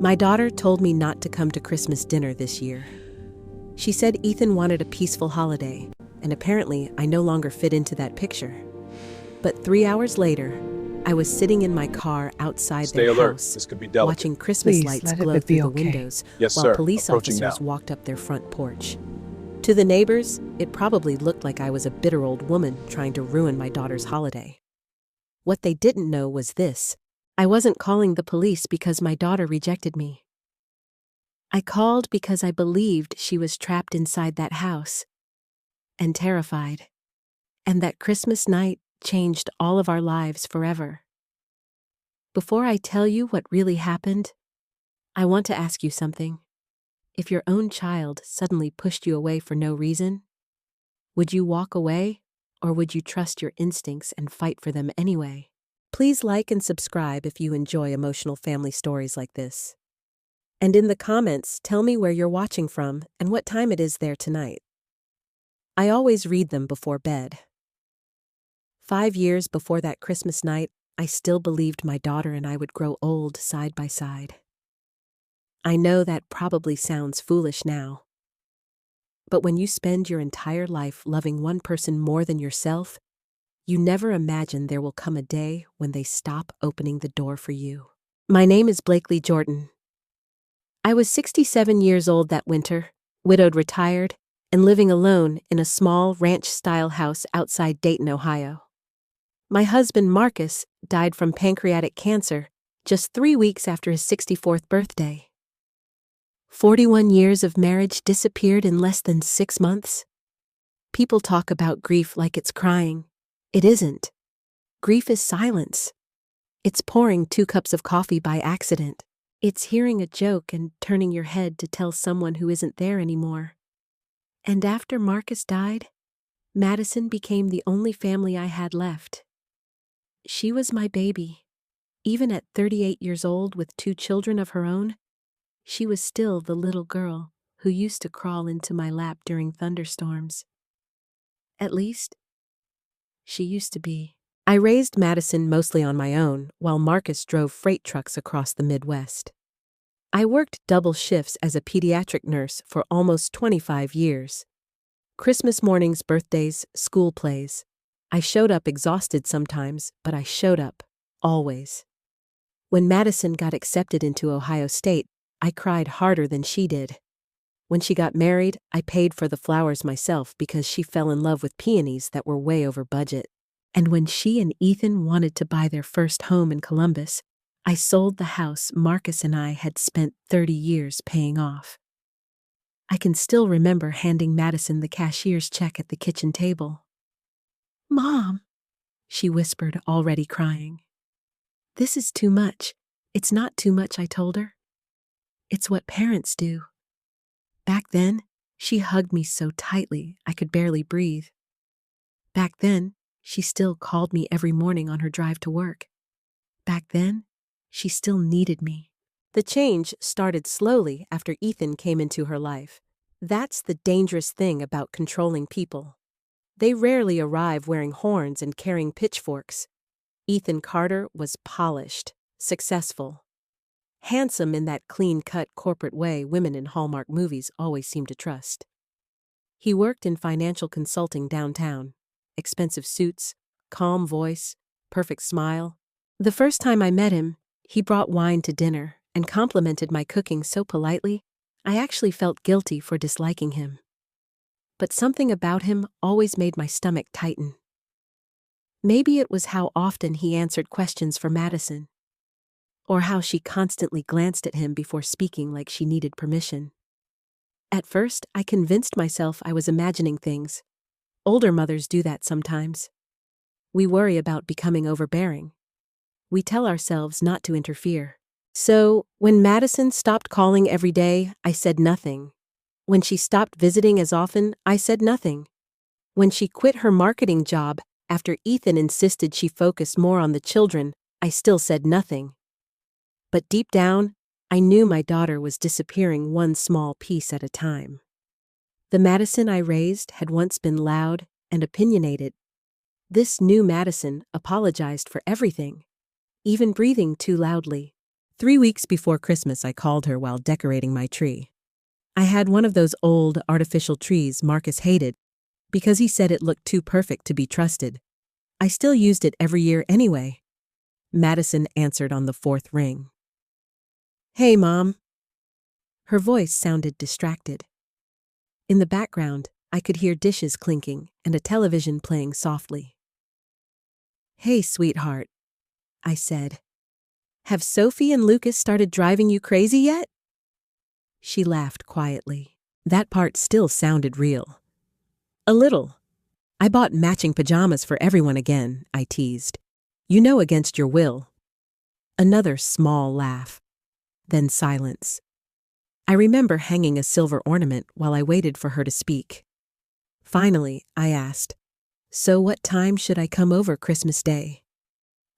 My daughter told me not to come to Christmas dinner this year. She said Ethan wanted a peaceful holiday, and apparently I no longer fit into that picture. But 3 hours later, I was sitting in my car outside Stay their alert. house, This could be delicate. watching Christmas Please, lights let glow it be through the okay. windows Yes, while sir. police Approaching officers now. walked up their front porch. To the neighbors, it probably looked like I was a bitter old woman trying to ruin my daughter's holiday. What they didn't know was this: I wasn't calling the police because my daughter rejected me. I called because I believed she was trapped inside that house and terrified, and that Christmas night changed all of our lives forever. Before I tell you what really happened, I want to ask you something. If your own child suddenly pushed you away for no reason, would you walk away, or would you trust your instincts and fight for them anyway? Please like and subscribe if you enjoy emotional family stories like this. And in the comments, tell me where you're watching from and what time it is there tonight. I always read them before bed. 5 years before that Christmas night, I still believed my daughter and I would grow old side by side. I know that probably sounds foolish now. But when you spend your entire life loving one person more than yourself, you never imagine there will come a day when they stop opening the door for you. My name is Blakely Jordan. I was 67 years old that winter, widowed, retired, and living alone in a small ranch-style house outside Dayton, Ohio. My husband, Marcus, died from pancreatic cancer just 3 weeks after his 64th birthday. 41 years of marriage disappeared in less than 6 months. People talk about grief like it's crying. It isn't. Grief is silence. It's pouring 2 cups of coffee by accident. It's hearing a joke and turning your head to tell someone who isn't there anymore. And after Marcus died, Madison became the only family I had left. She was my baby. Even at 38 years old with 2 children of her own, she was still the little girl who used to crawl into my lap during thunderstorms. At least, she used to be. I raised Madison mostly on my own, while Marcus drove freight trucks across the Midwest. I worked double shifts as a pediatric nurse for almost 25 years. Christmas mornings, birthdays, school plays. I showed up exhausted sometimes, but I showed up, always. When Madison got accepted into Ohio State, I cried harder than she did. When she got married, I paid for the flowers myself because she fell in love with peonies that were way over budget. And when she and Ethan wanted to buy their first home in Columbus, I sold the house Marcus and I had spent 30 years paying off. I can still remember handing Madison the cashier's check at the kitchen table. "Mom," she whispered, already crying. "This is too much." "It's not too much," I told her. "It's what parents do." Back then, she hugged me so tightly I could barely breathe. Back then, she still called me every morning on her drive to work. Back then, she still needed me. The change started slowly after Ethan came into her life. That's the dangerous thing about controlling people. They rarely arrive wearing horns and carrying pitchforks. Ethan Carter was polished, successful, handsome in that clean-cut corporate way women in Hallmark movies always seem to trust. He worked in financial consulting downtown. Expensive suits, calm voice, perfect smile. The first time I met him, he brought wine to dinner and complimented my cooking so politely, I actually felt guilty for disliking him. But something about him always made my stomach tighten. Maybe it was how often he answered questions for Madison, or how she constantly glanced at him before speaking like she needed permission. At first, I convinced myself I was imagining things. Older mothers do that sometimes. We worry about becoming overbearing. We tell ourselves not to interfere. So, when Madison stopped calling every day, I said nothing. When she stopped visiting as often, I said nothing. When she quit her marketing job after Ethan insisted she focus more on the children, I still said nothing. But deep down, I knew my daughter was disappearing one small piece at a time. The Madison I raised had once been loud and opinionated. This new Madison apologized for everything, even breathing too loudly. 3 weeks before Christmas, I called her while decorating my tree. I had one of those old, artificial trees Marcus hated because he said it looked too perfect to be trusted. I still used it every year anyway. Madison answered on the fourth ring. "Hey, Mom." Her voice sounded distracted. In the background, I could hear dishes clinking and a television playing softly. "Hey, sweetheart," I said. "Have Sophie and Lucas started driving you crazy yet?" She laughed quietly. That part still sounded real. "A little. I bought matching pajamas for everyone again," I teased. "You know, against your will." Another small laugh. Then silence. I remember hanging a silver ornament while I waited for her to speak. Finally, I asked, "So what time should I come over Christmas Day?"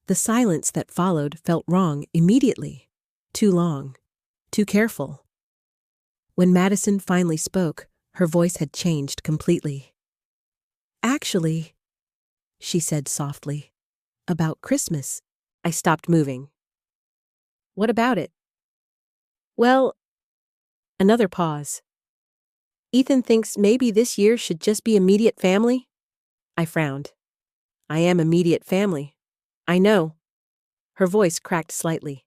The silence that followed felt wrong immediately. Too long. Too careful. When Madison finally spoke, her voice had changed completely. "Actually," she said softly, "about Christmas." I stopped moving. "What about it?" "Well," another pause. "Ethan thinks maybe this year should just be immediate family." I frowned. "I am immediate family. I know." Her voice cracked slightly.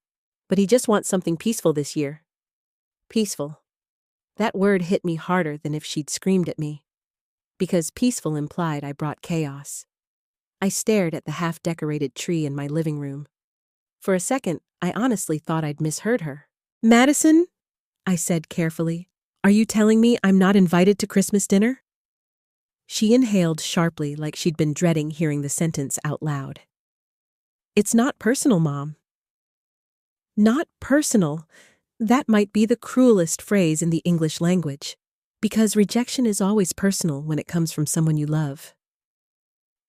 "But he just wants something peaceful this year." Peaceful. That word hit me harder than if she'd screamed at me. Because peaceful implied I brought chaos. I stared at the half-decorated tree in my living room. For a second, I honestly thought I'd misheard her. "Madison," I said carefully, "are you telling me I'm not invited to Christmas dinner?" She inhaled sharply like she'd been dreading hearing the sentence out loud. "It's not personal, Mom." Not personal. That might be the cruelest phrase in the English language, because rejection is always personal when it comes from someone you love.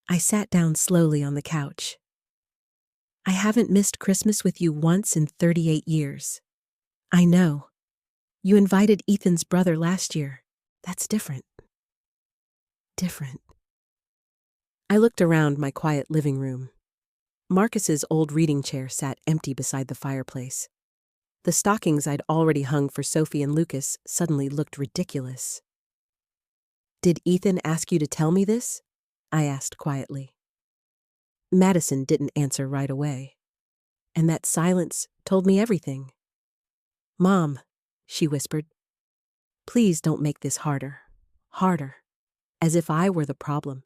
I sat down slowly on the couch. "I haven't missed Christmas with you once in 38 years. I know. You invited Ethan's brother last year. That's different." Different. I looked around my quiet living room. Marcus's old reading chair sat empty beside the fireplace. The stockings I'd already hung for Sophie and Lucas suddenly looked ridiculous. "Did Ethan ask you to tell me this?" I asked quietly. Madison didn't answer right away. And that silence told me everything. "Mom," she whispered, "please don't make this harder. Harder. As if I were the problem.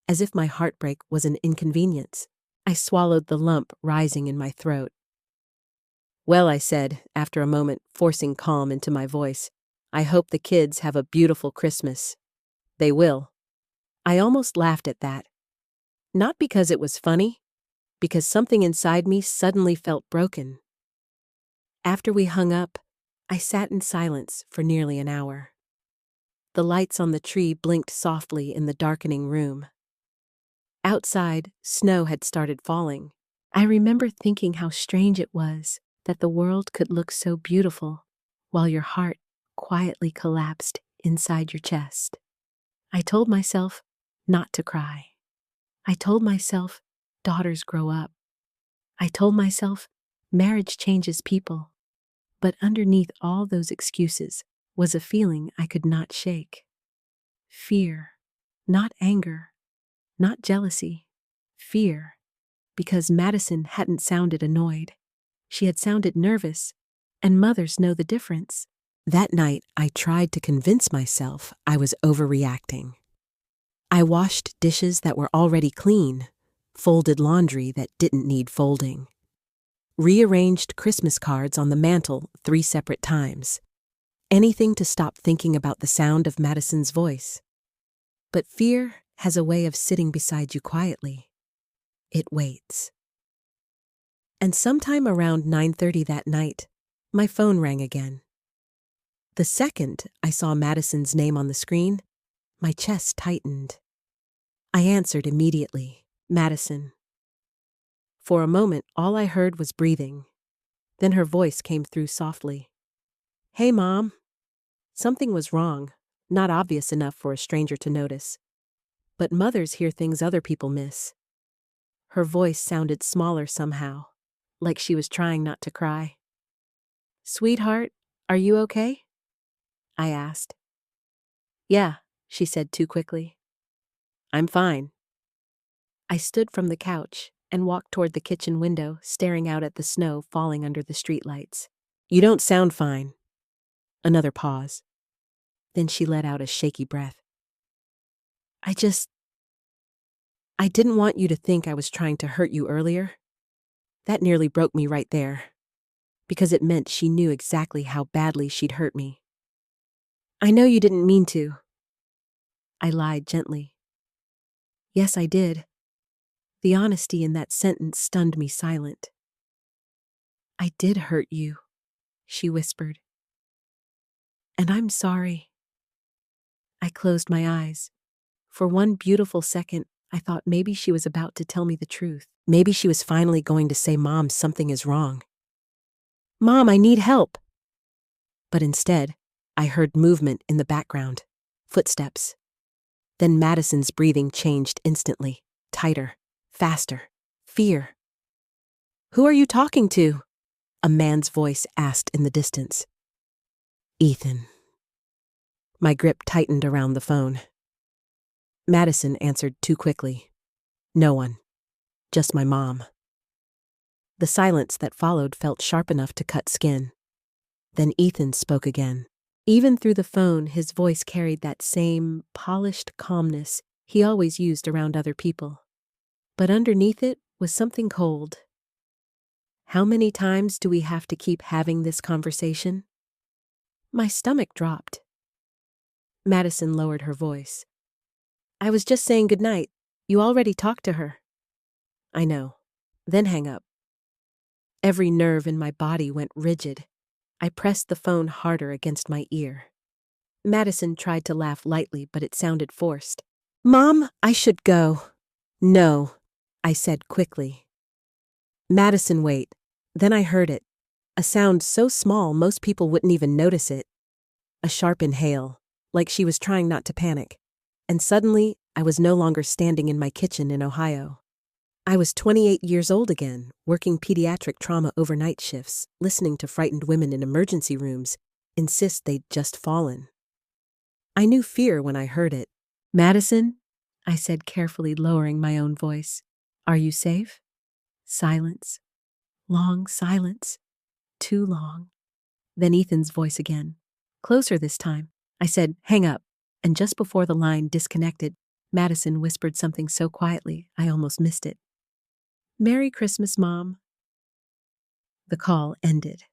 As if my heartbreak was an inconvenience." I swallowed the lump rising in my throat. "Well," I said, after a moment, forcing calm into my voice, "I hope the kids have a beautiful Christmas." "They will." I almost laughed at that. Not because it was funny, because something inside me suddenly felt broken. After we hung up, I sat in silence for nearly an hour. The lights on the tree blinked softly in the darkening room. Outside, snow had started falling. I remember thinking how strange it was that the world could look so beautiful while your heart quietly collapsed inside your chest. I told myself not to cry. I told myself daughters grow up. I told myself marriage changes people. But underneath all those excuses was a feeling I could not shake. Fear, not anger, not jealousy. Fear, because Madison hadn't sounded annoyed. She had sounded nervous, and mothers know the difference. That night, I tried to convince myself I was overreacting. I washed dishes that were already clean, folded laundry that didn't need folding, rearranged Christmas cards on the mantel 3 separate times. Anything to stop thinking about the sound of Madison's voice. But fear has a way of sitting beside you quietly. It waits. And sometime around 9:30 that night, my phone rang again. The second I saw Madison's name on the screen, my chest tightened. I answered immediately, "Madison." For a moment, all I heard was breathing. Then her voice came through softly. "Hey, Mom." Something was wrong, not obvious enough for a stranger to notice. But mothers hear things other people miss. Her voice sounded smaller somehow, like she was trying not to cry. Sweetheart, are you okay? I asked. Yeah, she said too quickly. I'm fine. I stood from the couch and walked toward the kitchen window, staring out at the snow falling under the streetlights. You don't sound fine. Another pause. Then she let out a shaky breath. I didn't want you to think I was trying to hurt you earlier. That nearly broke me right there, because it meant she knew exactly how badly she'd hurt me. I know you didn't mean to. I lied gently. Yes, I did. The honesty in that sentence stunned me silent. I did hurt you, she whispered. And I'm sorry. I closed my eyes. For one beautiful second, I thought maybe she was about to tell me the truth. Maybe she was finally going to say, Mom, something is wrong. Mom, I need help. But instead, I heard movement in the background. Footsteps. Then Madison's breathing changed instantly. Tighter. Faster. Fear. Who are you talking to? A man's voice asked in the distance. Ethan. My grip tightened around the phone. Madison answered too quickly. No one. Just my mom. The silence that followed felt sharp enough to cut skin. Then Ethan spoke again. Even through the phone, his voice carried that same polished calmness he always used around other people. But underneath it was something cold. How many times do we have to keep having this conversation? My stomach dropped. Madison lowered her voice. I was just saying goodnight. You already talked to her. I know. Then hang up. Every nerve in my body went rigid. I pressed the phone harder against my ear. Madison tried to laugh lightly, but it sounded forced. Mom, I should go. No, I said quickly. Madison, wait. Then I heard it. A sound so small most people wouldn't even notice it. A sharp inhale, like she was trying not to panic. And suddenly, I was no longer standing in my kitchen in Ohio. I was 28 years old again, working pediatric trauma overnight shifts, listening to frightened women in emergency rooms insist they'd just fallen. I knew fear when I heard it. Madison, I said carefully, lowering my own voice. Are you safe? Silence. Long silence. Too long. Then Ethan's voice again. Closer this time. I said, hang up. And just before the line disconnected, Madison whispered something so quietly I almost missed it. Merry Christmas, Mom. The call ended.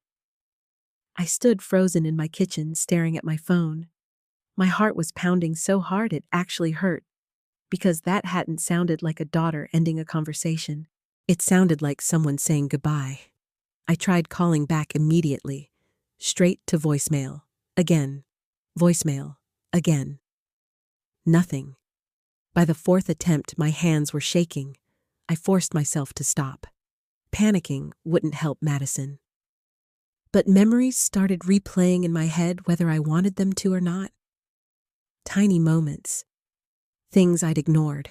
I stood frozen in my kitchen, staring at my phone. My heart was pounding so hard it actually hurt, because that hadn't sounded like a daughter ending a conversation. It sounded like someone saying goodbye. I tried calling back immediately, straight to voicemail. Again. Voicemail. Again. Nothing. By the fourth attempt, my hands were shaking. I forced myself to stop. Panicking wouldn't help Madison. But memories started replaying in my head whether I wanted them to or not. Tiny moments. Things I'd ignored.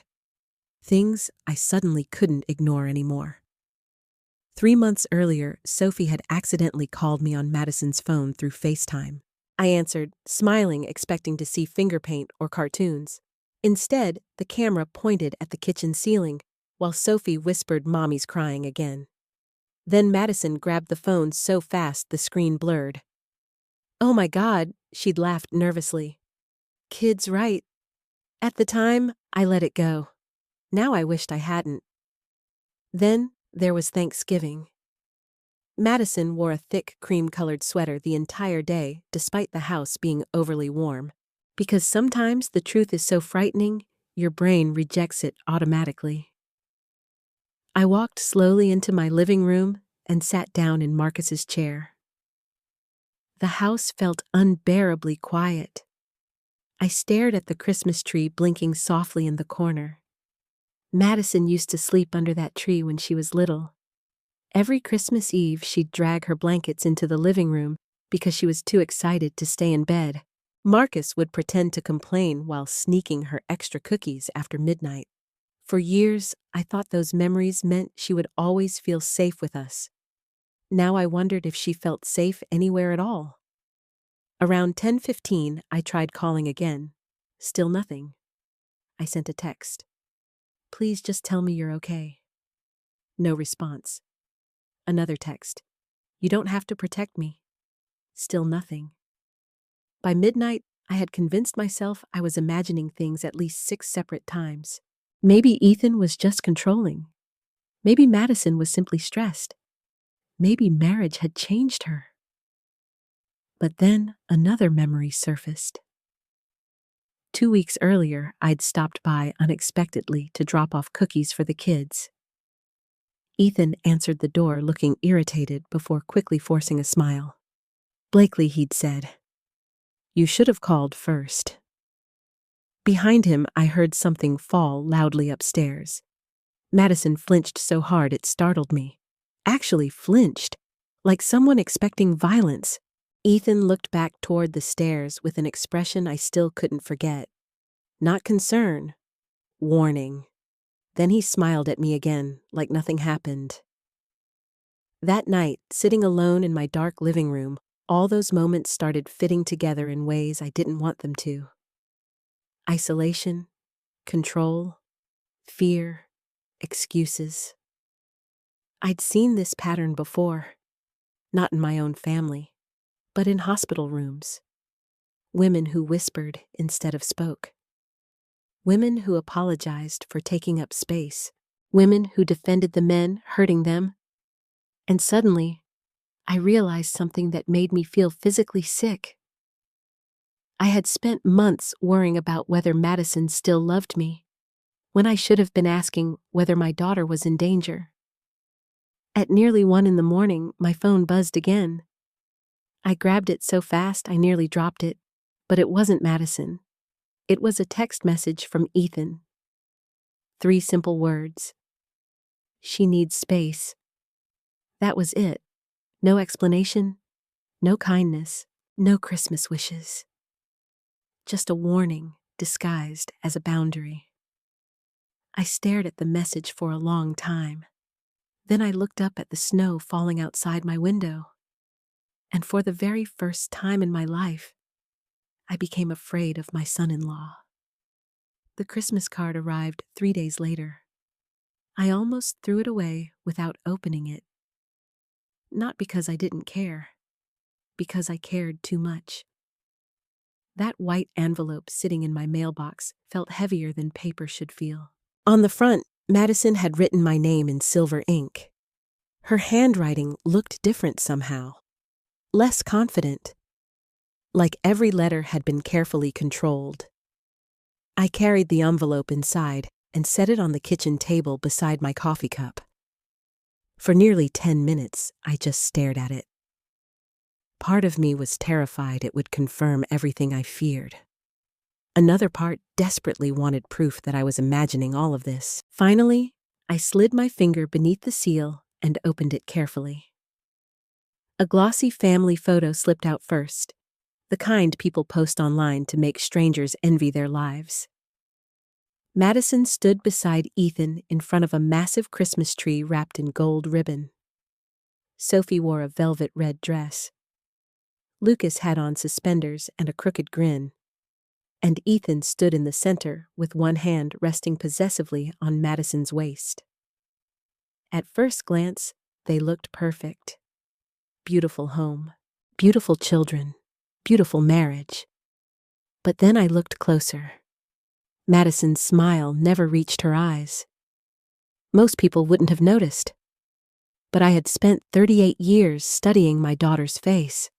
Things I suddenly couldn't ignore anymore. 3 months earlier, Sophie had accidentally called me on Madison's phone through FaceTime. I answered, smiling, expecting to see finger paint or cartoons. Instead, the camera pointed at the kitchen ceiling, while Sophie whispered Mommy's crying again. Then Madison grabbed the phone so fast the screen blurred. Oh my God, she'd laughed nervously. Kid's right. At the time, I let it go. Now I wished I hadn't. Then there was Thanksgiving. Madison wore a thick cream-colored sweater the entire day, despite the house being overly warm. Because sometimes the truth is so frightening, your brain rejects it automatically. I walked slowly into my living room and sat down in Marcus's chair. The house felt unbearably quiet. I stared at the Christmas tree blinking softly in the corner. Madison used to sleep under that tree when she was little. Every Christmas Eve, she'd drag her blankets into the living room because she was too excited to stay in bed. Marcus would pretend to complain while sneaking her extra cookies after midnight. For years, I thought those memories meant she would always feel safe with us. Now I wondered if she felt safe anywhere at all. Around 10:15, I tried calling again. Still nothing. I sent a text. Please just tell me you're okay. No response. Another text. You don't have to protect me. Still nothing. By midnight, I had convinced myself I was imagining things at least 6 separate times. Maybe Ethan was just controlling. Maybe Madison was simply stressed. Maybe marriage had changed her. But then another memory surfaced. 2 weeks earlier, I'd stopped by unexpectedly to drop off cookies for the kids. Ethan answered the door looking irritated before quickly forcing a smile. Blakely, he'd said. You should have called first. Behind him, I heard something fall loudly upstairs. Madison flinched so hard it startled me. Actually flinched, like someone expecting violence. Ethan looked back toward the stairs with an expression I still couldn't forget. Not concern, warning. Then he smiled at me again, like nothing happened. That night, sitting alone in my dark living room, all those moments started fitting together in ways I didn't want them to. Isolation, control, fear, excuses. I'd seen this pattern before, not in my own family, but in hospital rooms. Women who whispered instead of spoke. Women who apologized for taking up space. Women who defended the men hurting them. And suddenly, I realized something that made me feel physically sick. I had spent months worrying about whether Madison still loved me, when I should have been asking whether my daughter was in danger. At nearly 1 a.m, my phone buzzed again. I grabbed it so fast I nearly dropped it, but it wasn't Madison. It was a text message from Ethan. 3 simple words. She needs space. That was it. No explanation, no kindness, no Christmas wishes. Just a warning disguised as a boundary. I stared at the message for a long time. Then I looked up at the snow falling outside my window. And for the very first time in my life, I became afraid of my son-in-law. The Christmas card arrived 3 days later. I almost threw it away without opening it. Not because I didn't care, because I cared too much. That white envelope sitting in my mailbox felt heavier than paper should feel. On the front, Madison had written my name in silver ink. Her handwriting looked different somehow. Less confident. Like every letter had been carefully controlled. I carried the envelope inside and set it on the kitchen table beside my coffee cup. For nearly 10 minutes, I just stared at it. Part of me was terrified it would confirm everything I feared. Another part desperately wanted proof that I was imagining all of this. Finally, I slid my finger beneath the seal and opened it carefully. A glossy family photo slipped out first, the kind people post online to make strangers envy their lives. Madison stood beside Ethan in front of a massive Christmas tree wrapped in gold ribbon. Sophie wore a velvet red dress. Lucas had on suspenders and a crooked grin. And Ethan stood in the center with one hand resting possessively on Madison's waist. At first glance, they looked perfect. Beautiful home, beautiful children, beautiful marriage. But then I looked closer. Madison's smile never reached her eyes. Most people wouldn't have noticed. But I had spent 38 years studying my daughter's face.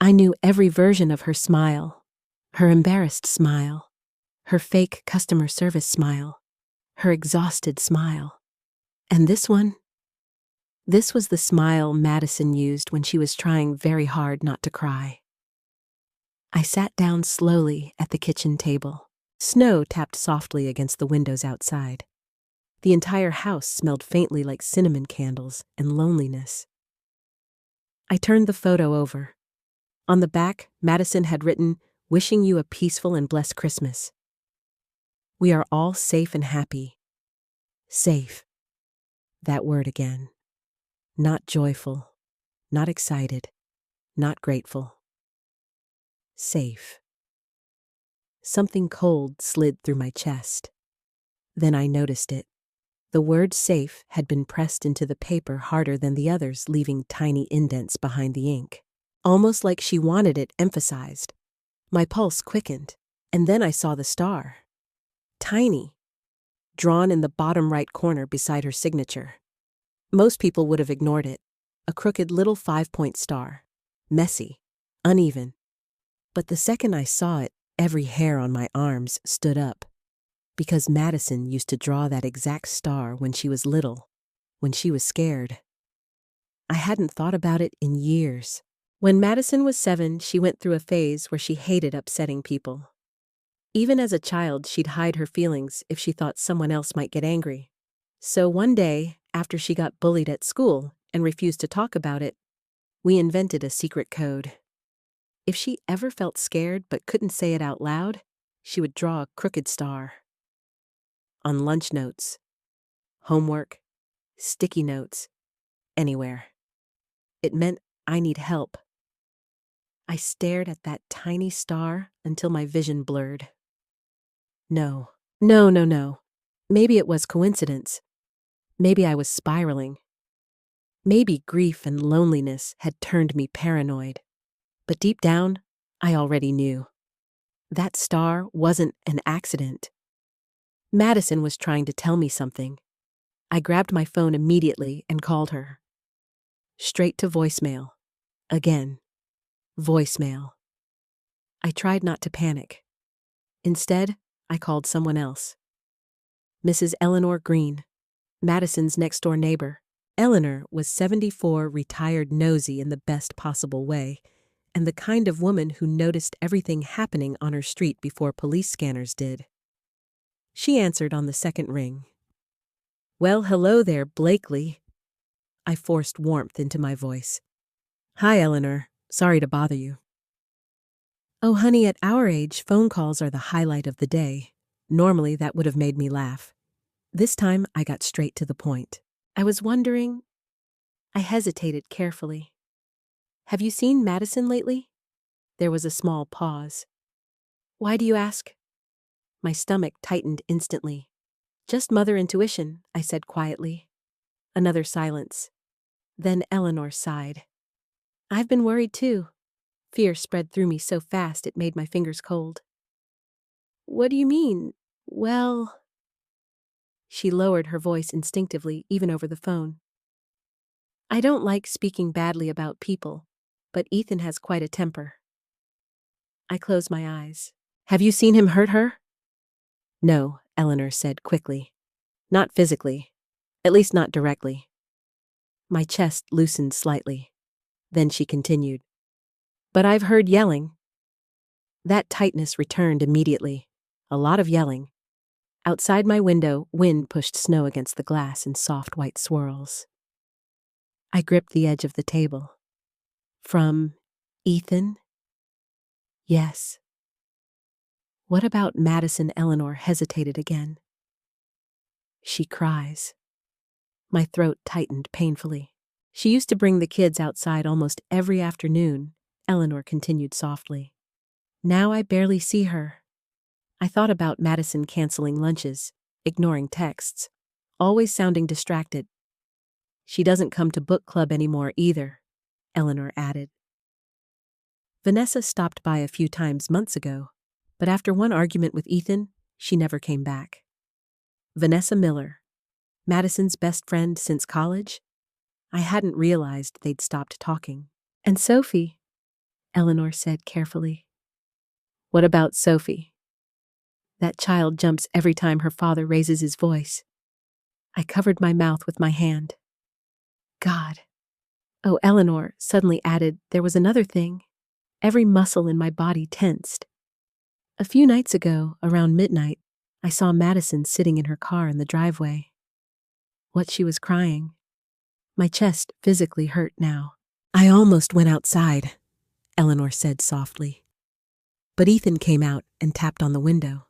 I knew every version of her smile, her embarrassed smile, her fake customer service smile, her exhausted smile. And this one? This was the smile Madison used when she was trying very hard not to cry. I sat down slowly at the kitchen table. Snow tapped softly against the windows outside. The entire house smelled faintly like cinnamon candles and loneliness. I turned the photo over. On the back, Madison had written, "Wishing you a peaceful and blessed Christmas. We are all safe and happy." Safe. That word again. Not joyful, not excited, not grateful. Safe. Something cold slid through my chest. Then I noticed it. The word safe had been pressed into the paper harder than the others, leaving tiny indents behind the ink. Almost like she wanted it emphasized. My pulse quickened, and then I saw the star. Tiny, drawn in the bottom right corner beside her signature. Most people would have ignored it. A crooked little 5-point star. Messy, uneven. But the second I saw it, every hair on my arms stood up. Because Madison used to draw that exact star when she was little, when she was scared. I hadn't thought about it in years. When Madison was 7, she went through a phase where she hated upsetting people. Even as a child, she'd hide her feelings if she thought someone else might get angry. So one day, after she got bullied at school and refused to talk about it, we invented a secret code. If she ever felt scared but couldn't say it out loud, she would draw a crooked star. On lunch notes, homework, sticky notes, anywhere. It meant I need help. I stared at that tiny star until my vision blurred. No. Maybe it was coincidence. Maybe I was spiraling. Maybe grief and loneliness had turned me paranoid. But deep down, I already knew. That star wasn't an accident. Madison was trying to tell me something. I grabbed my phone immediately and called her. Straight to voicemail. Again. Voicemail. I tried not to panic. Instead, I called someone else. Mrs. Eleanor Green, Madison's next-door neighbor. Eleanor was 74, retired, nosy in the best possible way, and the kind of woman who noticed everything happening on her street before police scanners did. She answered on the second ring. Well, hello there, Blakely. I forced warmth into my voice. Hi, Eleanor. Sorry to bother you. Oh, honey, at our age, phone calls are the highlight of the day. Normally, that would have made me laugh. This time, I got straight to the point. I was wondering... I hesitated carefully. Have you seen Madison lately? There was a small pause. Why do you ask? My stomach tightened instantly. Just mother intuition, I said quietly. Another silence. Then Eleanor sighed. I've been worried too. Fear spread through me so fast it made my fingers cold. What do you mean? Well... She lowered her voice instinctively, even over the phone. I don't like speaking badly about people, but Ethan has quite a temper. I closed my eyes. Have you seen him hurt her? No, Eleanor said quickly. Not physically. At least not directly. My chest loosened slightly. Then she continued. But I've heard yelling. That tightness returned immediately. A lot of yelling. Outside my window, wind pushed snow against the glass in soft white swirls. I gripped the edge of the table. From Ethan? Yes. What about Madison? Eleanor hesitated again. She cries. My throat tightened painfully. She used to bring the kids outside almost every afternoon, Eleanor continued softly. Now I barely see her. I thought about Madison canceling lunches, ignoring texts, always sounding distracted. She doesn't come to book club anymore either, Eleanor added. Vanessa stopped by a few times months ago, but after one argument with Ethan, she never came back. Vanessa Miller, Madison's best friend since college? I hadn't realized they'd stopped talking. And Sophie, Eleanor said carefully. What about Sophie? That child jumps every time her father raises his voice. I covered my mouth with my hand. God. Oh, Eleanor suddenly added, there was another thing. Every muscle in my body tensed. A few nights ago, around midnight, I saw Madison sitting in her car in the driveway. What she was crying. My chest physically hurt now. I almost went outside, Eleanor said softly. But Ethan came out and tapped on the window.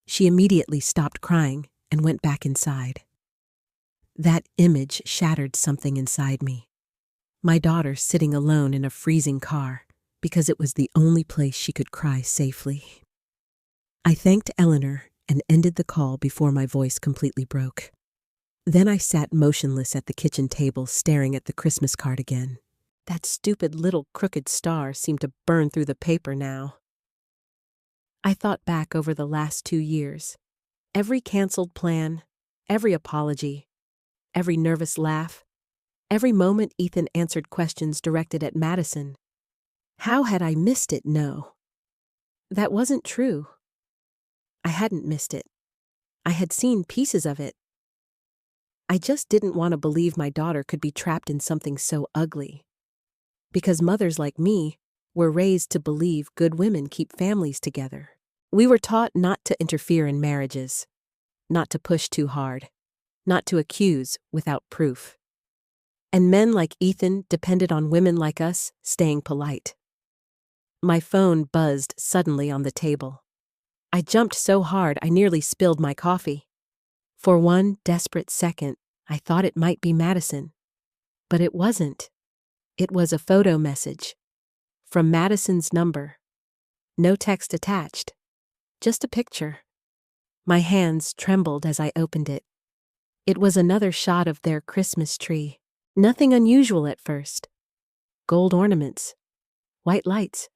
She immediately stopped crying and went back inside. That image shattered something inside me. My daughter sitting alone in a freezing car because it was the only place she could cry safely. I thanked Eleanor and ended the call before my voice completely broke. Then I sat motionless at the kitchen table staring at the Christmas card again. That stupid little crooked star seemed to burn through the paper now. I thought back over the last 2 years. Every canceled plan, every apology, every nervous laugh, every moment Ethan answered questions directed at Madison. How had I missed it? No. That wasn't true. I hadn't missed it. I had seen pieces of it. I just didn't want to believe my daughter could be trapped in something so ugly. Because mothers like me were raised to believe good women keep families together. We were taught not to interfere in marriages, not to push too hard, not to accuse without proof. And men like Ethan depended on women like us staying polite. My phone buzzed suddenly on the table. I jumped so hard I nearly spilled my coffee. For one desperate second, I thought it might be Madison. But it wasn't. It was a photo message. From Madison's number. No text attached. Just a picture. My hands trembled as I opened it. It was another shot of their Christmas tree. Nothing unusual at first. Gold ornaments. White lights.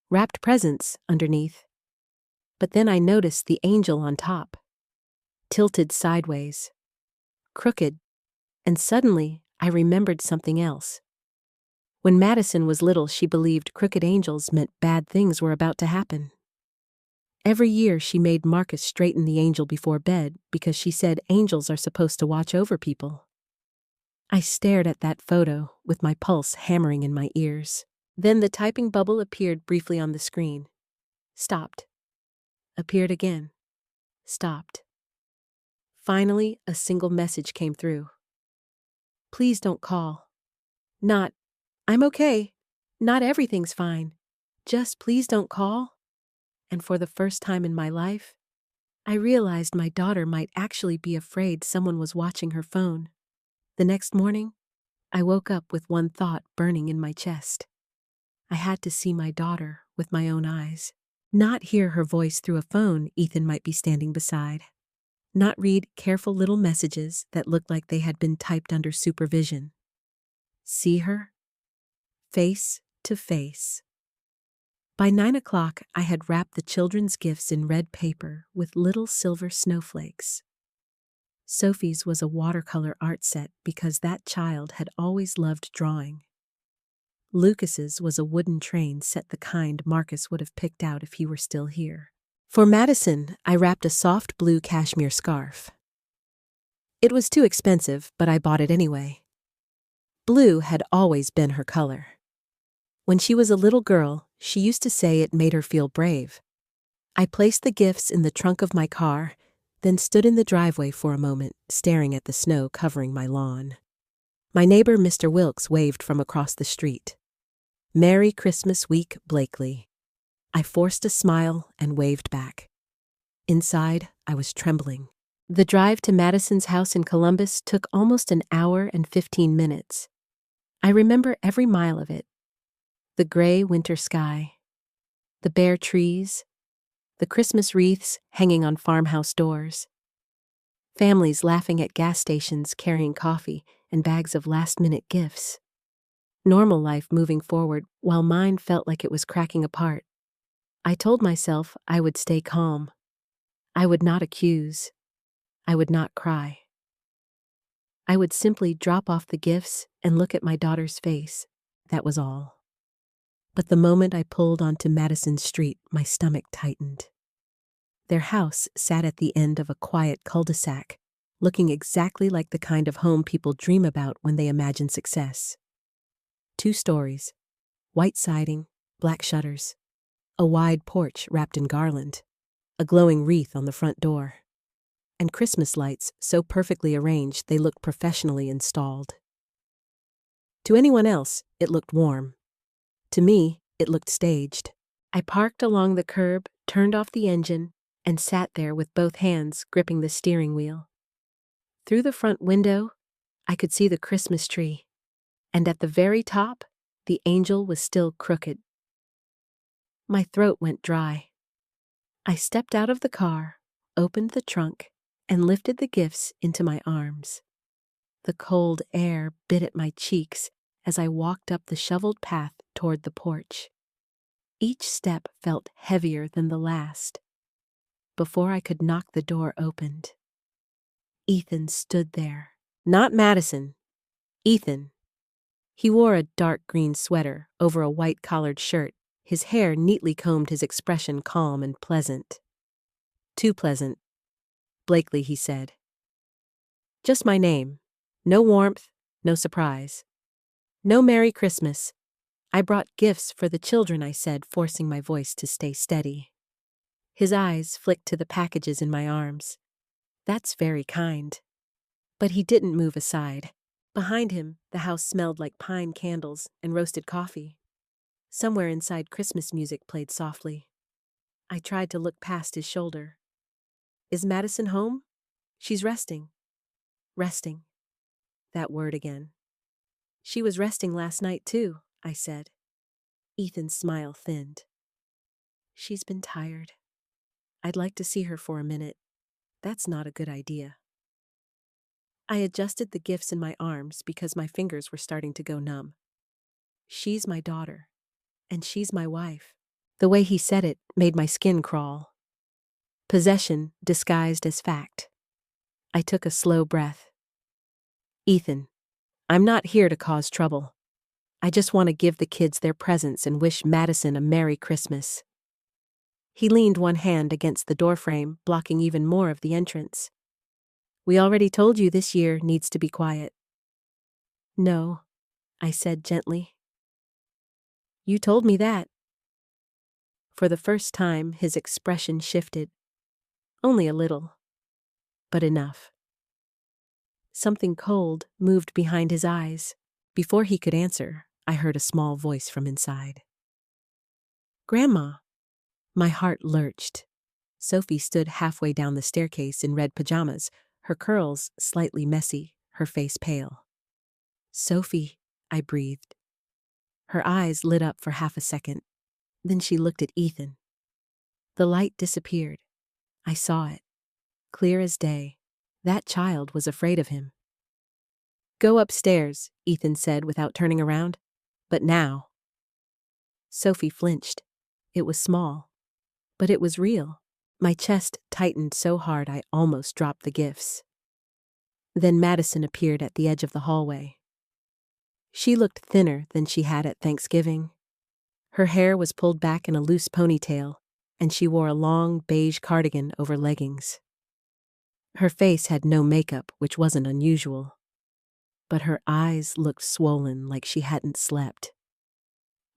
Wrapped presents underneath. But then I noticed the angel on top. Tilted sideways. Crooked. And suddenly, I remembered something else. When Madison was little, she believed crooked angels meant bad things were about to happen. Every year, she made Marcus straighten the angel before bed because she said angels are supposed to watch over people. I stared at that photo with my pulse hammering in my ears. Then the typing bubble appeared briefly on the screen. Stopped. Appeared again. Stopped. Finally, a single message came through. Please don't call. Not, I'm okay. Not everything's fine. Just please don't call. And for the first time in my life, I realized my daughter might actually be afraid someone was watching her phone. The next morning, I woke up with one thought burning in my chest. I had to see my daughter with my own eyes. Not hear her voice through a phone Ethan might be standing beside. Not read careful little messages that looked like they had been typed under supervision. See her, face to face. By 9 o'clock, I had wrapped the children's gifts in red paper with little silver snowflakes. Sophie's was a watercolor art set because that child had always loved drawing. Lucas's was a wooden train set the kind Marcus would have picked out if he were still here. For Madison, I wrapped a soft blue cashmere scarf. It was too expensive, but I bought it anyway. Blue had always been her color. When she was a little girl, she used to say it made her feel brave. I placed the gifts in the trunk of my car, then stood in the driveway for a moment, staring at the snow covering my lawn. My neighbor, Mr. Wilkes, waved from across the street. Merry Christmas week, Blakely. I forced a smile and waved back. Inside, I was trembling. The drive to Madison's house in Columbus took almost an hour and 15 minutes. I remember every mile of it. The gray winter sky, the bare trees, the Christmas wreaths hanging on farmhouse doors, families laughing at gas stations carrying coffee and bags of last-minute gifts. Normal life moving forward while mine felt like it was cracking apart. I told myself I would stay calm. I would not accuse. I would not cry. I would simply drop off the gifts and look at my daughter's face. That was all. But the moment I pulled onto Madison Street, my stomach tightened. Their house sat at the end of a quiet cul-de-sac, looking exactly like the kind of home people dream about when they imagine success. 2 stories, white siding, black shutters, a wide porch wrapped in garland, a glowing wreath on the front door, and Christmas lights so perfectly arranged they looked professionally installed. To anyone else, it looked warm. To me, it looked staged. I parked along the curb, turned off the engine, and sat there with both hands gripping the steering wheel. Through the front window, I could see the Christmas tree, and at the very top, the angel was still crooked. My throat went dry. I stepped out of the car, opened the trunk, and lifted the gifts into my arms. The cold air bit at my cheeks as I walked up the shoveled path toward the porch. Each step felt heavier than the last. Before I could knock, the door opened. Ethan stood there. Not Madison. Ethan. He wore a dark green sweater over a white collared shirt. His hair neatly combed, his expression calm and pleasant. Too pleasant. Blakely, he said. Just my name. No warmth, no surprise. No Merry Christmas. I brought gifts for the children, I said, forcing my voice to stay steady. His eyes flicked to the packages in my arms. That's very kind. But he didn't move aside. Behind him, the house smelled like pine candles and roasted coffee. Somewhere inside, Christmas music played softly. I tried to look past his shoulder. Is Madison home? She's resting. Resting. That word again. She was resting last night too, I said. Ethan's smile thinned. She's been tired. I'd like to see her for a minute. That's not a good idea. I adjusted the gifts in my arms because my fingers were starting to go numb. She's my daughter, and she's my wife. The way he said it made my skin crawl. Possession disguised as fact. I took a slow breath. Ethan, I'm not here to cause trouble. I just want to give the kids their presents and wish Madison a Merry Christmas. He leaned one hand against the doorframe, blocking even more of the entrance. We already told you this year needs to be quiet. No, I said gently. You told me that. For the first time, his expression shifted. Only a little, but enough. Something cold moved behind his eyes. Before he could answer, I heard a small voice from inside. Grandma. My heart lurched. Sophie stood halfway down the staircase in red pajamas, her curls slightly messy, her face pale. Sophie, I breathed. Her eyes lit up for half a second. Then she looked at Ethan. The light disappeared. I saw it. Clear as day. That child was afraid of him. Go upstairs, Ethan said without turning around. But now. Sophie flinched. It was small. But it was real. My chest tightened so hard I almost dropped the gifts. Then Madison appeared at the edge of the hallway. She looked thinner than she had at Thanksgiving. Her hair was pulled back in a loose ponytail, and she wore a long beige cardigan over leggings. Her face had no makeup, which wasn't unusual. But her eyes looked swollen like she hadn't slept.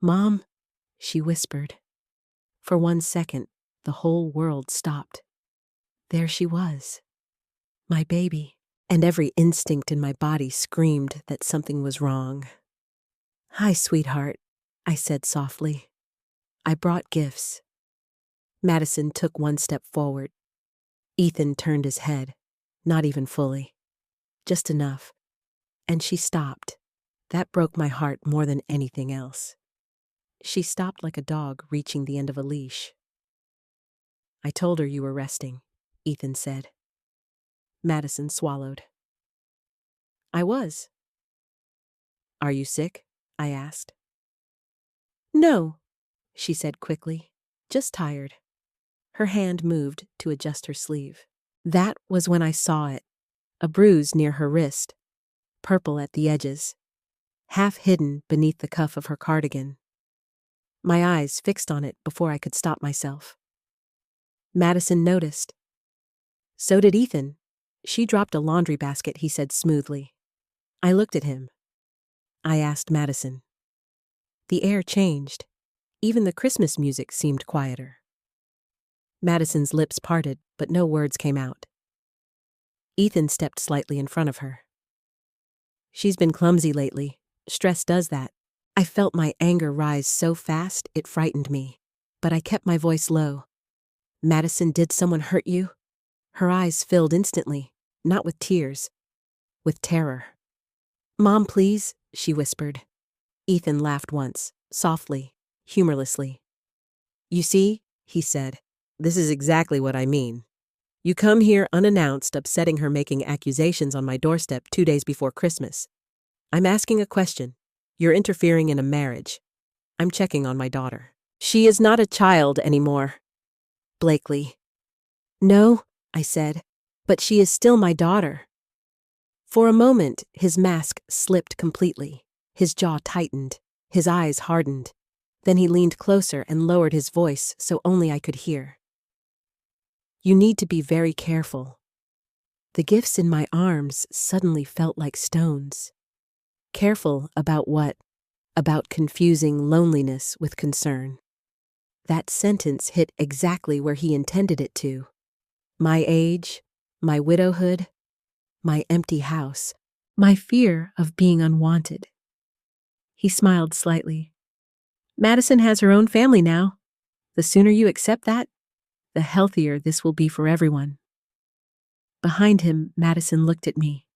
Mom, she whispered. For 1 second, the whole world stopped. There she was, my baby, and every instinct in my body screamed that something was wrong. Hi, sweetheart, I said softly. I brought gifts. Madison took 1 step forward. Ethan turned his head, not even fully. Just enough. And she stopped. That broke my heart more than anything else. She stopped like a dog reaching the end of a leash. I told her you were resting, Ethan said. Madison swallowed. I was. Are you sick? I asked. No, she said quickly. Just tired. Her hand moved to adjust her sleeve. That was when I saw it. A bruise near her wrist, purple at the edges, half hidden beneath the cuff of her cardigan. My eyes fixed on it before I could stop myself. Madison noticed. So did Ethan. She dropped a laundry basket, he said smoothly. I looked at him. I asked Madison. The air changed. Even the Christmas music seemed quieter. Madison's lips parted, but no words came out. Ethan stepped slightly in front of her. She's been clumsy lately. Stress does that. I felt my anger rise so fast it frightened me, but I kept my voice low. Madison, did someone hurt you? Her eyes filled instantly, not with tears, with terror. "Mom, please," she whispered. Ethan laughed once, softly, humorlessly. "You see," he said, "this is exactly what I mean. You come here unannounced, upsetting her, making accusations on my doorstep 2 days before Christmas. I'm asking a question. You're interfering in a marriage. I'm checking on my daughter. She is not a child anymore." Blakely. "No," I said, "but she is still my daughter." For a moment, his mask slipped completely. His jaw tightened, his eyes hardened. Then he leaned closer and lowered his voice so only I could hear. "You need to be very careful." The gifts in my arms suddenly felt like stones. Careful about what? About confusing loneliness with concern. That sentence hit exactly where he intended it to. My age, my widowhood, my empty house, my fear of being unwanted. He smiled slightly. "Madison has her own family now. The sooner you accept that, the healthier this will be for everyone." Behind him, Madison looked at me,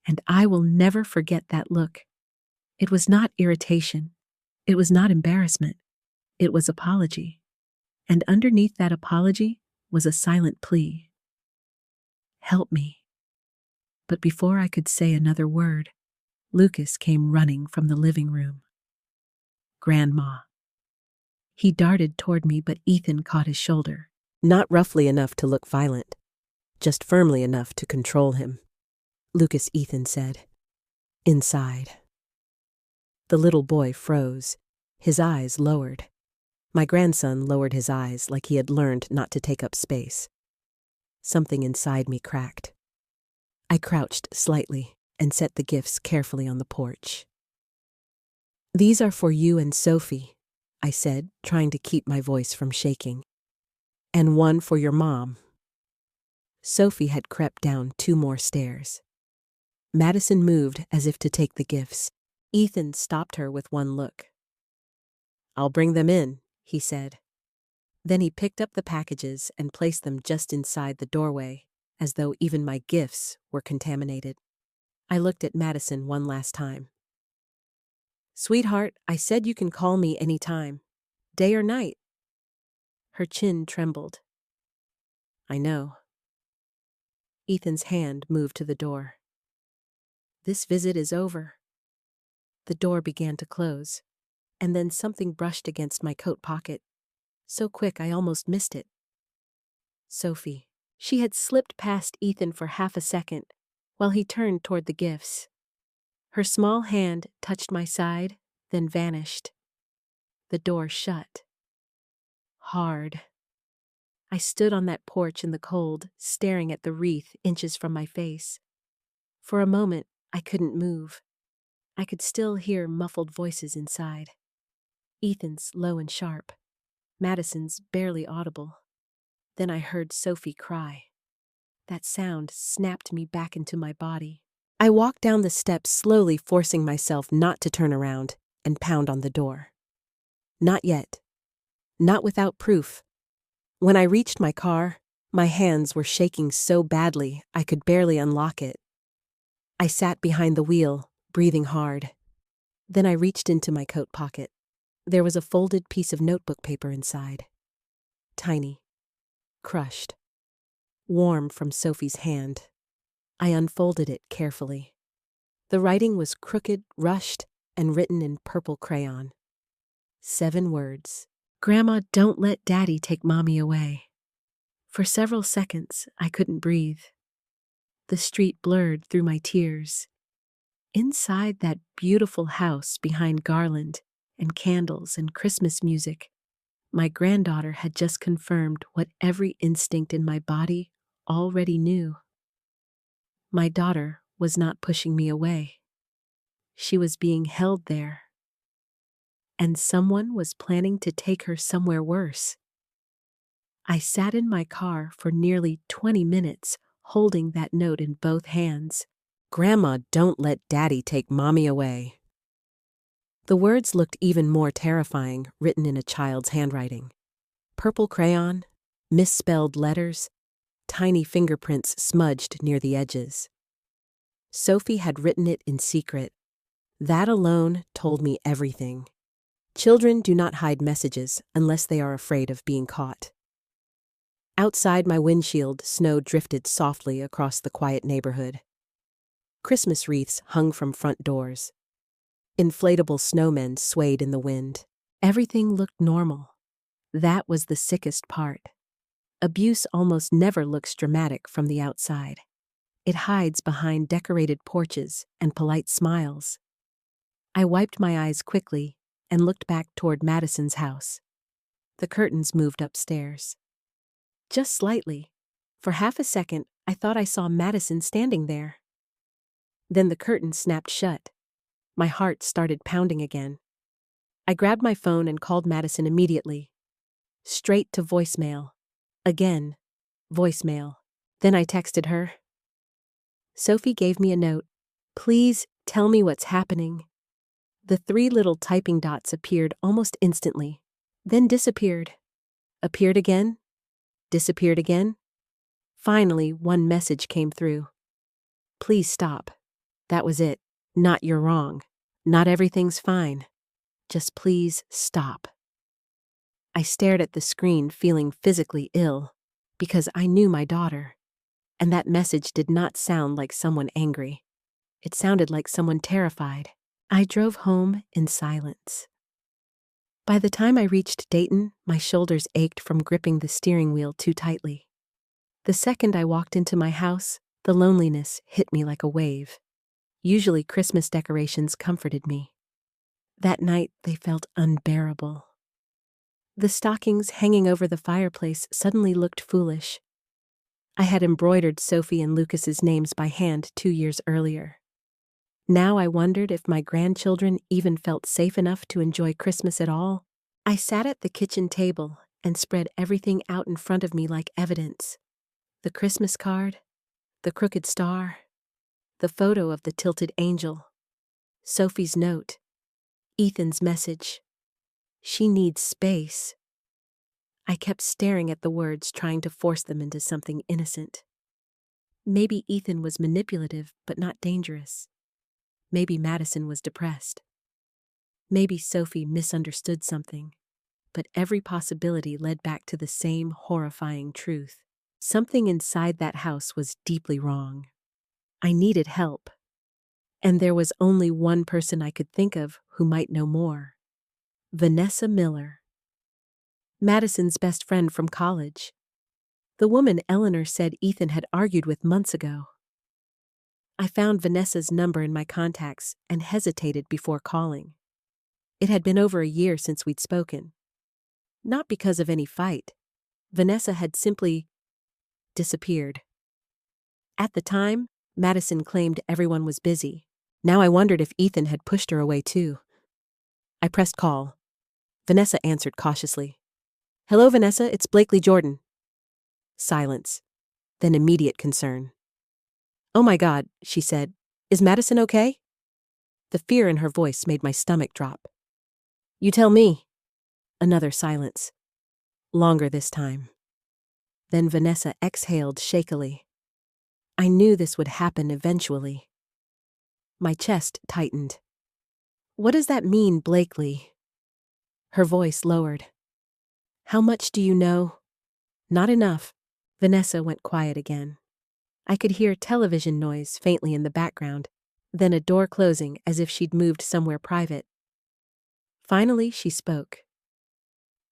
and I will never forget that look. It was not irritation. It was not embarrassment. It was apology. And underneath that apology was a silent plea. "Help me." But before I could say another word, Lucas came running from the living room. "Grandma." He darted toward me, but Ethan caught his shoulder. Not roughly enough to look violent, just firmly enough to control him. "Lucas," Ethan said. "Inside." The little boy froze, his eyes lowered. My grandson lowered his eyes like he had learned not to take up space. Something inside me cracked. I crouched slightly and set the gifts carefully on the porch. "These are for you and Sophie," I said, trying to keep my voice from shaking. "And one for your mom." Sophie had crept down 2 more stairs. Madison moved as if to take the gifts. Ethan stopped her with one look. "I'll bring them in," he said. Then he picked up the packages and placed them just inside the doorway, as though even my gifts were contaminated. I looked at Madison one last time. "Sweetheart, I said you can call me any time, day or night." Her chin trembled. "I know." Ethan's hand moved to the door. "This visit is over." The door began to close, and then something brushed against my coat pocket. So quick I almost missed it. Sophie. She had slipped past Ethan for half a second, while he turned toward the gifts. Her small hand touched my side, then vanished. The door shut. Hard. I stood on that porch in the cold, staring at the wreath inches from my face. For a moment, I couldn't move. I could still hear muffled voices inside. Ethan's low and sharp. Madison's barely audible. Then I heard Sophie cry. That sound snapped me back into my body. I walked down the steps slowly, forcing myself not to turn around and pound on the door. Not yet. Not without proof. When I reached my car, my hands were shaking so badly I could barely unlock it. I sat behind the wheel, breathing hard. Then I reached into my coat pocket. There was a folded piece of notebook paper inside. Tiny. Crushed. Warm from Sophie's hand. I unfolded it carefully. The writing was crooked, rushed, and written in purple crayon. 7 words. "Grandma, don't let Daddy take Mommy away." For several seconds, I couldn't breathe. The street blurred through my tears. Inside that beautiful house behind garland and candles and Christmas music, my granddaughter had just confirmed what every instinct in my body already knew. My daughter was not pushing me away. She was being held there. And someone was planning to take her somewhere worse. I sat in my car for nearly 20 minutes, holding that note in both hands. "Grandma, don't let Daddy take Mommy away." The words looked even more terrifying, written in a child's handwriting. Purple crayon, misspelled letters, tiny fingerprints smudged near the edges. Sophie had written it in secret. That alone told me everything. Children do not hide messages unless they are afraid of being caught. Outside my windshield, snow drifted softly across the quiet neighborhood. Christmas wreaths hung from front doors. Inflatable snowmen swayed in the wind. Everything looked normal. That was the sickest part. Abuse almost never looks dramatic from the outside. It hides behind decorated porches and polite smiles. I wiped my eyes quickly and looked back toward Madison's house. The curtains moved upstairs. Just slightly. For half a second, I thought I saw Madison standing there. Then the curtain snapped shut. My heart started pounding again. I grabbed my phone and called Madison immediately. Straight to voicemail. Again, voicemail. Then I texted her. Sophie gave me a note. Please tell me what's happening. The 3 little typing dots appeared almost instantly, then disappeared. Appeared again? Disappeared again? Finally, one message came through. Please stop. That was it. Not you're wrong. Not everything's fine. Just please stop. I stared at the screen, feeling physically ill, because I knew my daughter. And that message did not sound like someone angry. It sounded like someone terrified. I drove home in silence. By the time I reached Dayton, my shoulders ached from gripping the steering wheel too tightly. The second I walked into my house, the loneliness hit me like a wave. Usually Christmas decorations comforted me. That night they felt unbearable. The stockings hanging over the fireplace suddenly looked foolish. I had embroidered Sophie and Lucas's names by hand 2 years earlier. Now I wondered if my grandchildren even felt safe enough to enjoy Christmas at all. I sat at the kitchen table and spread everything out in front of me like evidence. The Christmas card, the crooked star, the photo of the tilted angel, Sophie's note, Ethan's message. She needs space. I kept staring at the words, trying to force them into something innocent. Maybe Ethan was manipulative but not dangerous. Maybe Madison was depressed. Maybe Sophie misunderstood something. But every possibility led back to the same horrifying truth. Something inside that house was deeply wrong. I needed help. And there was only one person I could think of who might know more. Vanessa Miller. Madison's best friend from college. The woman Eleanor said Ethan had argued with months ago. I found Vanessa's number in my contacts and hesitated before calling. It had been over a year since we'd spoken. Not because of any fight. Vanessa had simply disappeared. At the time, Madison claimed everyone was busy. Now I wondered if Ethan had pushed her away too. I pressed call. Vanessa answered cautiously. Hello, Vanessa, it's Blakely Jordan. Silence. Then immediate concern. Oh my God, she said. Is Madison okay? The fear in her voice made my stomach drop. You tell me. Another silence. Longer this time. Then Vanessa exhaled shakily. I knew this would happen eventually. My chest tightened. What does that mean, Blakely? Her voice lowered. How much do you know? Not enough. Vanessa went quiet again. I could hear television noise faintly in the background, then a door closing as if she'd moved somewhere private. Finally, she spoke.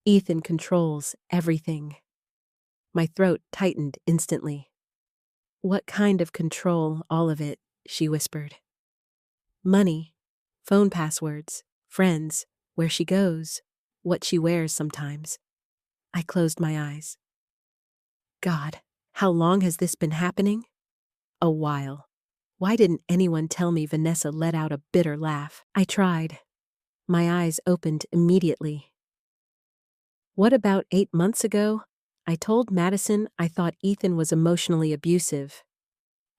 Ethan controls everything. My throat tightened instantly. What kind of control, all of it, she whispered. Money, phone passwords, friends, where she goes, what she wears sometimes. I closed my eyes. God, how long has this been happening? A while. Why didn't anyone tell me? Vanessa let out a bitter laugh. I tried. My eyes opened immediately. What about 8 months ago? I told Madison I thought Ethan was emotionally abusive.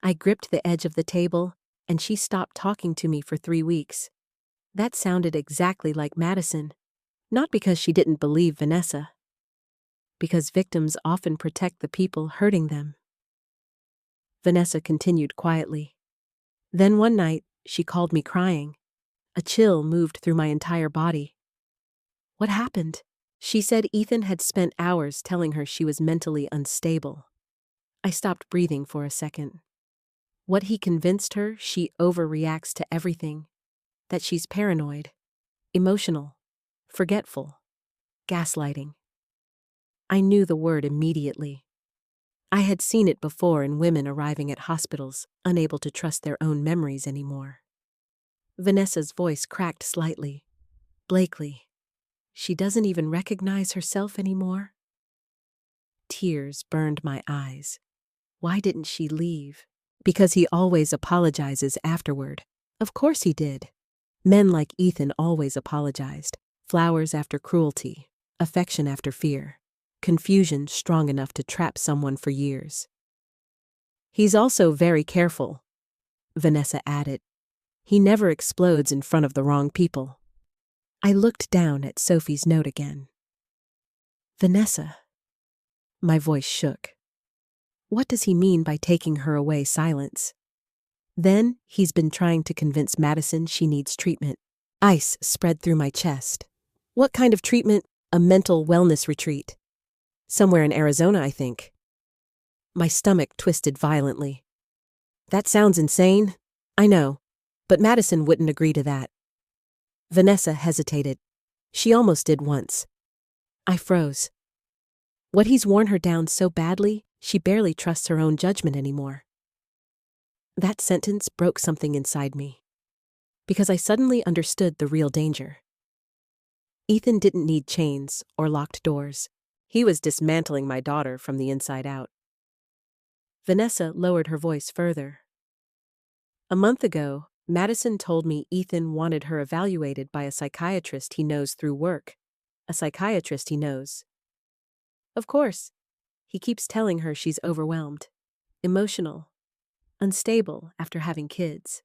I gripped the edge of the table, and she stopped talking to me for 3 weeks. That sounded exactly like Madison. Not because she didn't believe Vanessa. Because victims often protect the people hurting them. Vanessa continued quietly. Then one night, she called me crying. A chill moved through my entire body. What happened? She said Ethan had spent hours telling her she was mentally unstable. I stopped breathing for a second. What he convinced her she overreacts to everything, that she's paranoid, emotional, forgetful, gaslighting. I knew the word immediately. I had seen it before in women arriving at hospitals, unable to trust their own memories anymore. Vanessa's voice cracked slightly. Blakely. She doesn't even recognize herself anymore? Tears burned my eyes. Why didn't she leave? Because he always apologizes afterward. Of course he did. Men like Ethan always apologized. Flowers after cruelty, affection after fear, confusion strong enough to trap someone for years. He's also very careful, Vanessa added. He never explodes in front of the wrong people. I looked down at Sophie's note again. Vanessa. My voice shook. What does he mean by taking her away silence? Then, he's been trying to convince Madison she needs treatment. Ice spread through my chest. What kind of treatment? A mental wellness retreat. Somewhere in Arizona, I think. My stomach twisted violently. That sounds insane. I know, but Madison wouldn't agree to that. Vanessa hesitated. She almost did once. I froze. What he's worn her down so badly, she barely trusts her own judgment anymore. That sentence broke something inside me. Because I suddenly understood the real danger. Ethan didn't need chains or locked doors. He was dismantling my daughter from the inside out. Vanessa lowered her voice further. A month ago, Madison told me Ethan wanted her evaluated by a psychiatrist he knows through work. A psychiatrist he knows. Of course, he keeps telling her she's overwhelmed, emotional, unstable after having kids.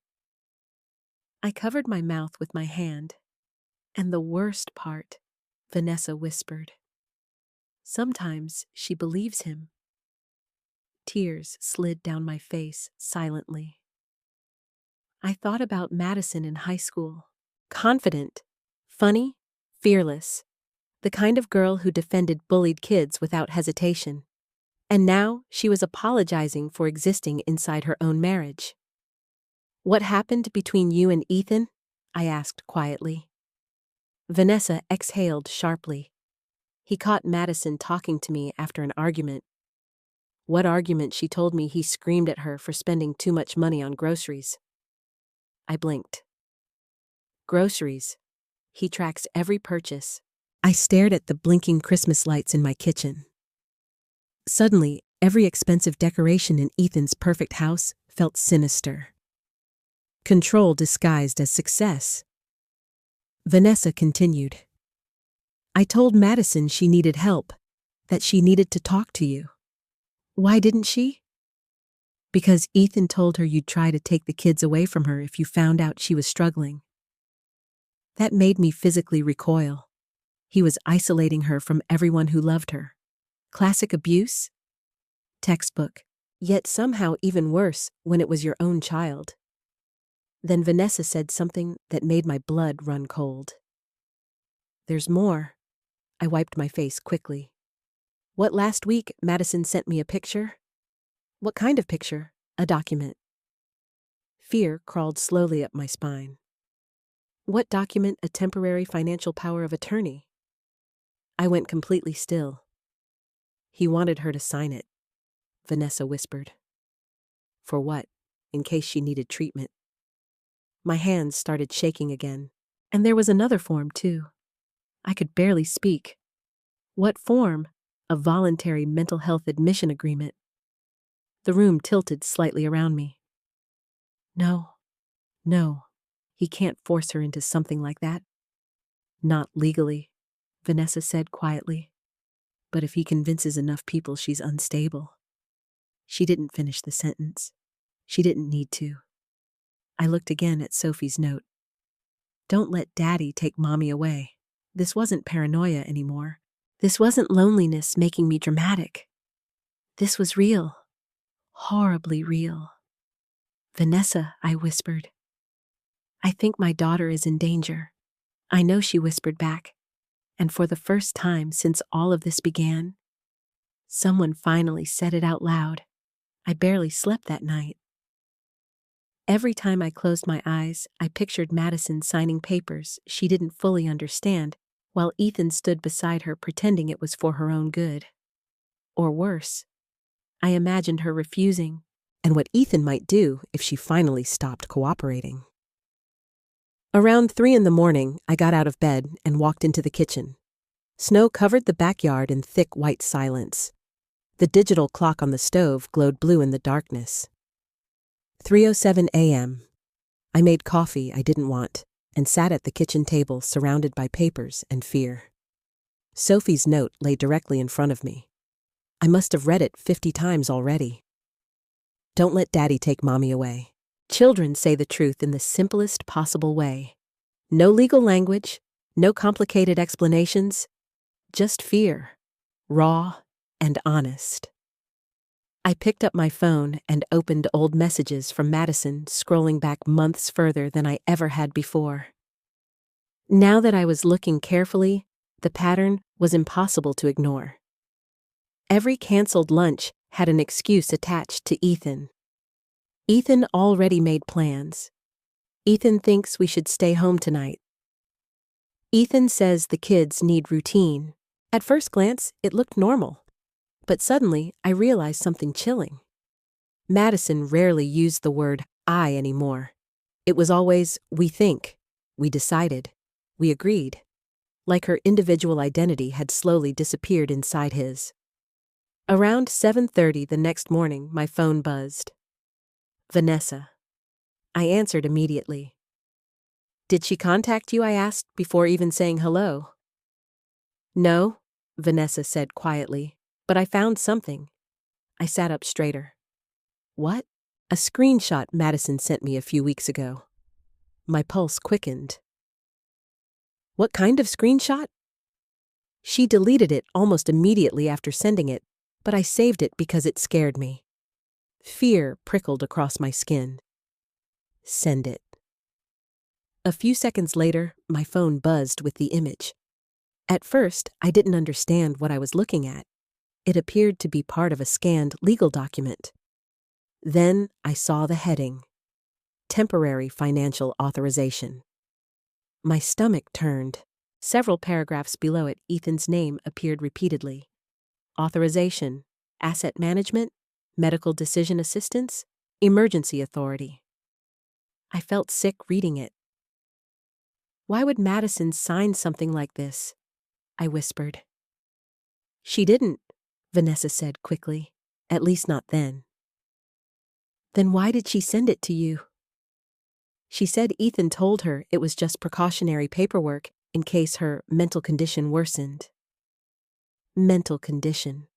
I covered my mouth with my hand. And the worst part, Vanessa whispered. Sometimes she believes him. Tears slid down my face silently. I thought about Madison in high school. Confident, funny, fearless. The kind of girl who defended bullied kids without hesitation. And now she was apologizing for existing inside her own marriage. What happened between you and Ethan? I asked quietly. Vanessa exhaled sharply. He caught Madison talking to me after an argument. What argument? She told me he screamed at her for spending too much money on groceries. I blinked. Groceries. He tracks every purchase. I stared at the blinking Christmas lights in my kitchen. Suddenly, every expensive decoration in Ethan's perfect house felt sinister. Control disguised as success. Vanessa continued. I told Madison she needed help, that she needed to talk to you. Why didn't she? Because Ethan told her you'd try to take the kids away from her if you found out she was struggling. That made me physically recoil. He was isolating her from everyone who loved her. Classic abuse? Textbook. Yet somehow even worse when it was your own child. Then Vanessa said something that made my blood run cold. There's more. I wiped my face quickly. What, last week Madison sent me a picture? What kind of picture? A document. Fear crawled slowly up my spine. What document? A temporary financial power of attorney. I went completely still. He wanted her to sign it, Vanessa whispered. For what? In case she needed treatment. My hands started shaking again. And there was another form, too. I could barely speak. What form? A voluntary mental health admission agreement. The room tilted slightly around me. No. He can't force her into something like that. Not legally, Vanessa said quietly. But if he convinces enough people she's unstable. She didn't finish the sentence. She didn't need to. I looked again at Sophie's note. Don't let Daddy take Mommy away. This wasn't paranoia anymore. This wasn't loneliness making me dramatic. This was real. Horribly real. Vanessa, I whispered. I think my daughter is in danger. I know, she whispered back. And for the first time since all of this began, someone finally said it out loud. I barely slept that night. Every time I closed my eyes, I pictured Madison signing papers she didn't fully understand, while Ethan stood beside her pretending it was for her own good. Or worse, I imagined her refusing, and what Ethan might do if she finally stopped cooperating. Around 3 a.m, I got out of bed and walked into the kitchen. Snow covered the backyard in thick white silence. The digital clock on the stove glowed blue in the darkness. 3:07 a.m. I made coffee I didn't want and sat at the kitchen table surrounded by papers and fear. Sophie's note lay directly in front of me. I must have read it 50 times already. Don't let Daddy take Mommy away. Children say the truth in the simplest possible way. No legal language, no complicated explanations, just fear, raw and honest. I picked up my phone and opened old messages from Madison, scrolling back months further than I ever had before. Now that I was looking carefully, the pattern was impossible to ignore. Every canceled lunch had an excuse attached to Ethan. Ethan already made plans. Ethan thinks we should stay home tonight. Ethan says the kids need routine. At first glance, it looked normal. But suddenly, I realized something chilling. Madison rarely used the word I anymore. It was always we think, we decided, we agreed. Like her individual identity had slowly disappeared inside his. Around 7:30 the next morning, my phone buzzed. Vanessa. I answered immediately. Did she contact you? I asked before even saying hello. No, Vanessa said quietly, but I found something. I sat up straighter. What? A screenshot Madison sent me a few weeks ago. My pulse quickened. What kind of screenshot? She deleted it almost immediately after sending it, but I saved it because it scared me. Fear prickled across my skin. Send it. A few seconds later, my phone buzzed with the image. At first, I didn't understand what I was looking at. It appeared to be part of a scanned legal document. Then I saw the heading, Temporary Financial Authorization. My stomach turned. Several paragraphs below it, Ethan's name appeared repeatedly. Authorization, asset management, medical decision assistance, emergency authority. I felt sick reading it. Why would Madison sign something like this? I whispered. She didn't, Vanessa said quickly. At least not then. Then why did she send it to you? She said Ethan told her it was just precautionary paperwork in case her mental condition worsened. Mental condition.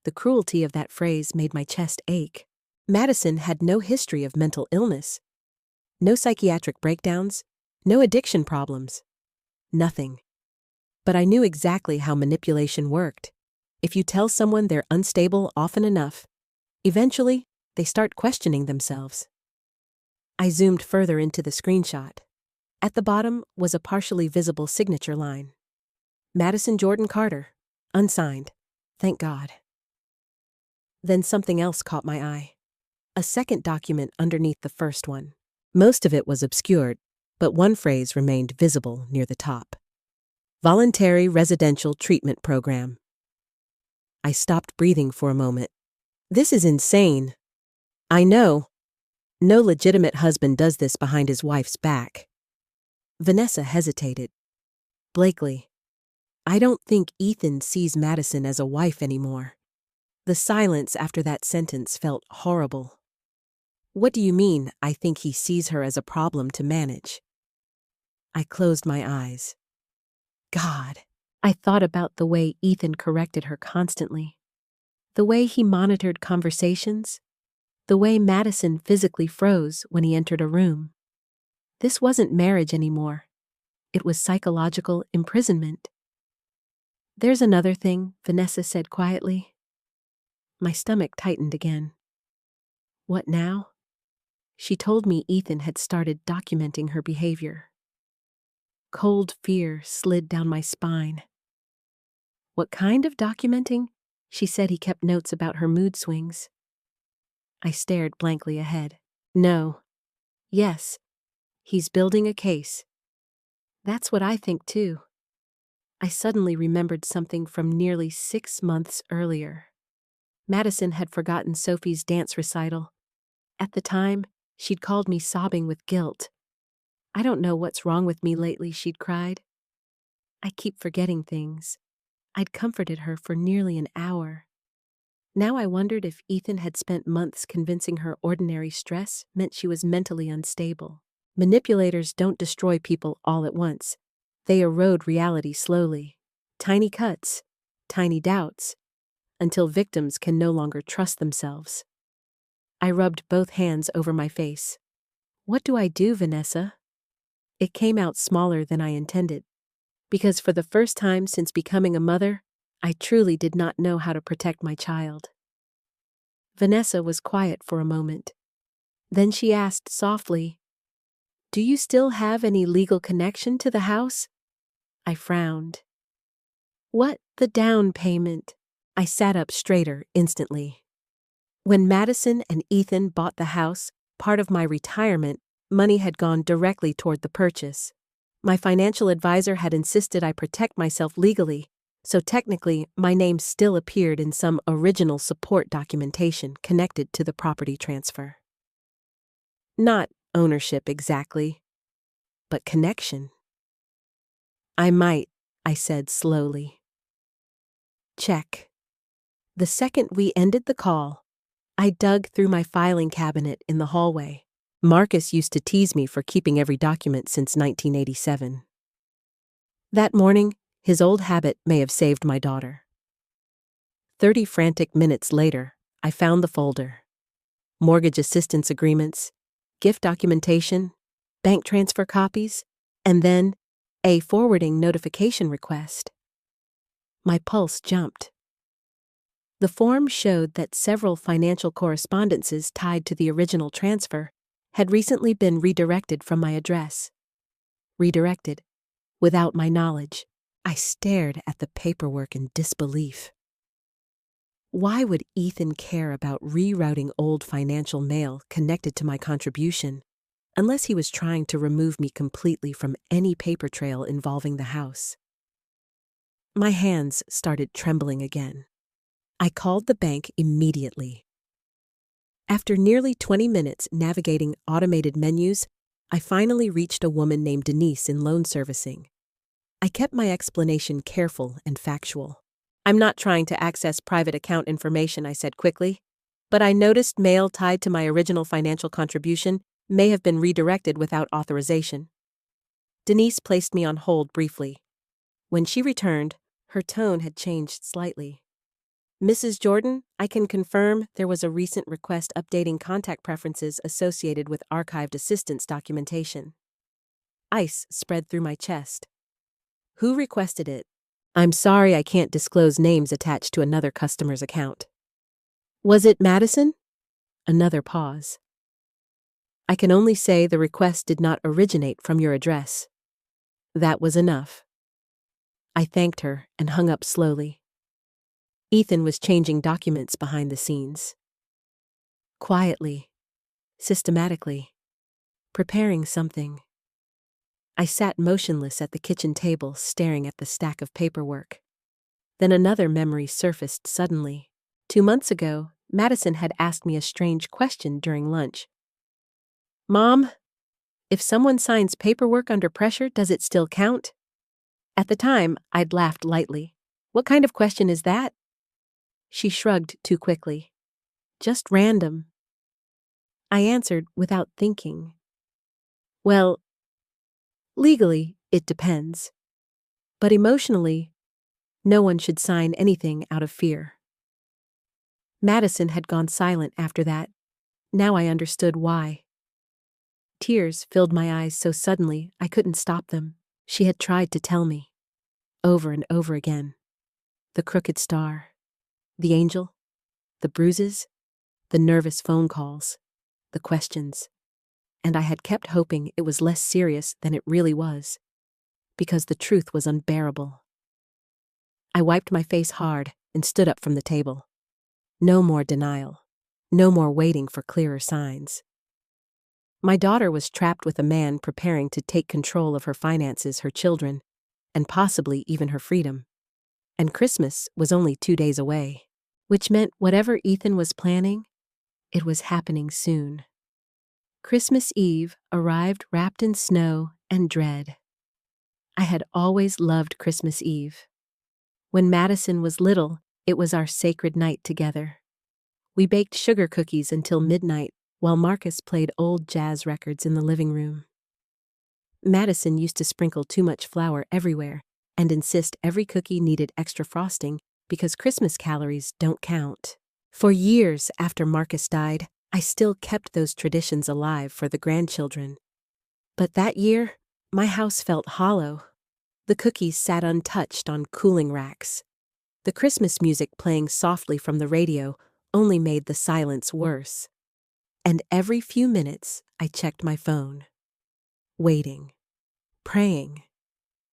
The cruelty of that phrase made my chest ache. Madison had no history of mental illness. No psychiatric breakdowns, no addiction problems. Nothing. But I knew exactly how manipulation worked. If you tell someone they're unstable often enough, eventually they start questioning themselves. I zoomed further into the screenshot. At the bottom was a partially visible signature line. Madison Jordan Carter, unsigned. Thank God. Then something else caught my eye. A second document underneath the first one. Most of it was obscured, but one phrase remained visible near the top. Voluntary Residential Treatment Program. I stopped breathing for a moment. This is insane. I know. No legitimate husband does this behind his wife's back. Vanessa hesitated. Blakely, I don't think Ethan sees Madison as a wife anymore. The silence after that sentence felt horrible. What do you mean, I think he sees her as a problem to manage? I closed my eyes. God, I thought about the way Ethan corrected her constantly. The way he monitored conversations. The way Madison physically froze when he entered a room. This wasn't marriage anymore. It was psychological imprisonment. There's another thing, Vanessa said quietly. My stomach tightened again. What now? She told me Ethan had started documenting her behavior. Cold fear slid down my spine. What kind of documenting? She said he kept notes about her mood swings. I stared blankly ahead. No. Yes. He's building a case. That's what I think too. I suddenly remembered something from nearly 6 months earlier. Madison had forgotten Sophie's dance recital. At the time, she'd called me sobbing with guilt. I don't know what's wrong with me lately, she'd cried. I keep forgetting things. I'd comforted her for nearly an hour. Now I wondered if Ethan had spent months convincing her ordinary stress meant she was mentally unstable. Manipulators don't destroy people all at once. They erode reality slowly. Tiny cuts, tiny doubts, until victims can no longer trust themselves. I rubbed both hands over my face. What do I do, Vanessa? It came out smaller than I intended, because for the first time since becoming a mother, I truly did not know how to protect my child. Vanessa was quiet for a moment. Then she asked softly, "Do you still have any legal connection to the house?" I frowned. "What, the down payment?" I sat up straighter instantly. When Madison and Ethan bought the house, part of my retirement, money had gone directly toward the purchase. My financial advisor had insisted I protect myself legally, so technically my name still appeared in some original support documentation connected to the property transfer. Not ownership exactly, but connection. I might, I said slowly. Check. The second we ended the call, I dug through my filing cabinet in the hallway. Marcus used to tease me for keeping every document since 1987. That morning, his old habit may have saved my daughter. 30 frantic minutes later, I found the folder. Mortgage assistance agreements, gift documentation, bank transfer copies, and then a forwarding notification request. My pulse jumped. The form showed that several financial correspondences tied to the original transfer had recently been redirected from my address. Redirected, without my knowledge. I stared at the paperwork in disbelief. Why would Ethan care about rerouting old financial mail connected to my contribution, unless he was trying to remove me completely from any paper trail involving the house? My hands started trembling again. I called the bank immediately. After nearly 20 minutes navigating automated menus, I finally reached a woman named Denise in loan servicing. I kept my explanation careful and factual. "I'm not trying to access private account information," I said quickly, "but I noticed mail tied to my original financial contribution may have been redirected without authorization." Denise placed me on hold briefly. When she returned, her tone had changed slightly. "Mrs. Jordan, I can confirm there was a recent request updating contact preferences associated with archived assistance documentation." Ice spread through my chest. "Who requested it?" "I'm sorry I can't disclose names attached to another customer's account." "Was it Madison?" Another pause. "I can only say the request did not originate from your address." That was enough. I thanked her and hung up slowly. Ethan was changing documents behind the scenes. Quietly, systematically, preparing something. I sat motionless at the kitchen table, staring at the stack of paperwork. Then another memory surfaced suddenly. 2 months ago, Madison had asked me a strange question during lunch. "Mom, if someone signs paperwork under pressure, does it still count?" At the time, I'd laughed lightly. "What kind of question is that?" She shrugged too quickly. "Just random." I answered without thinking. "Well, legally, it depends. But emotionally, no one should sign anything out of fear." Madison had gone silent after that. Now I understood why. Tears filled my eyes so suddenly I couldn't stop them. She had tried to tell me, over and over again. The crooked star, the angel, the bruises, the nervous phone calls, the questions. and I had kept hoping it was less serious than it really was, because the truth was unbearable. I wiped my face hard and stood up from the table. No more denial. No more waiting for clearer signs. My daughter was trapped with a man preparing to take control of her finances, her children, and possibly even her freedom. And Christmas was only 2 days away, which meant whatever Ethan was planning, it was happening soon. Christmas Eve arrived wrapped in snow and dread. I had always loved Christmas Eve. When Madison was little, it was our sacred night together. We baked sugar cookies until midnight while Marcus played old jazz records in the living room. Madison used to sprinkle too much flour everywhere and insist every cookie needed extra frosting because Christmas calories don't count. For years after Marcus died, I still kept those traditions alive for the grandchildren. But that year, my house felt hollow. The cookies sat untouched on cooling racks. The Christmas music playing softly from the radio only made the silence worse. And every few minutes, I checked my phone. Waiting. Praying.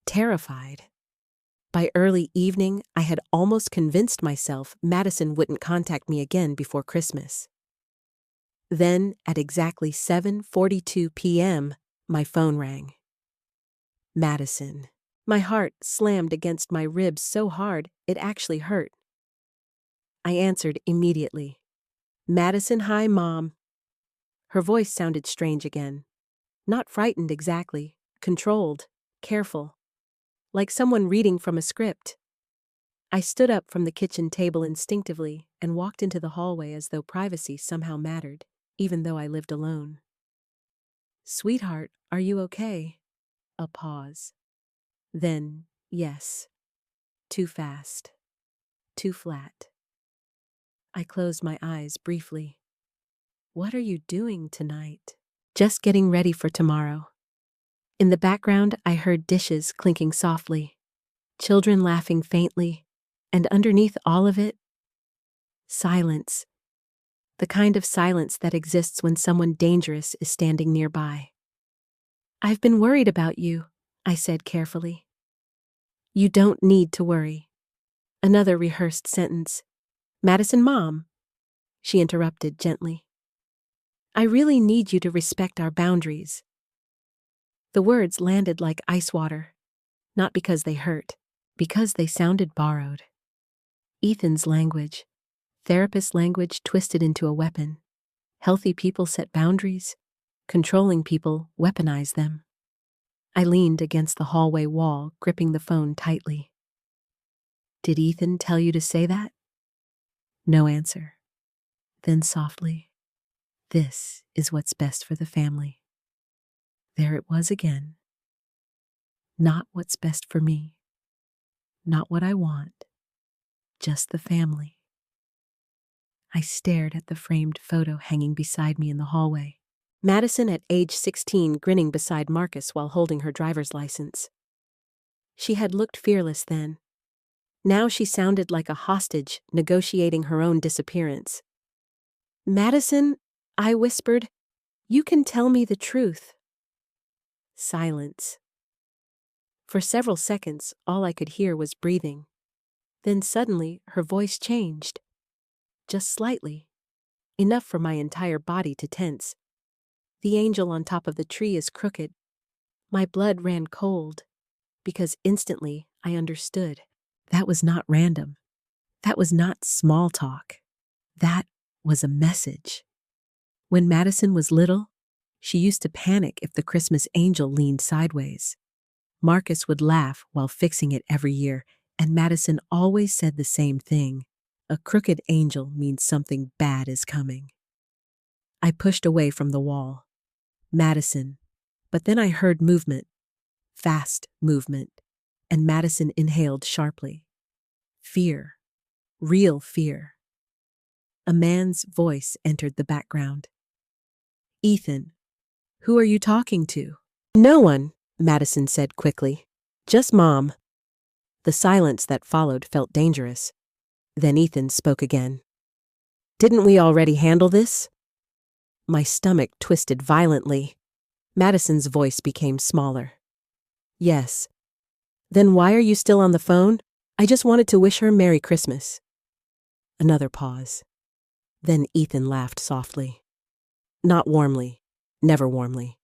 Terrified. By early evening, I had almost convinced myself Madison wouldn't contact me again before Christmas. Then, at exactly 7:42 p.m., my phone rang. Madison. My heart slammed against my ribs so hard it actually hurt. I answered immediately. Madison, hi, Mom. Her voice sounded strange again. Not frightened exactly, controlled, careful, like someone reading from a script. I stood up from the kitchen table instinctively and walked into the hallway as though privacy somehow mattered, even though I lived alone. Sweetheart, are you okay? A pause. Then, yes. Too fast. Too flat. I closed my eyes briefly. What are you doing tonight? Just getting ready for tomorrow. In the background, I heard dishes clinking softly, children laughing faintly, and underneath all of it, silence. The kind of silence that exists when someone dangerous is standing nearby. I've been worried about you, I said carefully. You don't need to worry. Another rehearsed sentence. Madison, Mom, she interrupted gently. I really need you to respect our boundaries. The words landed like ice water, not because they hurt, because they sounded borrowed. Ethan's language, therapist language twisted into a weapon. Healthy people set boundaries, controlling people weaponize them. I leaned against the hallway wall, gripping the phone tightly. Did Ethan tell you to say that? No answer. Then softly, this is what's best for the family. There it was again. Not what's best for me. Not what I want. Just the family. I stared at the framed photo hanging beside me in the hallway. Madison at age 16 grinning beside Marcus while holding her driver's license. She had looked fearless then. Now she sounded like a hostage negotiating her own disappearance. Madison, I whispered, you can tell me the truth. Silence. For several seconds, all I could hear was breathing. Then suddenly, her voice changed. Just slightly. Enough for my entire body to tense. The angel on top of the tree is crooked. My blood ran cold, because instantly I understood. That was not random. That was not small talk. That was a message. When Madison was little, she used to panic if the Christmas angel leaned sideways. Marcus would laugh while fixing it every year, and Madison always said the same thing. A crooked angel means something bad is coming. I pushed away from the wall. Madison. But then I heard movement. Fast movement. And Madison inhaled sharply. Fear. Real fear. A man's voice entered the background. Ethan, who are you talking to? No one, Madison said quickly. Just Mom. The silence that followed felt dangerous. Then Ethan spoke again. Didn't we already handle this? My stomach twisted violently. Madison's voice became smaller. Yes. Then why are you still on the phone? I just wanted to wish her Merry Christmas. Another pause. Then Ethan laughed softly. Not warmly. Never warmly.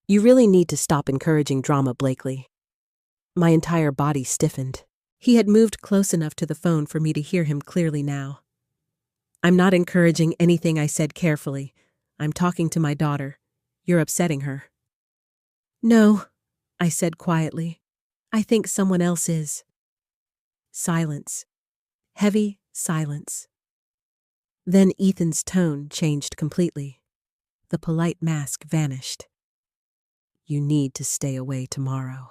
You really need to stop encouraging drama, Blakely. My entire body stiffened. He had moved close enough to the phone for me to hear him clearly now. I'm not encouraging anything, I said carefully. I'm talking to my daughter. You're upsetting her. No, I said quietly. I think someone else is. Silence. Heavy silence. Then Ethan's tone changed completely. The polite mask vanished. You need to stay away tomorrow.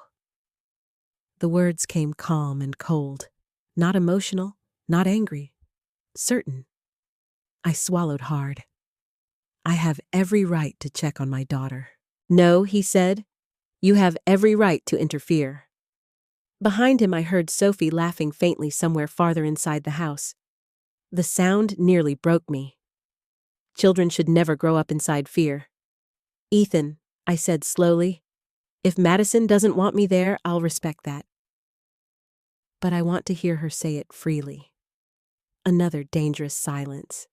The words came calm and cold, not emotional, not angry, certain. I swallowed hard. I have every right to check on my daughter. No, he said. You have every right to interfere. Behind him I heard Sophie laughing faintly somewhere farther inside the house. The sound nearly broke me. Children should never grow up inside fear. Ethan, I said slowly, if Madison doesn't want me there, I'll respect that. But I want to hear her say it freely. Another dangerous silence.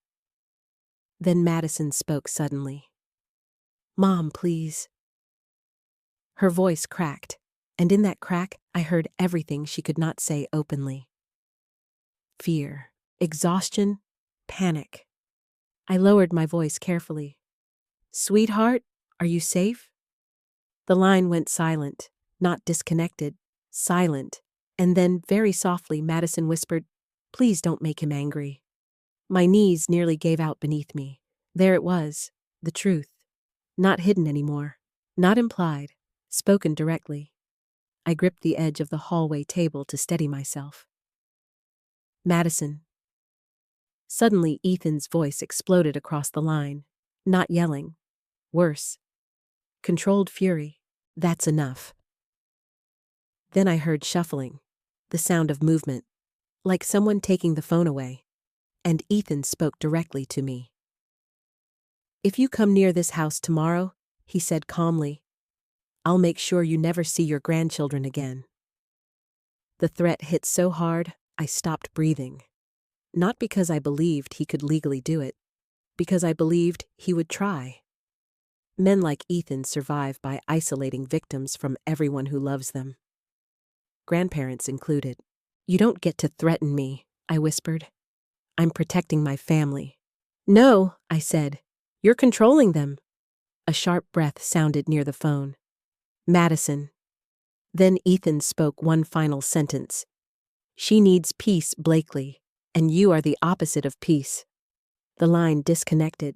Then Madison spoke suddenly. Mom, please. Her voice cracked, and in that crack I heard everything she could not say openly. Fear, exhaustion, panic. I lowered my voice carefully. Sweetheart, are you safe? The line went silent, not disconnected, silent, and then very softly Madison whispered, Please don't make him angry. My knees nearly gave out beneath me. There it was, the truth. Not hidden anymore, not implied, spoken directly. I gripped the edge of the hallway table to steady myself. Madison. Suddenly Ethan's voice exploded across the line. Not yelling. Worse. Controlled fury. That's enough. Then I heard shuffling, the sound of movement, like someone taking the phone away, and Ethan spoke directly to me. If you come near this house tomorrow, he said calmly, I'll make sure you never see your grandchildren again. The threat hit so hard, I stopped breathing. Not because I believed he could legally do it, because I believed he would try. Men like Ethan survive by isolating victims from everyone who loves them. Grandparents included. You don't get to threaten me, I whispered. I'm protecting my family. No, I said. You're controlling them. A sharp breath sounded near the phone. Madison. Then Ethan spoke one final sentence. She needs peace, Blakely, and you are the opposite of peace. The line disconnected.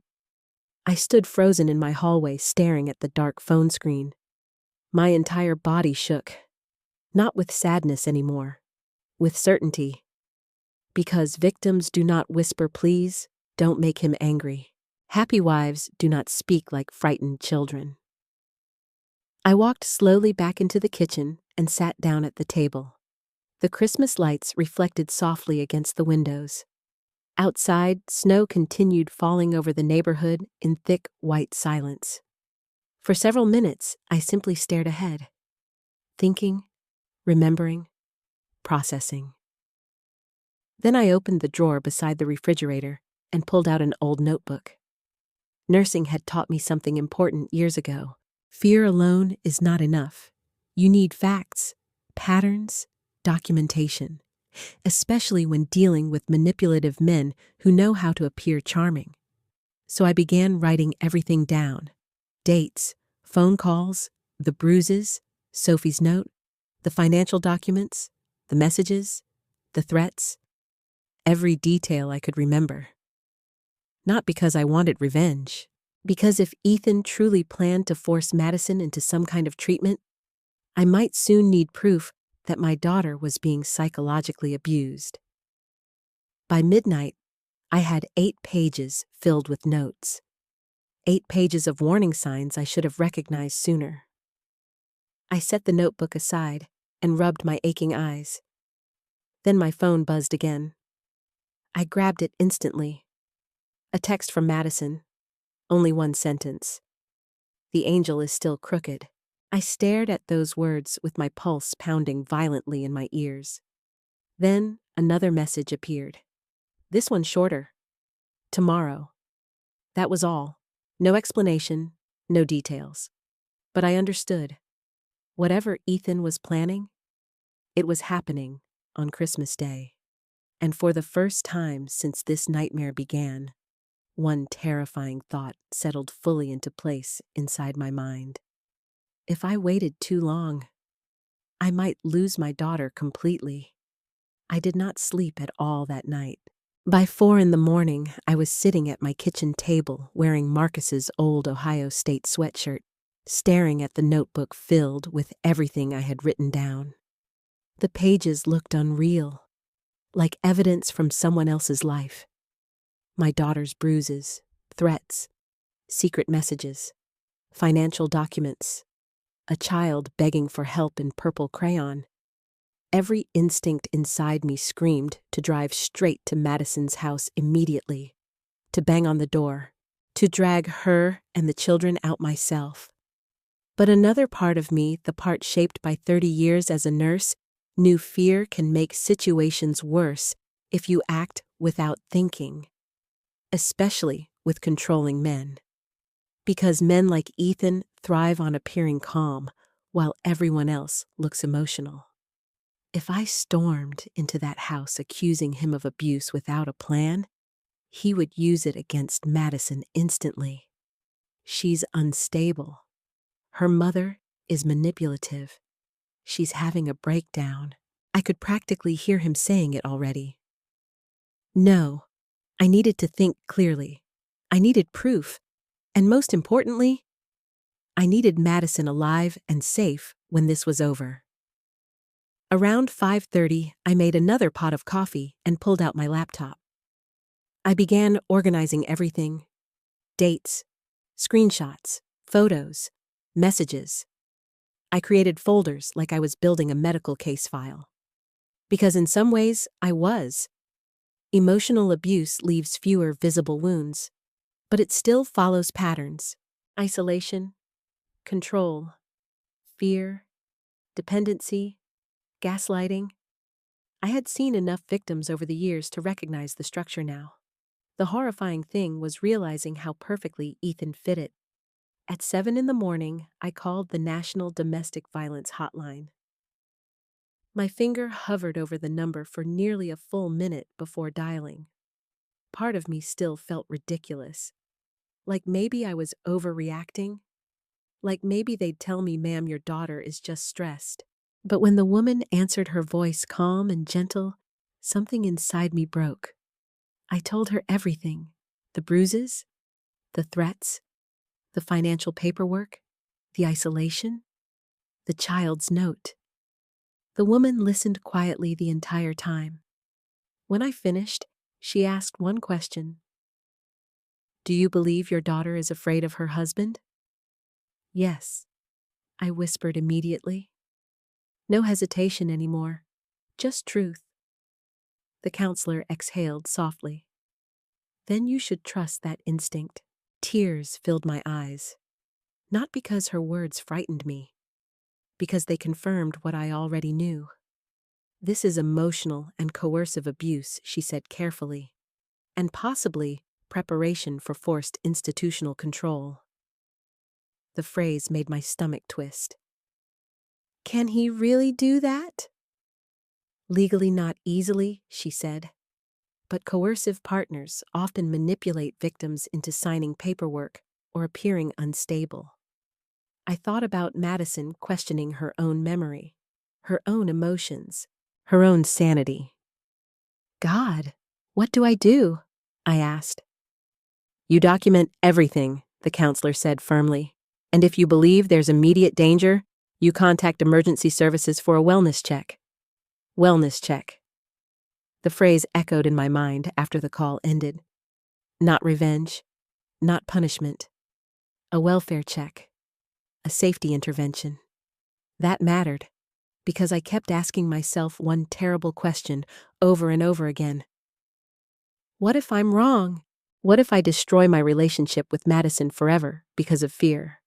I stood frozen in my hallway staring at the dark phone screen. My entire body shook. Not with sadness anymore. With certainty. Because victims do not whisper please, don't make him angry. Happy wives do not speak like frightened children. I walked slowly back into the kitchen and sat down at the table. The Christmas lights reflected softly against the windows. Outside, snow continued falling over the neighborhood in thick, white silence. For several minutes, I simply stared ahead, thinking, remembering, processing. Then I opened the drawer beside the refrigerator and pulled out an old notebook. Nursing had taught me something important years ago. Fear alone is not enough. You need facts, patterns, documentation, especially when dealing with manipulative men who know how to appear charming. So I began writing everything down. Dates, phone calls, the bruises, Sophie's note, the financial documents, the messages, the threats, every detail I could remember. Not because I wanted revenge, because if Ethan truly planned to force Madison into some kind of treatment, I might soon need proof that my daughter was being psychologically abused. By midnight, I had 8 pages filled with notes. 8 pages of warning signs I should have recognized sooner. I set the notebook aside and rubbed my aching eyes. Then my phone buzzed again. I grabbed it instantly. A text from Madison. Only one sentence. The angel is still crooked. I stared at those words with my pulse pounding violently in my ears. Then another message appeared. This one shorter. Tomorrow. That was all. No explanation, no details. But I understood. Whatever Ethan was planning, it was happening on Christmas Day. And for the first time since this nightmare began, one terrifying thought settled fully into place inside my mind. If I waited too long, I might lose my daughter completely. I did not sleep at all that night. By 4 a.m, I was sitting at my kitchen table wearing Marcus's old Ohio State sweatshirt, staring at the notebook filled with everything I had written down. The pages looked unreal, like evidence from someone else's life. My daughter's bruises, threats, secret messages, financial documents, a child begging for help in purple crayon. Every instinct inside me screamed to drive straight to Madison's house immediately, to bang on the door, to drag her and the children out myself. But another part of me, the part shaped by 30 years as a nurse, knew fear can make situations worse if you act without thinking, especially with controlling men. Because men like Ethan thrive on appearing calm, while everyone else looks emotional. If I stormed into that house accusing him of abuse without a plan, he would use it against Madison instantly. She's unstable. Her mother is manipulative. She's having a breakdown. I could practically hear him saying it already. No, I needed to think clearly. I needed proof. And most importantly, I needed Madison alive and safe when this was over. Around 5:30, I made another pot of coffee and pulled out my laptop. I began organizing everything: dates, screenshots, photos, messages. I created folders like I was building a medical case file. Because in some ways, I was. Emotional abuse leaves fewer visible wounds, but it still follows patterns: isolation, control, fear, dependency, gaslighting. I had seen enough victims over the years to recognize the structure now. The horrifying thing was realizing how perfectly Ethan fit it. At 7 a.m, I called the National Domestic Violence Hotline. My finger hovered over the number for nearly a full minute before dialing. Part of me still felt ridiculous. Like maybe I was overreacting. Like maybe they'd tell me, "Ma'am, your daughter is just stressed." But when the woman answered, her voice calm and gentle, something inside me broke. I told her everything: the bruises, the threats, the financial paperwork, the isolation, the child's note. The woman listened quietly the entire time. When I finished, she asked one question. "Do you believe your daughter is afraid of her husband?" "Yes," I whispered immediately. No hesitation anymore, just truth. The counselor exhaled softly. "Then you should trust that instinct." Tears filled my eyes. Not because her words frightened me, because they confirmed what I already knew. "This is emotional and coercive abuse," she said carefully, "and possibly preparation for forced institutional control." The phrase made my stomach twist. "Can he really do that?" "Legally not easily," she said, "but coercive partners often manipulate victims into signing paperwork or appearing unstable." I thought about Madison questioning her own memory, her own emotions, her own sanity. "God, what do I do?" I asked. "You document everything," the counselor said firmly. "And if you believe there's immediate danger, you contact emergency services for a wellness check." Wellness check. The phrase echoed in my mind after the call ended. Not revenge, not punishment. A welfare check. A safety intervention. That mattered, because I kept asking myself one terrible question over and over again. What if I'm wrong? What if I destroy my relationship with Madison forever because of fear?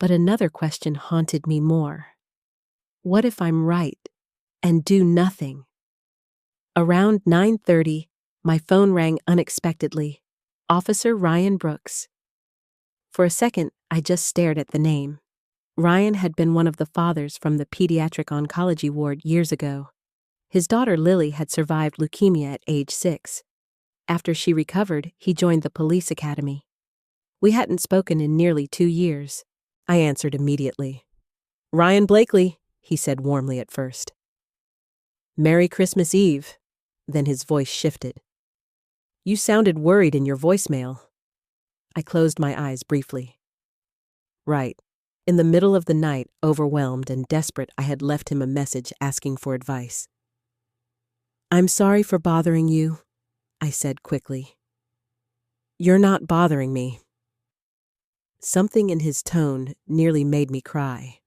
But another question haunted me more. What if I'm right and do nothing? Around 9:30, my phone rang unexpectedly. Officer Ryan Brooks. For a second, I just stared at the name. Ryan had been one of the fathers from the pediatric oncology ward years ago. His daughter Lily had survived leukemia at age 6. After she recovered, he joined the police academy. We hadn't spoken in nearly 2 years. I answered immediately. "Ryan Blakely," he said warmly at first. "Merry Christmas Eve." Then his voice shifted. "You sounded worried in your voicemail." I closed my eyes briefly. Right. In the middle of the night, overwhelmed and desperate, I had left him a message asking for advice. "I'm sorry for bothering you," I said quickly. "You're not bothering me." Something in his tone nearly made me cry.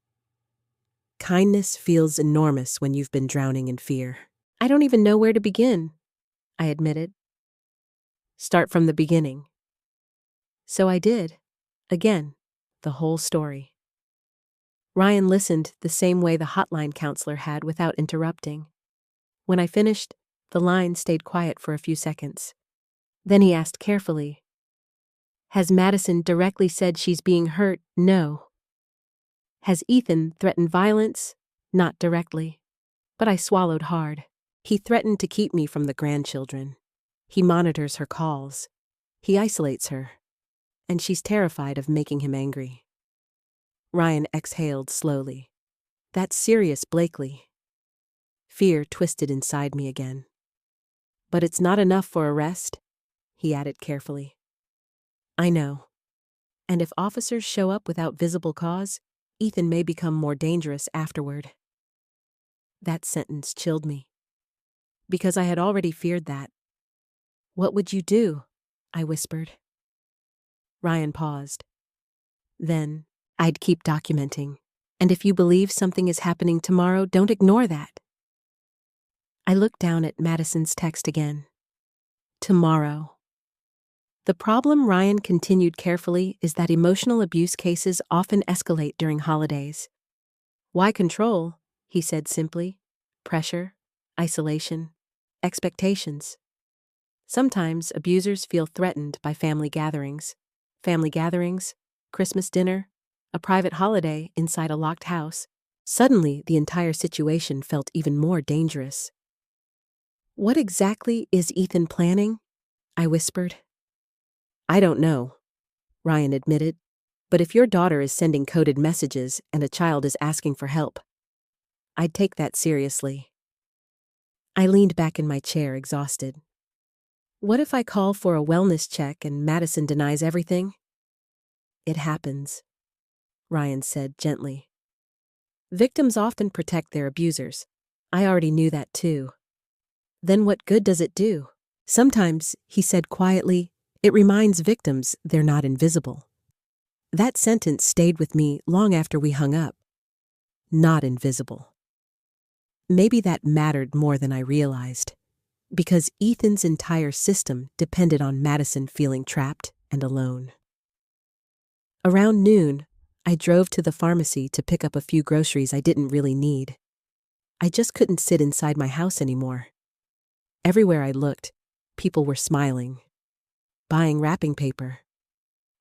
Kindness feels enormous when you've been drowning in fear. "I don't even know where to begin," I admitted. "Start from the beginning." So I did. Again, the whole story. Ryan listened the same way the hotline counselor had without interrupting. When I finished, the line stayed quiet for a few seconds. Then he asked carefully, "Has Madison directly said she's being hurt?" "No." "Has Ethan threatened violence?" "Not directly." But I swallowed hard. He threatened to keep me from the grandchildren. He monitors her calls. He isolates her. And she's terrified of making him angry. Ryan exhaled slowly. "That's serious, Blakely." Fear twisted inside me again. "But it's not enough for arrest," he added carefully. "I know. And if officers show up without visible cause, Ethan may become more dangerous afterward." That sentence chilled me. Because I had already feared that. "What would you do?" I whispered. Ryan paused. "Then, I'd keep documenting. And if you believe something is happening tomorrow, don't ignore that." I looked down at Madison's text again. Tomorrow. The problem, Ryan continued carefully, is that emotional abuse cases often escalate during holidays. "Why control?" he said simply. "Pressure, isolation, expectations." Sometimes abusers feel threatened by family gatherings, Christmas dinner, a private holiday inside a locked house. Suddenly, the entire situation felt even more dangerous. "What exactly is Ethan planning?" I whispered. "I don't know," Ryan admitted, "but if your daughter is sending coded messages and a child is asking for help, I'd take that seriously." I leaned back in my chair, exhausted. "What if I call for a wellness check and Madison denies everything?" "It happens," Ryan said gently. "Victims often protect their abusers. I already knew that too." "Then what good does it do?" "Sometimes," he said quietly, "it reminds victims they're not invisible." That sentence stayed with me long after we hung up. Not invisible. Maybe that mattered more than I realized, because Ethan's entire system depended on Madison feeling trapped and alone. Around noon, I drove to the pharmacy to pick up a few groceries I didn't really need. I just couldn't sit inside my house anymore. Everywhere I looked, people were smiling, buying wrapping paper,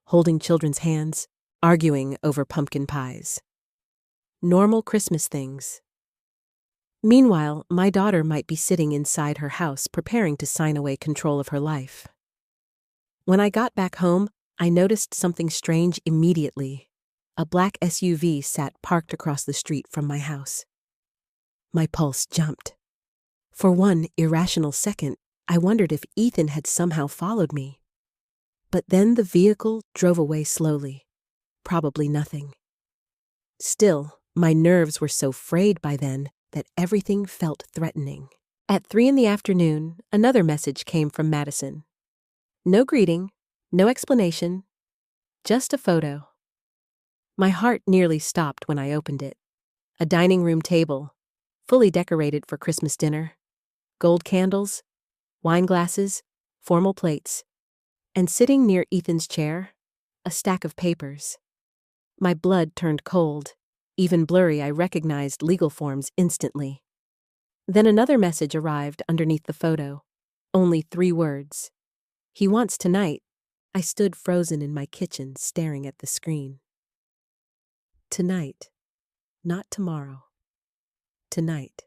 holding children's hands, arguing over pumpkin pies. Normal Christmas things. Meanwhile, my daughter might be sitting inside her house preparing to sign away control of her life. When I got back home, I noticed something strange immediately. A black SUV sat parked across the street from my house. My pulse jumped. For one irrational second, I wondered if Ethan had somehow followed me. But then the vehicle drove away slowly. Probably nothing. Still, my nerves were so frayed by then that everything felt threatening. At 3 p.m, another message came from Madison. No greeting, no explanation, just a photo. My heart nearly stopped when I opened it. A dining room table, fully decorated for Christmas dinner, gold candles, wine glasses, formal plates, and sitting near Ethan's chair, a stack of papers. My blood turned cold. Even blurry, I recognized legal forms instantly. Then another message arrived underneath the photo. Only 3 words. He wants tonight. I stood frozen in my kitchen, staring at the screen. Tonight. Not tomorrow. Tonight.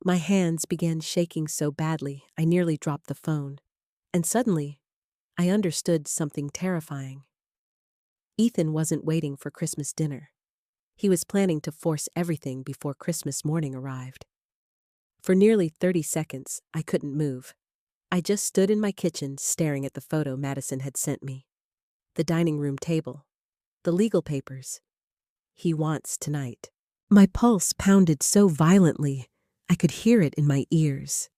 My hands began shaking so badly, I nearly dropped the phone. And suddenly, I understood something terrifying. Ethan wasn't waiting for Christmas dinner. He was planning to force everything before Christmas morning arrived. For nearly 30 seconds, I couldn't move. I just stood in my kitchen staring at the photo Madison had sent me. The dining room table. The legal papers. He wants tonight. My pulse pounded so violently, I could hear it in my ears.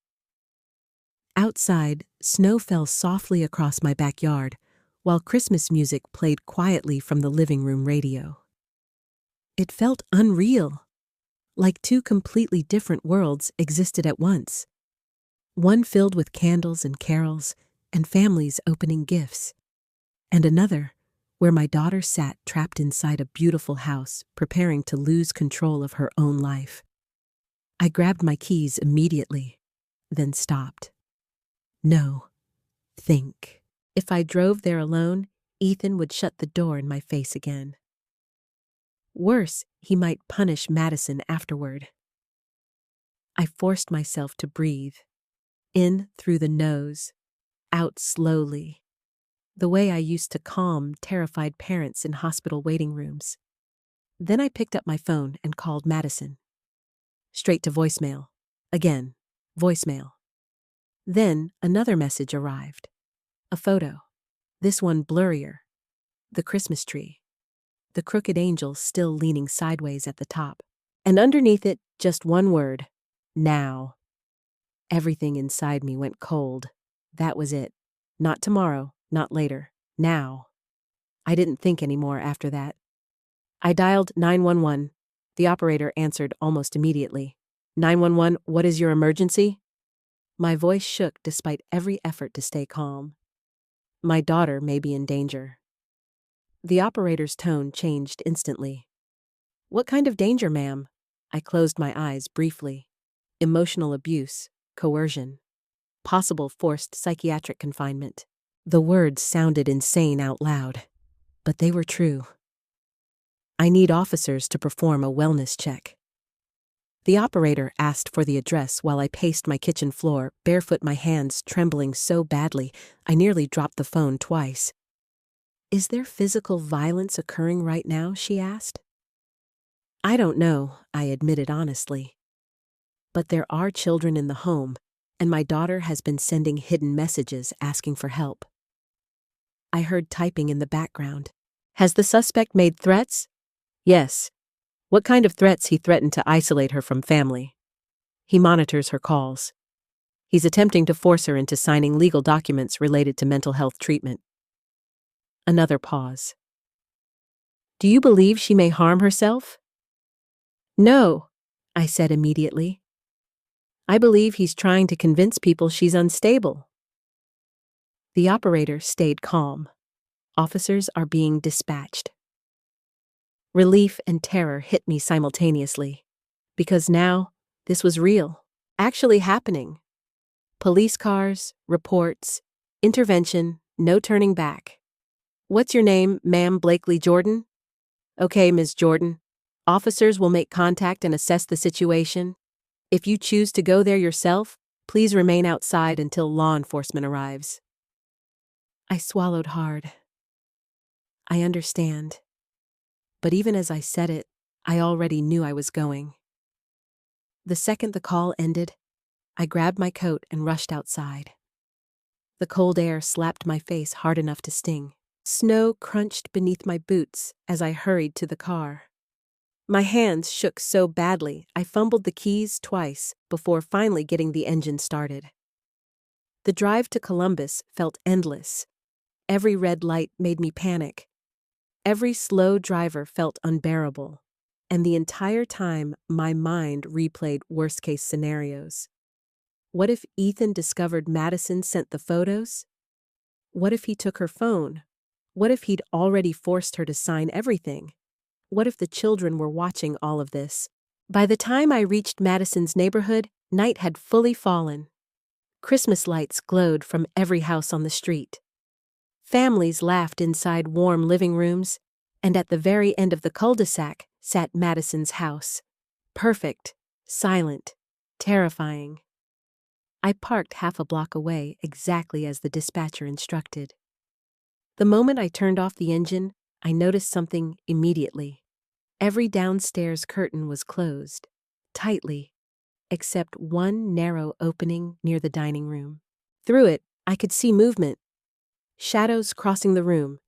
Outside, snow fell softly across my backyard, while Christmas music played quietly from the living room radio. It felt unreal, like 2 completely different worlds existed at once. One filled with candles and carols, and families opening gifts. And another, where my daughter sat trapped inside a beautiful house, preparing to lose control of her own life. I grabbed my keys immediately, then stopped. No. Think. If I drove there alone, Ethan would shut the door in my face again. Worse, he might punish Madison afterward. I forced myself to breathe. In through the nose, out slowly. The way I used to calm terrified parents in hospital waiting rooms. Then I picked up my phone and called Madison. Straight to voicemail. Again, voicemail. Then another message arrived. A photo. This one blurrier. The Christmas tree. The crooked angel still leaning sideways at the top. And underneath it, just one word. Now. Everything inside me went cold. That was it. Not tomorrow, not later. Now. I didn't think anymore after that. I dialed 911. The operator answered almost immediately. 911, what is your emergency? My voice shook despite every effort to stay calm. My daughter may be in danger. The operator's tone changed instantly. What kind of danger, ma'am? I closed my eyes briefly. Emotional abuse, coercion, possible forced psychiatric confinement. The words sounded insane out loud, but they were true. I need officers to perform a wellness check. The operator asked for the address while I paced my kitchen floor, barefoot, my hands trembling so badly I nearly dropped the phone twice. Is there physical violence occurring right now? She asked. I don't know, I admitted honestly. But there are children in the home, and my daughter has been sending hidden messages asking for help. I heard typing in the background. Has the suspect made threats? Yes. What kind of threats? He threatened to isolate her from family. He monitors her calls. He's attempting to force her into signing legal documents related to mental health treatment. Another pause. Do you believe she may harm herself? No, I said immediately. I believe he's trying to convince people she's unstable. The operator stayed calm. Officers are being dispatched. Relief and terror hit me simultaneously, because now this was real, actually happening. Police cars, reports, intervention, no turning back. What's your name, ma'am? Blakely Jordan? Okay, Ms. Jordan. Officers will make contact and assess the situation. If you choose to go there yourself, please remain outside until law enforcement arrives. I swallowed hard. I understand. But even as I said it, I already knew I was going. The second the call ended, I grabbed my coat and rushed outside. The cold air slapped my face hard enough to sting. Snow crunched beneath my boots as I hurried to the car. My hands shook so badly I fumbled the keys twice before finally getting the engine started. The drive to Columbus felt endless. Every red light made me panic. Every slow driver felt unbearable, and the entire time my mind replayed worst-case scenarios. What if Ethan discovered Madison sent the photos? What if he took her phone? What if he'd already forced her to sign everything? What if the children were watching all of this? By the time I reached Madison's neighborhood, night had fully fallen. Christmas lights glowed from every house on the street. Families laughed inside warm living rooms, and at the very end of the cul-de-sac sat Madison's house. Perfect, silent, terrifying. I parked half a block away, exactly as the dispatcher instructed. The moment I turned off the engine, I noticed something immediately. Every downstairs curtain was closed, tightly, except one narrow opening near the dining room. Through it, I could see movement, shadows crossing the room,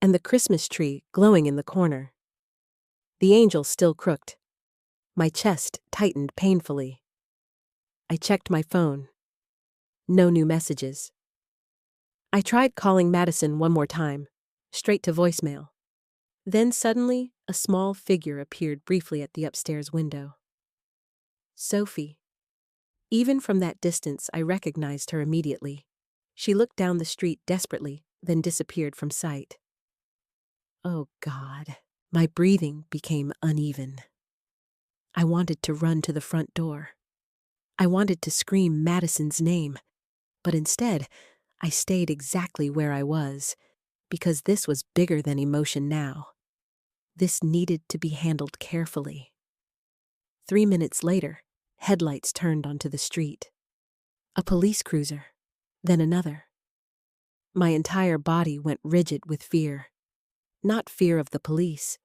and the Christmas tree glowing in the corner. The angel still crooked. My chest tightened painfully. I checked my phone. No new messages. I tried calling Madison one more time, straight to voicemail. Then suddenly, a small figure appeared briefly at the upstairs window. Sophie. Even from that distance, I recognized her immediately. She looked down the street desperately, then disappeared from sight. Oh God, my breathing became uneven. I wanted to run to the front door. I wanted to scream Madison's name, but instead, I stayed exactly where I was, because this was bigger than emotion now. This needed to be handled carefully. 3 minutes later, headlights turned onto the street. A police cruiser, then another. My entire body went rigid with fear. Not fear of the police.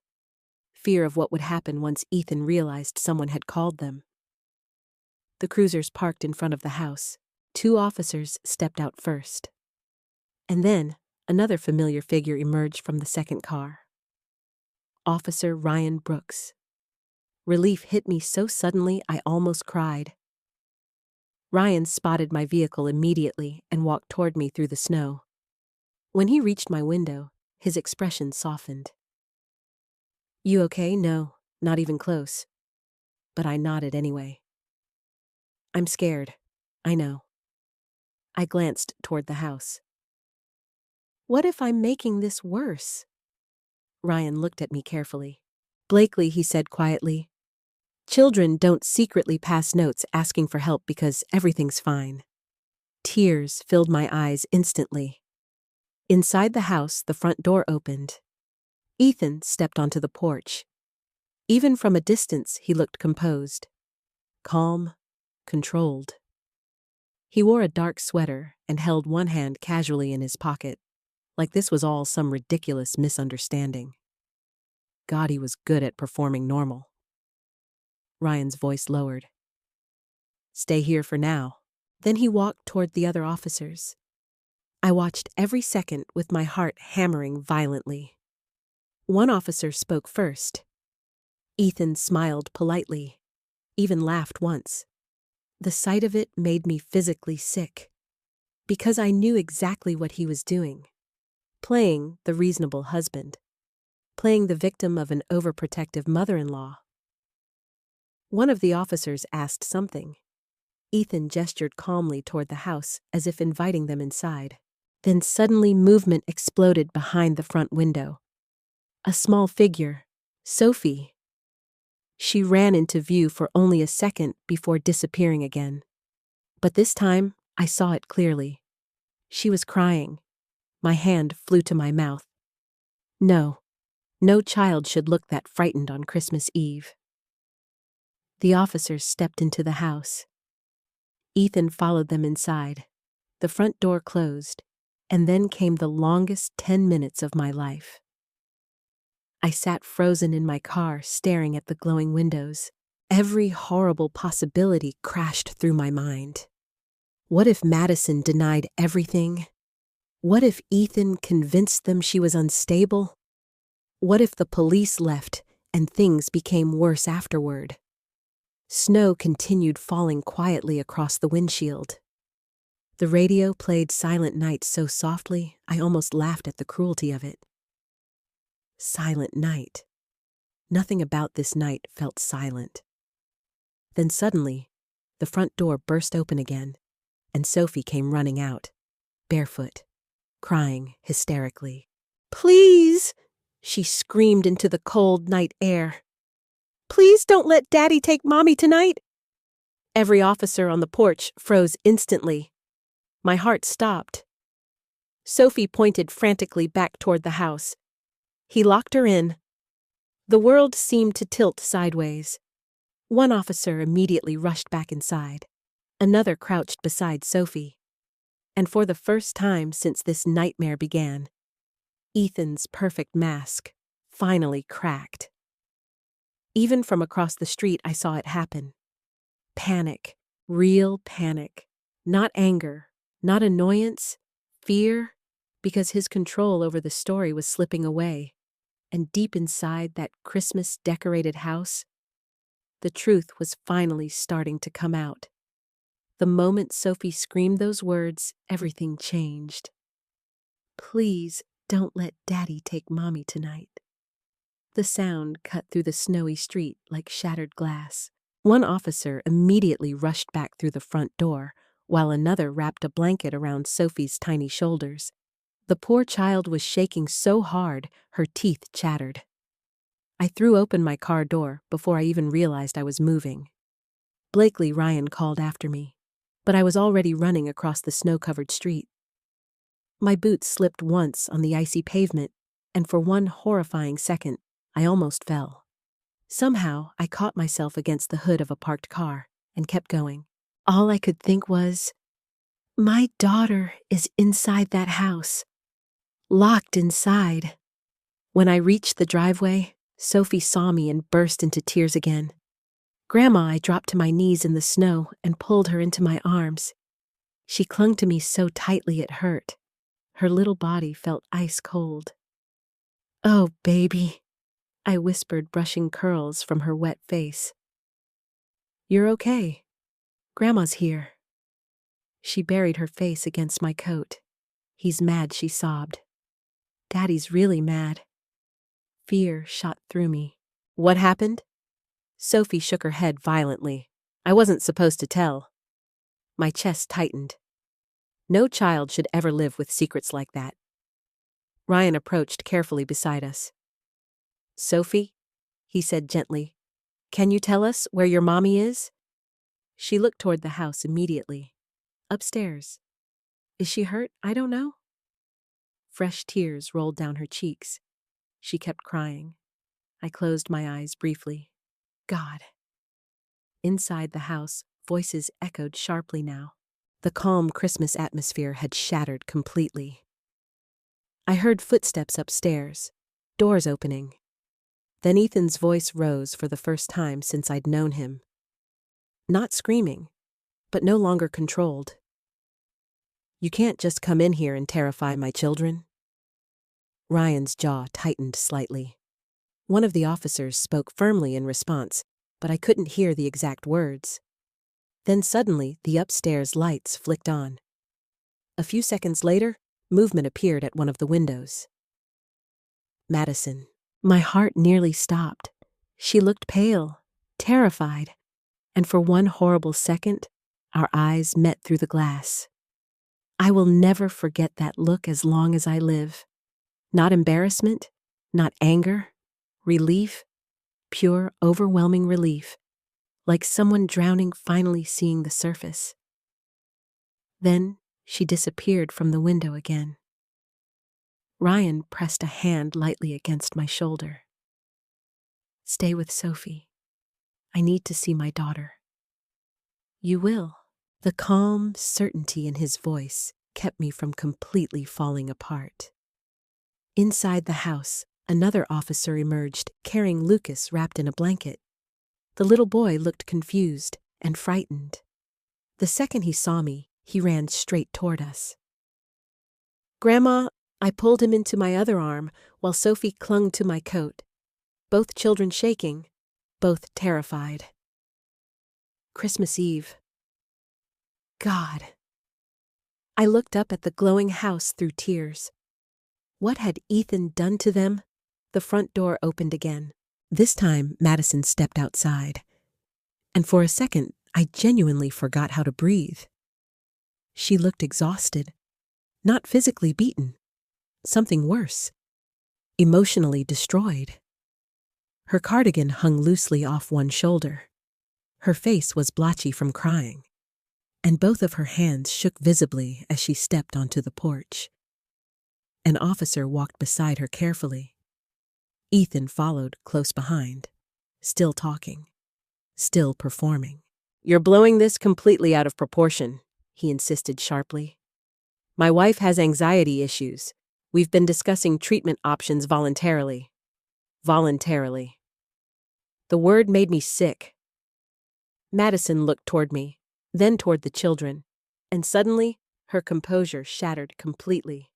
Fear of what would happen once Ethan realized someone had called them. The cruisers parked in front of the house. 2 officers stepped out first. And then, another familiar figure emerged from the second car. Officer Ryan Brooks. Relief hit me so suddenly I almost cried. Ryan spotted my vehicle immediately and walked toward me through the snow. When he reached my window, his expression softened. "You okay?" "No, not even close." But I nodded anyway. "I'm scared. I know." I glanced toward the house. "What if I'm making this worse?" Ryan looked at me carefully. "Blakely," he said quietly, "children don't secretly pass notes asking for help because everything's fine." Tears filled my eyes instantly. Inside the house, the front door opened. Ethan stepped onto the porch. Even from a distance, he looked composed. Calm, controlled. He wore a dark sweater and held one hand casually in his pocket, like this was all some ridiculous misunderstanding. God, he was good at performing normal. Ryan's voice lowered. "Stay here for now." Then he walked toward the other officers. I watched every second with my heart hammering violently. One officer spoke first. Ethan smiled politely, even laughed once. The sight of it made me physically sick, because I knew exactly what he was doing. Playing the reasonable husband. Playing the victim of an overprotective mother-in-law. One of the officers asked something. Ethan gestured calmly toward the house as if inviting them inside. Then suddenly movement exploded behind the front window. A small figure, Sophie. She ran into view for only a second before disappearing again. But this time, I saw it clearly. She was crying. My hand flew to my mouth. No child should look that frightened on Christmas Eve. The officers stepped into the house. Ethan followed them inside. The front door closed, and then came the longest 10 minutes of my life. I sat frozen in my car, staring at the glowing windows. Every horrible possibility crashed through my mind. What if Madison denied everything? What if Ethan convinced them she was unstable? What if the police left and things became worse afterward? Snow continued falling quietly across the windshield. The radio played Silent Night so softly, I almost laughed at the cruelty of it. Silent night. Nothing about this night felt silent. Then suddenly, the front door burst open again, and Sophie came running out, barefoot, crying hysterically. Please, she screamed into the cold night air. Please don't let Daddy take Mommy tonight. Every officer on the porch froze instantly. My heart stopped. Sophie pointed frantically back toward the house. He locked her in. The world seemed to tilt sideways. One officer immediately rushed back inside. Another crouched beside Sophie. And for the first time since this nightmare began, Ethan's perfect mask finally cracked. Even from across the street, I saw it happen. Panic, real panic. Not anger, not annoyance, fear, because his control over the story was slipping away. And deep inside that Christmas-decorated house, the truth was finally starting to come out. The moment Sophie screamed those words, everything changed. Please don't let Daddy take Mommy tonight. The sound cut through the snowy street like shattered glass. One officer immediately rushed back through the front door, while another wrapped a blanket around Sophie's tiny shoulders. The poor child was shaking so hard, her teeth chattered. I threw open my car door before I even realized I was moving. Blakely Ryan called after me, but I was already running across the snow-covered street. My boots slipped once on the icy pavement, and for one horrifying second, I almost fell. Somehow, I caught myself against the hood of a parked car and kept going. All I could think was, my daughter is inside that house, locked inside. When I reached the driveway, Sophie saw me and burst into tears again. Grandma, I dropped to my knees in the snow and pulled her into my arms. She clung to me so tightly it hurt. Her little body felt ice cold. Oh, baby, I whispered, brushing curls from her wet face. You're okay. Grandma's here. She buried her face against my coat. He's mad, she sobbed. Daddy's really mad. Fear shot through me. What happened? Sophie shook her head violently. I wasn't supposed to tell. My chest tightened. No child should ever live with secrets like that. Ryan approached carefully beside us. Sophie, he said gently, can you tell us where your mommy is? She looked toward the house immediately. Upstairs. Is she hurt? I don't know. Fresh tears rolled down her cheeks. She kept crying. I closed my eyes briefly. God. Inside the house, voices echoed sharply now. The calm Christmas atmosphere had shattered completely. I heard footsteps upstairs, doors opening. Then Ethan's voice rose for the first time since I'd known him. Not screaming, but no longer controlled. You can't just come in here and terrify my children. Ryan's jaw tightened slightly. One of the officers spoke firmly in response, but I couldn't hear the exact words. Then suddenly, the upstairs lights flicked on. A few seconds later, movement appeared at one of the windows. Madison. My heart nearly stopped. She looked pale, terrified, and for one horrible second, our eyes met through the glass. I will never forget that look as long as I live. Not embarrassment, not anger, relief, pure, overwhelming relief, like someone drowning finally seeing the surface. Then she disappeared from the window again. Ryan pressed a hand lightly against my shoulder. Stay with Sophie. I need to see my daughter. You will. The calm certainty in his voice kept me from completely falling apart. Inside the house, another officer emerged, carrying Lucas wrapped in a blanket. The little boy looked confused and frightened. The second he saw me, he ran straight toward us. Grandma, I pulled him into my other arm while Sophie clung to my coat, both children shaking, both terrified. Christmas Eve. God. I looked up at the glowing house through tears. What had Ethan done to them? The front door opened again. This time, Madison stepped outside. And for a second, I genuinely forgot how to breathe. She looked exhausted. Not physically beaten. Something worse. emotionally destroyed. Her cardigan hung loosely off one shoulder. Her face was blotchy from crying, and both of her hands shook visibly as she stepped onto the porch. An officer walked beside her carefully. Ethan followed close behind, still talking, still performing. "You're blowing this completely out of proportion," he insisted sharply. "My wife has anxiety issues. We've been discussing treatment options voluntarily." Voluntarily. The word made me sick. Madison looked toward me, then toward the children, and suddenly her composure shattered completely.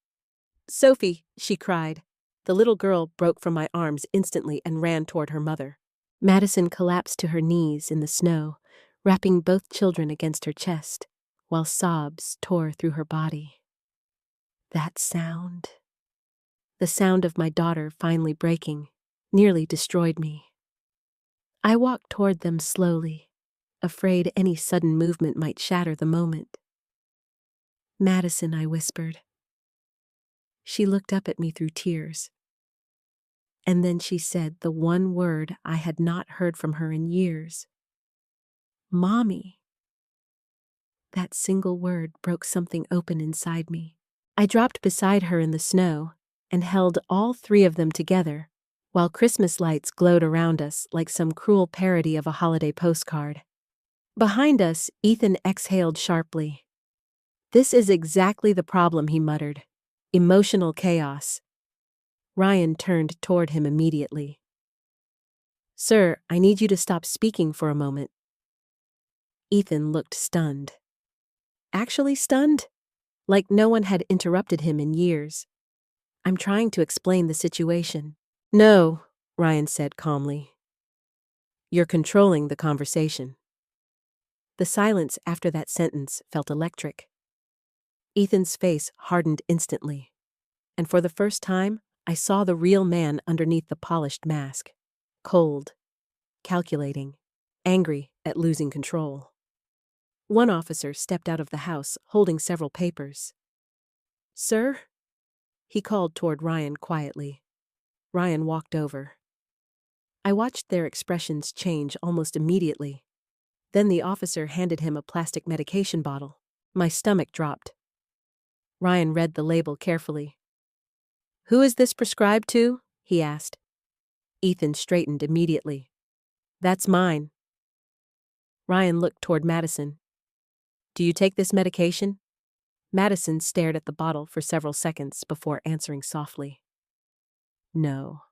"Sophie," she cried. The little girl broke from my arms instantly and ran toward her mother. Madison collapsed to her knees in the snow, wrapping both children against her chest, while sobs tore through her body. That sound, the sound of my daughter finally breaking, nearly destroyed me. I walked toward them slowly, afraid any sudden movement might shatter the moment. "Madison," I whispered. She looked up at me through tears. And then she said the one word I had not heard from her in years. "Mommy." That single word broke something open inside me. I dropped beside her in the snow and held all three of them together, while Christmas lights glowed around us like some cruel parody of a holiday postcard. Behind us, Ethan exhaled sharply. "This is exactly the problem," he muttered. "Emotional chaos." Ryan turned toward him immediately. "Sir, I need you to stop speaking for a moment." Ethan looked stunned. Actually stunned? Like no one had interrupted him in years. "I'm trying to explain the situation." "No," Ryan said calmly. "You're controlling the conversation." The silence after that sentence felt electric. Ethan's face hardened instantly, and for the first time, I saw the real man underneath the polished mask. Cold, calculating, angry at losing control. One officer stepped out of the house holding several papers. "Sir?" he called toward Ryan quietly. Ryan walked over. I watched their expressions change almost immediately. Then the officer handed him a plastic medication bottle. My stomach dropped. Ryan read the label carefully. "Who is this prescribed to?" he asked. Ethan straightened immediately. "That's mine." Ryan looked toward Madison. "Do you take this medication?" Madison stared at the bottle for several seconds before answering softly. "No."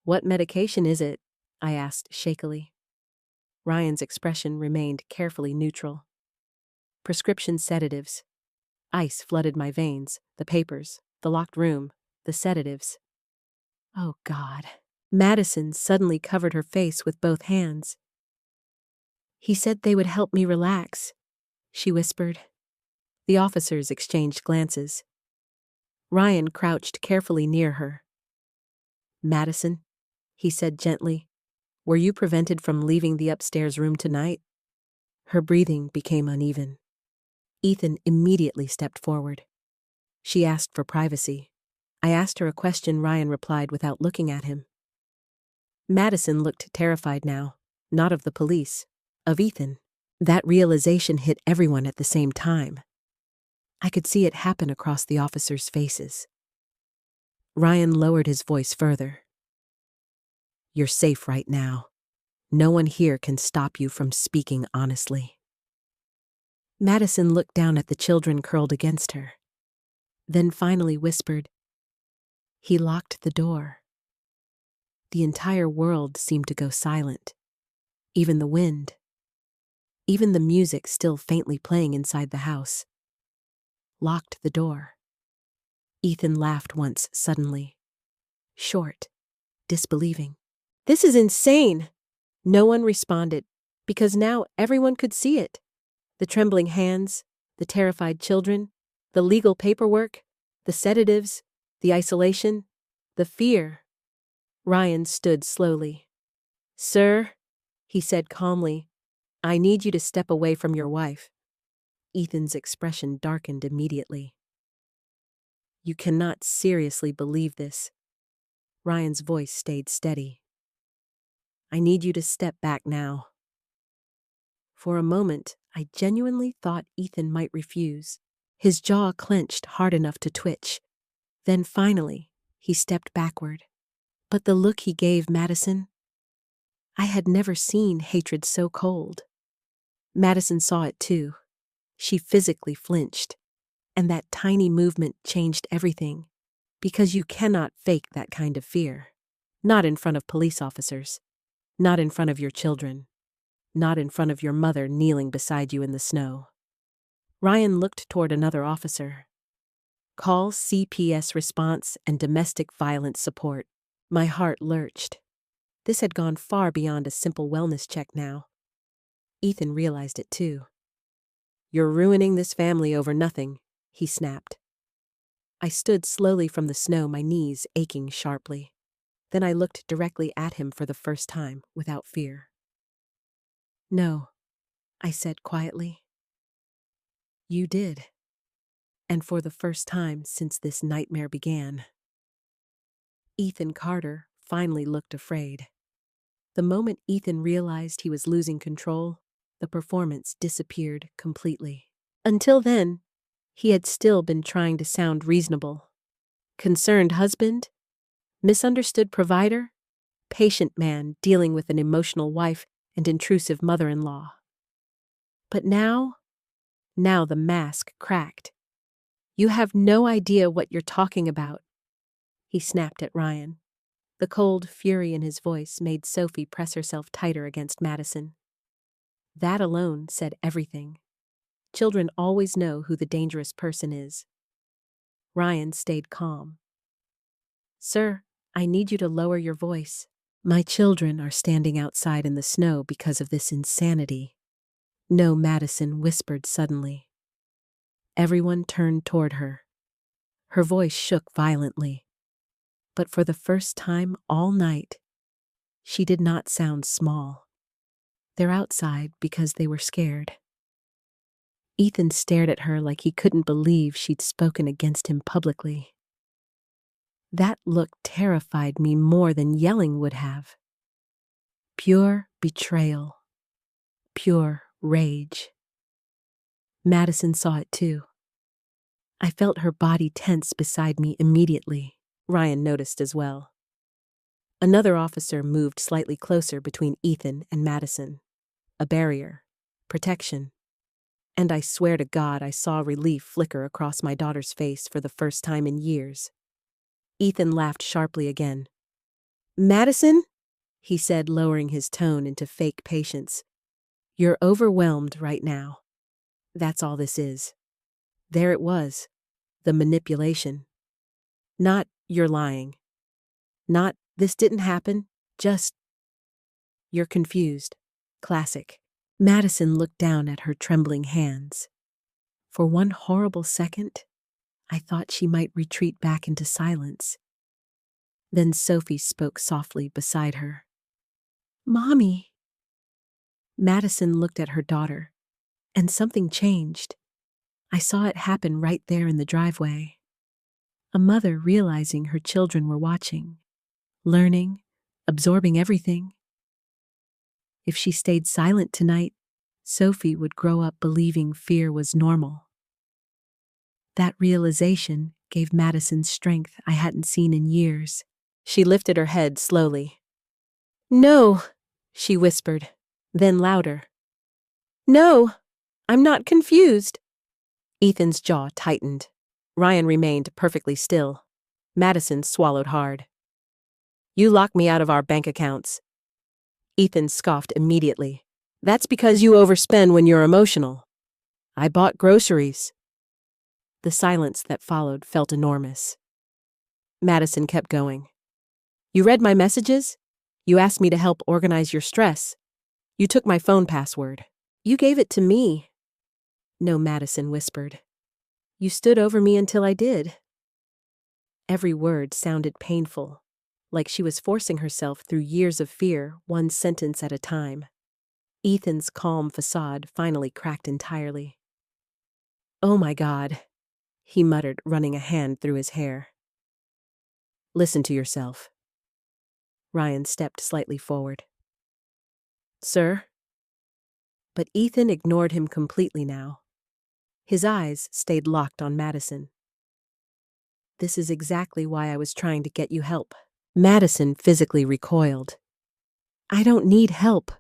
"What medication is it?" I asked shakily. Ryan's expression remained carefully neutral. "Prescription sedatives." Ice flooded my veins, the papers, the locked room, the sedatives. Oh, God. Madison suddenly covered her face with both hands. "He said they would help me relax," she whispered. The officers exchanged glances. Ryan crouched carefully near her. "Madison," he said gently, "were you prevented from leaving the upstairs room tonight?" Her breathing became uneven. Ethan immediately stepped forward. "She asked for privacy." I asked her a question. Ryan replied without looking at him. Madison looked terrified now, not of the police, of Ethan. That realization hit everyone at the same time. I could see it happen across the officers' faces. Ryan lowered his voice further. "You're safe right now. No one here can stop you from speaking honestly." Madison looked down at the children curled against her, then finally whispered, "He locked the door." The entire world seemed to go silent. Even the wind. Even the music still faintly playing inside the house. Locked the door. Ethan laughed once suddenly. Short, disbelieving. "This is insane!" No one responded, because now everyone could see it. The trembling hands, the terrified children, the legal paperwork, the sedatives, the isolation, the fear. Ryan stood slowly. "Sir," he said calmly, "I need you to step away from your wife." Ethan's expression darkened immediately. "You cannot seriously believe this." Ryan's voice stayed steady. I need you to step back now. For a moment, I genuinely thought Ethan might refuse. His jaw clenched hard enough to twitch. Then finally, he stepped backward. But the look he gave Madison, I had never seen hatred so cold. Madison saw it too. She physically flinched. And that tiny movement changed everything. Because you cannot fake that kind of fear. Not in front of police officers. Not in front of your children. Not in front of your mother kneeling beside you in the snow. Ryan looked toward another officer. Call CPS response and domestic violence support. My heart lurched. This had gone far beyond a simple wellness check now. Ethan realized it too. You're ruining this family over nothing, he snapped. I stood slowly from the snow, my knees aching sharply. Then I looked directly at him for the first time, without fear. No, I said quietly. You did. And for the first time since this nightmare began. Ethan Carter finally looked afraid. The moment Ethan realized he was losing control, the performance disappeared completely. Until then, he had still been trying to sound reasonable. Concerned husband, misunderstood provider, patient man dealing with an emotional wife and intrusive mother-in-law. But now the mask cracked. You have no idea what you're talking about, he snapped at Ryan. The cold fury in his voice made Sophie press herself tighter against Madison. That alone said everything. Children always know who the dangerous person is. Ryan stayed calm. Sir, I need you to lower your voice. My children are standing outside in the snow because of this insanity. No, Madison whispered suddenly. Everyone turned toward her. Her voice shook violently. But for the first time all night, she did not sound small. They're outside because they were scared. Ethan stared at her like he couldn't believe she'd spoken against him publicly. That look terrified me more than yelling would have. Pure betrayal. Pure rage. Madison saw it too. I felt her body tense beside me immediately. Ryan noticed as well. Another officer moved slightly closer between Ethan and Madison. A barrier. Protection. And I swear to God I saw relief flicker across my daughter's face for the first time in years. Ethan laughed sharply again. Madison, he said, lowering his tone into fake patience. You're overwhelmed right now. That's all this is. There it was. The manipulation. Not, you're lying. Not, this didn't happen. Just, you're confused. Classic. Madison looked down at her trembling hands. For one horrible second, I thought she might retreat back into silence. Then Sophie spoke softly beside her. Mommy. Madison looked at her daughter, and something changed. I saw it happen right there in the driveway. A mother realizing her children were watching, learning, absorbing everything. If she stayed silent tonight, Sophie would grow up believing fear was normal. That realization gave Madison strength I hadn't seen in years. She lifted her head slowly. No, she whispered, then louder. No, I'm not confused. Ethan's jaw tightened. Ryan remained perfectly still. Madison swallowed hard. You locked me out of our bank accounts. Ethan scoffed immediately. That's because you overspend when you're emotional. I bought groceries. The silence that followed felt enormous. Madison kept going. You read my messages? You asked me to help organize your stress. You took my phone password. You gave it to me. No, Madison whispered. You stood over me until I did. Every word sounded painful, like she was forcing herself through years of fear, one sentence at a time. Ethan's calm facade finally cracked entirely. Oh my God, he muttered, running a hand through his hair. Listen to yourself. Ryan stepped slightly forward. Sir? But Ethan ignored him completely now. His eyes stayed locked on Madison. This is exactly why I was trying to get you help. Madison physically recoiled. I don't need help,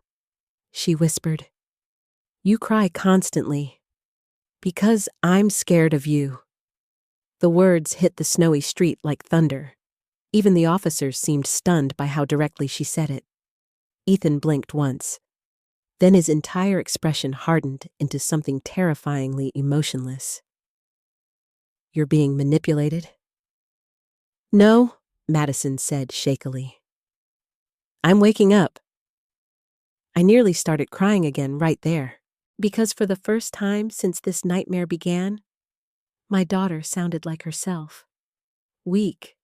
she whispered. You cry constantly. Because I'm scared of you. The words hit the snowy street like thunder. Even the officers seemed stunned by how directly she said it. Ethan blinked once. Then his entire expression hardened into something terrifyingly emotionless. You're being manipulated? No, Madison said shakily. I'm waking up. I nearly started crying again right there, because for the first time since this nightmare began, my daughter sounded like herself. Weak,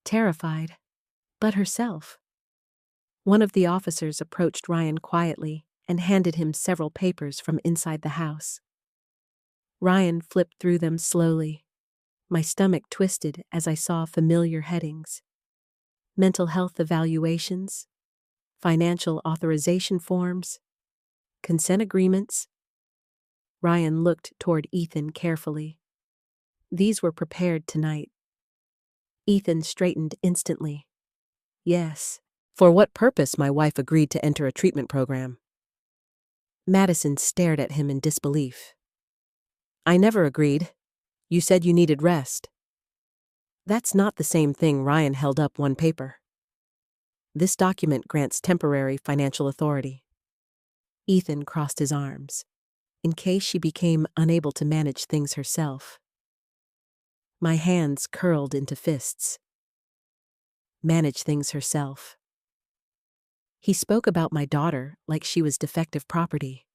terrified, but herself. One of the officers approached Ryan quietly and handed him several papers from inside the house. Ryan flipped through them slowly. My stomach twisted as I saw familiar headings. Mental health evaluations, financial authorization forms, consent agreements. Ryan looked toward Ethan carefully. These were prepared tonight. Ethan straightened instantly. Yes. For what purpose my wife agreed to enter a treatment program? Madison stared at him in disbelief. I never agreed. You said you needed rest. That's not the same thing. Ryan held up one paper. This document grants temporary financial authority. Ethan crossed his arms, in case she became unable to manage things herself. My hands curled into fists. Manage things herself. He spoke about my daughter like she was defective property.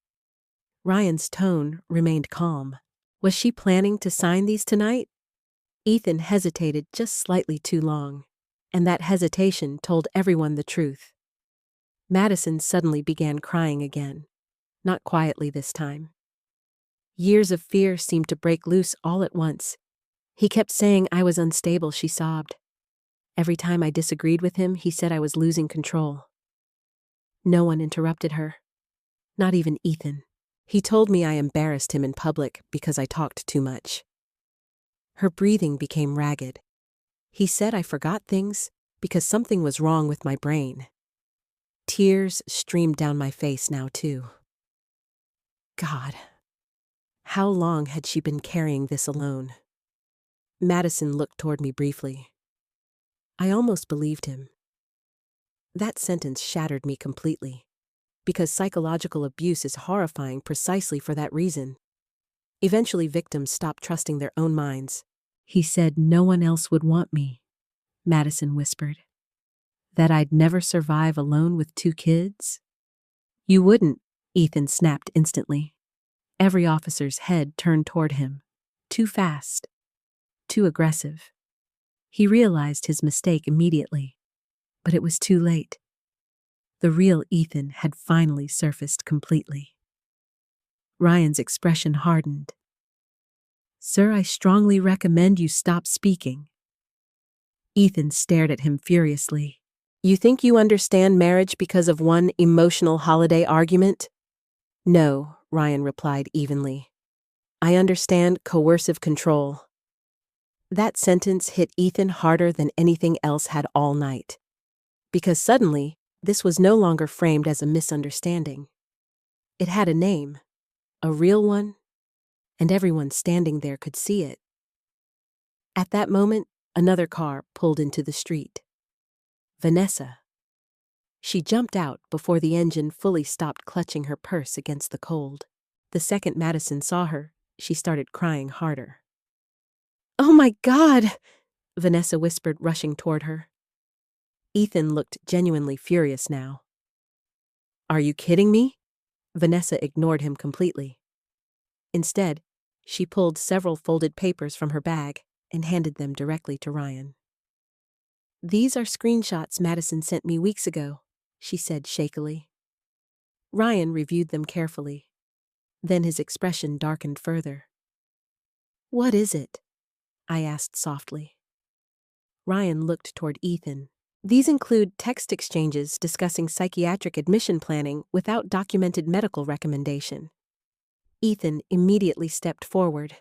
Ryan's tone remained calm. Was she planning to sign these tonight? Ethan hesitated just slightly too long, and that hesitation told everyone the truth. Madison suddenly began crying again, not quietly this time. Years of fear seemed to break loose all at once. He kept saying I was unstable, she sobbed. Every time I disagreed with him, he said I was losing control. No one interrupted her. Not even Ethan. He told me I embarrassed him in public because I talked too much. Her breathing became ragged. He said I forgot things because something was wrong with my brain. Tears streamed down my face now, too. God, how long had she been carrying this alone? Madison looked toward me briefly. I almost believed him. That sentence shattered me completely, because psychological abuse is horrifying precisely for that reason. Eventually, victims stop trusting their own minds. He said no one else would want me, Madison whispered. That I'd never survive alone with 2 kids? You wouldn't, Ethan snapped instantly. Every officer's head turned toward him. Too fast. Too aggressive. He realized his mistake immediately, but it was too late. The real Ethan had finally surfaced completely. Ryan's expression hardened. Sir, I strongly recommend you stop speaking. Ethan stared at him furiously. You think you understand marriage because of one emotional holiday argument? No, Ryan replied evenly. I understand coercive control. That sentence hit Ethan harder than anything else had all night. Because suddenly, this was no longer framed as a misunderstanding. It had a name, a real one, and everyone standing there could see it. At that moment, another car pulled into the street. Vanessa. She jumped out before the engine fully stopped clutching her purse against the cold. The second Madison saw her, she started crying harder. Oh my God! Vanessa whispered, rushing toward her. Ethan looked genuinely furious now. Are you kidding me? Vanessa ignored him completely. Instead, she pulled several folded papers from her bag and handed them directly to Ryan. These are screenshots Madison sent me weeks ago, she said shakily. Ryan reviewed them carefully. Then his expression darkened further. What is it? I asked softly. Ryan looked toward Ethan, These include text exchanges discussing psychiatric admission planning without documented medical recommendation. Ethan immediately stepped forward.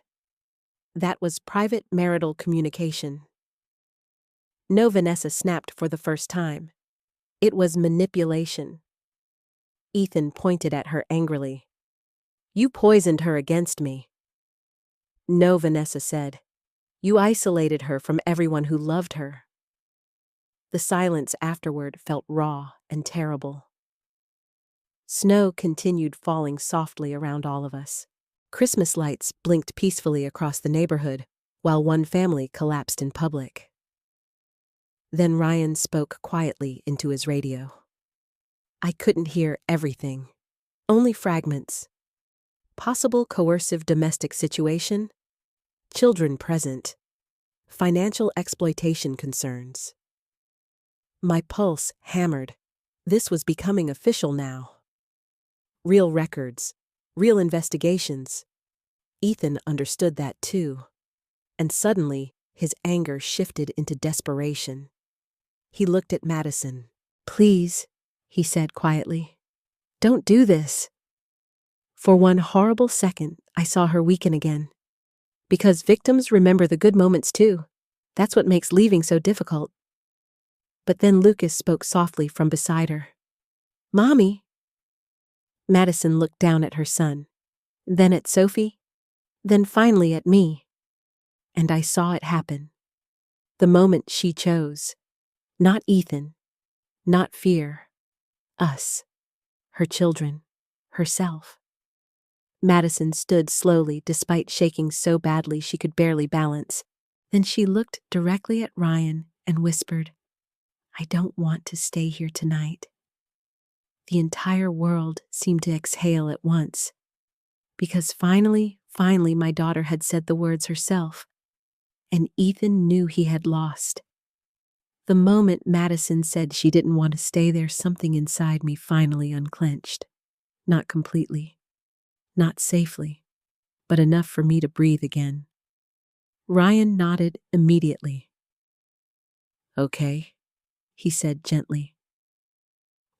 That was private marital communication. No, Vanessa snapped for the first time. It was manipulation. Ethan pointed at her angrily. You poisoned her against me. No, Vanessa said. You isolated her from everyone who loved her. The silence afterward felt raw and terrible. Snow continued falling softly around all of us. Christmas lights blinked peacefully across the neighborhood, while one family collapsed in public. Then Ryan spoke quietly into his radio. I couldn't hear everything, only fragments. Possible coercive domestic situation, children present, financial exploitation concerns. My pulse hammered. This was becoming official now. Real records, real investigations. Ethan understood that too. And suddenly, his anger shifted into desperation. He looked at Madison. Please, he said quietly. Don't do this. For one horrible second, I saw her weaken again. Because victims remember the good moments too. That's what makes leaving so difficult. But then Lucas spoke softly from beside her. Mommy. Madison looked down at her son, then at Sophie, then finally at me. And I saw it happen. The moment she chose. Not Ethan, not fear. Us. Her children. Herself. Madison stood slowly despite shaking so badly she could barely balance. Then she looked directly at Ryan and whispered, I don't want to stay here tonight. The entire world seemed to exhale at once. Because finally, my daughter had said the words herself. And Ethan knew he had lost. The moment Madison said she didn't want to stay there, something inside me finally unclenched. Not completely. Not safely. But enough for me to breathe again. Ryan nodded immediately. Okay, he said gently.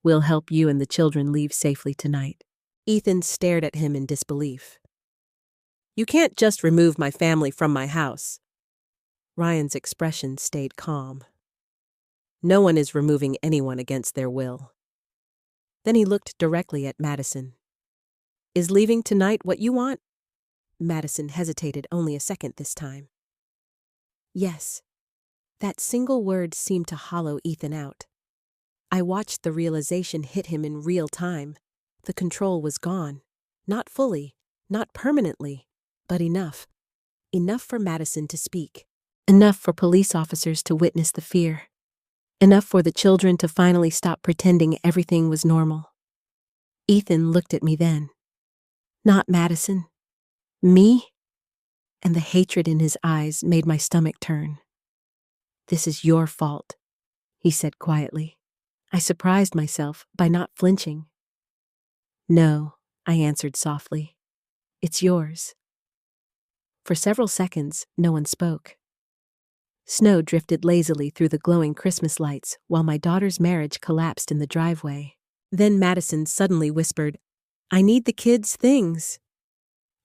We'll help you and the children leave safely tonight. Ethan stared at him in disbelief. You can't just remove my family from my house. Ryan's expression stayed calm. No one is removing anyone against their will. Then he looked directly at Madison. Is leaving tonight what you want? Madison hesitated only a second this time. Yes. That single word seemed to hollow Ethan out. I watched the realization hit him in real time. The control was gone. Not fully, not permanently, but enough. Enough for Madison to speak. Enough for police officers to witness the fear. Enough for the children to finally stop pretending everything was normal. Ethan looked at me then. Not Madison. Me? And the hatred in his eyes made my stomach turn. This is your fault, he said quietly. I surprised myself by not flinching. No, I answered softly. It's yours. For several seconds, no one spoke. Snow drifted lazily through the glowing Christmas lights while my daughter's marriage collapsed in the driveway. Then Madison suddenly whispered, I need the kids' things.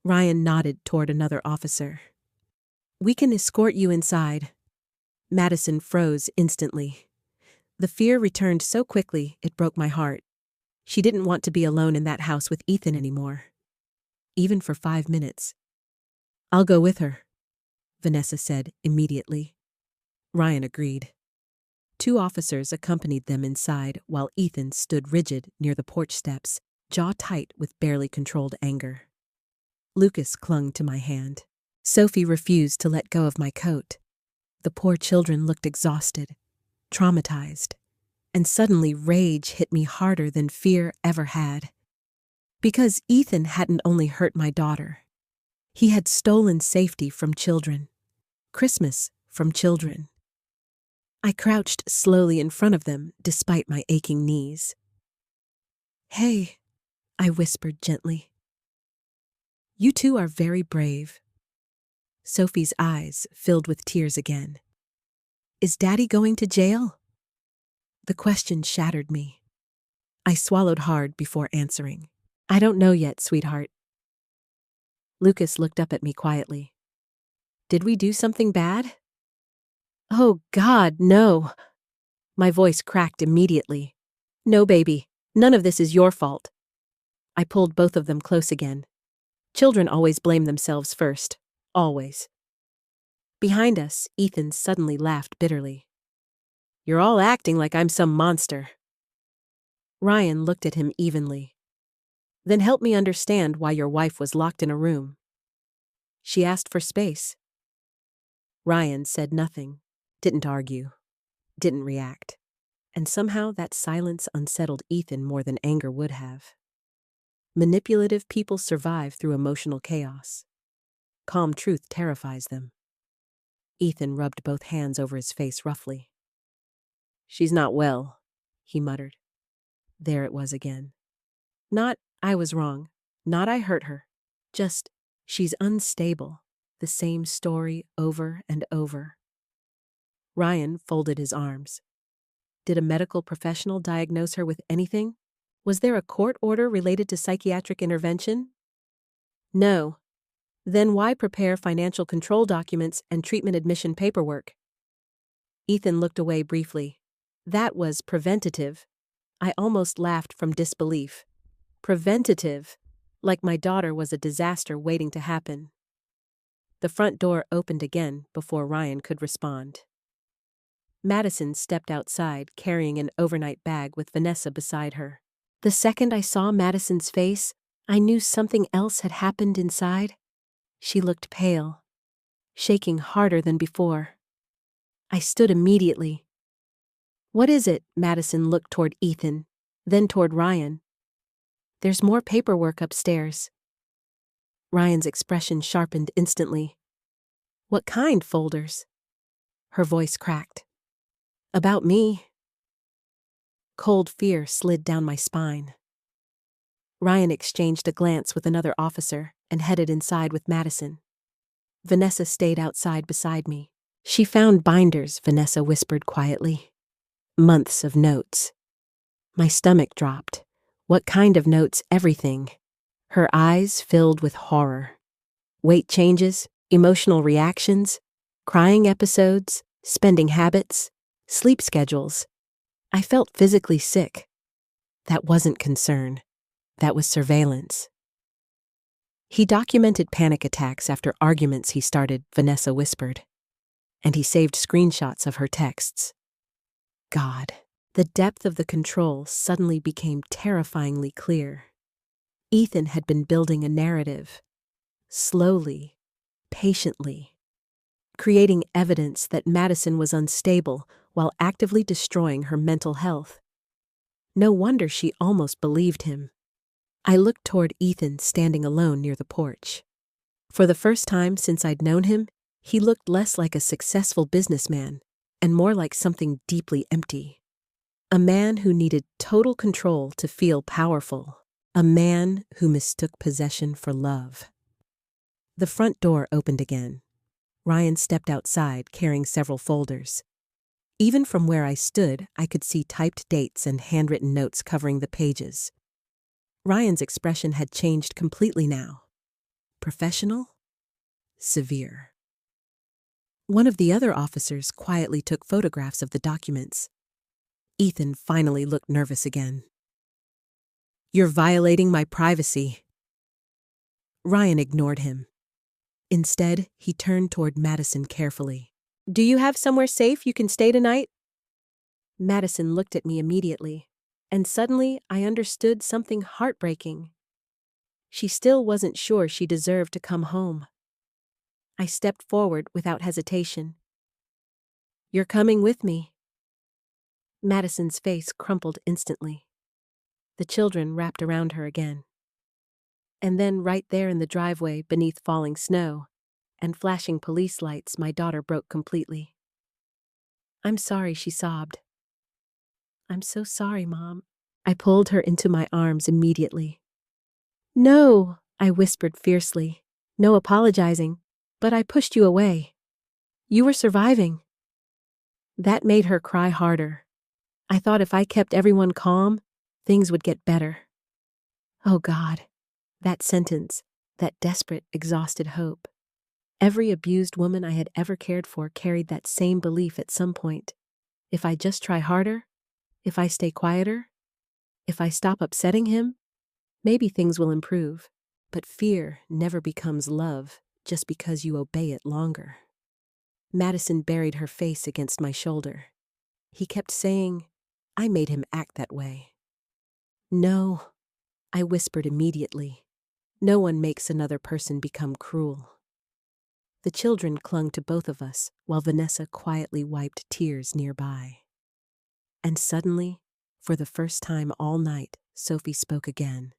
Ryan nodded toward another officer. We can escort you inside. Madison froze instantly. The fear returned so quickly it broke my heart. She didn't want to be alone in that house with Ethan anymore. Even for 5 minutes. I'll go with her, Vanessa said immediately. Ryan agreed. 2 officers accompanied them inside while Ethan stood rigid near the porch steps, jaw tight with barely controlled anger. Lucas clung to my hand. Sophie refused to let go of my coat. The poor children looked exhausted, traumatized, and suddenly rage hit me harder than fear ever had. Because Ethan hadn't only hurt my daughter. He had stolen safety from children. Christmas from children. I crouched slowly in front of them despite my aching knees. Hey, I whispered gently. You two are very brave. Sophie's eyes filled with tears again. Is Daddy going to jail? The question shattered me. I swallowed hard before answering. I don't know yet, sweetheart. Lucas looked up at me quietly. Did we do something bad? Oh, God, no. My voice cracked immediately. No, baby, none of this is your fault. I pulled both of them close again. Children always blame themselves first. Always. Behind us, Ethan suddenly laughed bitterly. You're all acting like I'm some monster. Ryan looked at him evenly. Then help me understand why your wife was locked in a room. She asked for space. Ryan said nothing, didn't argue, didn't react. And somehow that silence unsettled Ethan more than anger would have. Manipulative people survive through emotional chaos. Calm truth terrifies them. Ethan rubbed both hands over his face roughly. She's not well, he muttered. There it was again. Not, I was wrong. Not, I hurt her. Just, she's unstable. The same story over and over. Ryan folded his arms. Did a medical professional diagnose her with anything? Was there a court order related to psychiatric intervention? No. Then why prepare financial control documents and treatment admission paperwork? Ethan looked away briefly. That was preventative. I almost laughed from disbelief. Preventative, like my daughter was a disaster waiting to happen. The front door opened again before Ryan could respond. Madison stepped outside carrying an overnight bag with Vanessa beside her. The second I saw Madison's face, I knew something else had happened inside. She looked pale, shaking harder than before. I stood immediately. What is it? Madison looked toward Ethan, then toward Ryan. There's more paperwork upstairs. Ryan's expression sharpened instantly. What kind folders? Her voice cracked. About me. Cold fear slid down my spine. Ryan exchanged a glance with another officer and headed inside with Madison. Vanessa stayed outside beside me. She found binders, Vanessa whispered quietly. Months of notes. My stomach dropped. What kind of notes? Everything. Her eyes filled with horror. Weight changes, emotional reactions, crying episodes, spending habits, sleep schedules. I felt physically sick. That wasn't concern. That was surveillance. He documented panic attacks after arguments he started, Vanessa whispered. And he saved screenshots of her texts. God, the depth of the control suddenly became terrifyingly clear. Ethan had been building a narrative. Slowly, patiently. Creating evidence that Madison was unstable while actively destroying her mental health. No wonder she almost believed him. I looked toward Ethan standing alone near the porch. For the first time since I'd known him, he looked less like a successful businessman and more like something deeply empty. A man who needed total control to feel powerful. A man who mistook possession for love. The front door opened again. Ryan stepped outside carrying several folders. Even from where I stood, I could see typed dates and handwritten notes covering the pages. Ryan's expression had changed completely now. Professional? Severe. One of the other officers quietly took photographs of the documents. Ethan finally looked nervous again. You're violating my privacy. Ryan ignored him. Instead, he turned toward Madison carefully. Do you have somewhere safe you can stay tonight? Madison looked at me immediately, and suddenly I understood something heartbreaking. She still wasn't sure she deserved to come home. I stepped forward without hesitation. You're coming with me. Madison's face crumpled instantly. The children wrapped around her again. And then right there in the driveway beneath falling snow and flashing police lights, my daughter broke completely. I'm sorry, she sobbed. I'm so sorry, Mom. I pulled her into my arms immediately. No, I whispered fiercely. No apologizing, but I pushed you away. You were surviving. That made her cry harder. I thought if I kept everyone calm, things would get better. Oh God, that sentence, that desperate, exhausted hope. Every abused woman I had ever cared for carried that same belief at some point. If I just try harder, if I stay quieter, if I stop upsetting him, maybe things will improve. But fear never becomes love just because you obey it longer. Madison buried her face against my shoulder. He kept saying, I made him act that way. No, I whispered immediately. No one makes another person become cruel. The children clung to both of us while Vanessa quietly wiped tears nearby. And suddenly, for the first time all night, Sophie spoke again.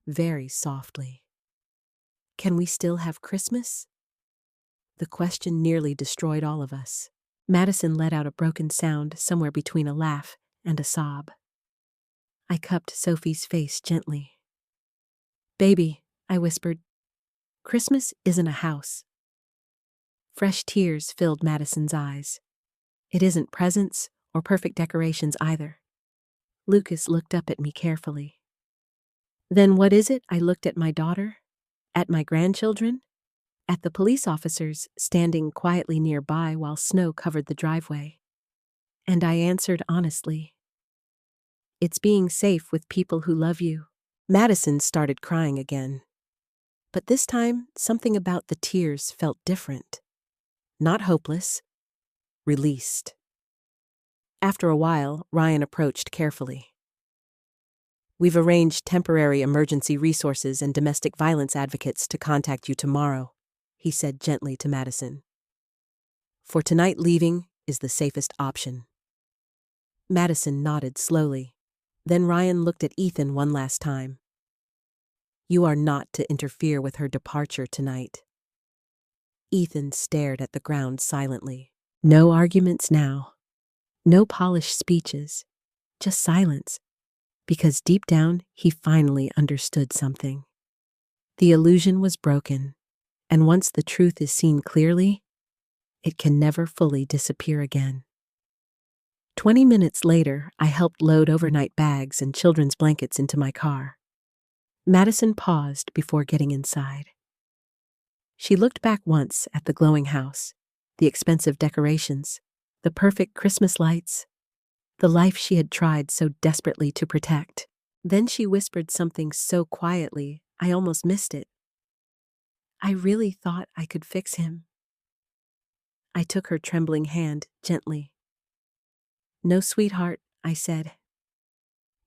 Very softly. Can we still have Christmas? The question nearly destroyed all of us. Madison let out a broken sound somewhere between a laugh and a sob. I cupped Sophie's face gently. Baby, I whispered, Christmas isn't a house. Fresh tears filled Madison's eyes. It isn't presents or perfect decorations either. Lucas looked up at me carefully. Then what is it? I looked at my daughter, at my grandchildren, at the police officers standing quietly nearby while snow covered the driveway. And I answered honestly, it's being safe with people who love you. Madison started crying again. But this time, something about the tears felt different. Not hopeless, released. After a while, Ryan approached carefully. We've arranged temporary emergency resources and domestic violence advocates to contact you tomorrow, he said gently to Madison. For tonight, leaving is the safest option. Madison nodded slowly. Then Ryan looked at Ethan one last time. You are not to interfere with her departure tonight. Ethan stared at the ground silently. No arguments now. No polished speeches. Just silence. Because deep down, he finally understood something. The illusion was broken, and once the truth is seen clearly, it can never fully disappear again. 20 minutes later, I helped load overnight bags and children's blankets into my car. Madison paused before getting inside. She looked back once at the glowing house, the expensive decorations, the perfect Christmas lights, the life she had tried so desperately to protect. Then she whispered something so quietly, I almost missed it. I really thought I could fix him. I took her trembling hand gently. No, sweetheart, I said.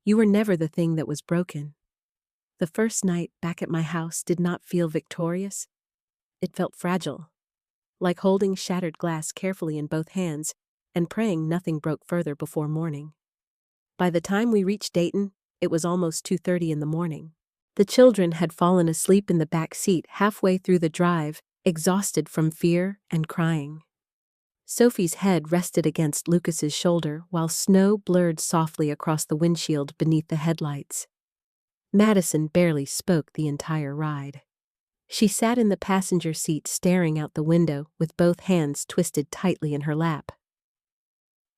You were never the thing that was broken. The first night back at my house did not feel victorious. It felt fragile, like holding shattered glass carefully in both hands and praying nothing broke further before morning. By the time we reached Dayton, it was almost 2:30 in the morning. The children had fallen asleep in the back seat halfway through the drive, exhausted from fear and crying. Sophie's head rested against Lucas's shoulder while snow blurred softly across the windshield beneath the headlights. Madison barely spoke the entire ride. She sat in the passenger seat staring out the window with both hands twisted tightly in her lap.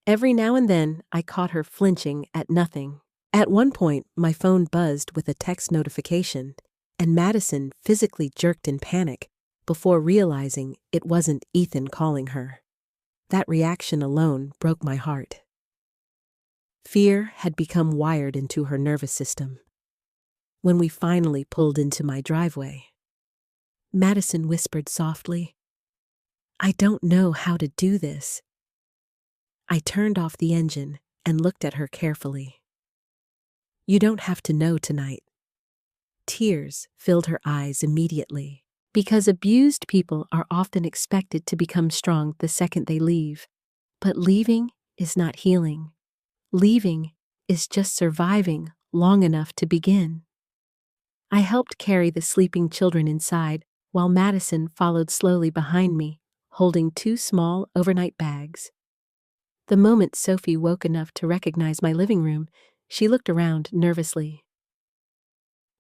Every now and then, I caught her flinching at nothing. At one point, my phone buzzed with a text notification, and Madison physically jerked in panic before realizing it wasn't Ethan calling her. That reaction alone broke my heart. Fear had become wired into her nervous system. When we finally pulled into my driveway, Madison whispered softly, I don't know how to do this. I turned off the engine and looked at her carefully. You don't have to know tonight. Tears filled her eyes immediately, because abused people are often expected to become strong the second they leave. But leaving is not healing. Leaving is just surviving long enough to begin. I helped carry the sleeping children inside while Madison followed slowly behind me, holding 2 small overnight bags. The moment Sophie woke enough to recognize my living room, she looked around nervously.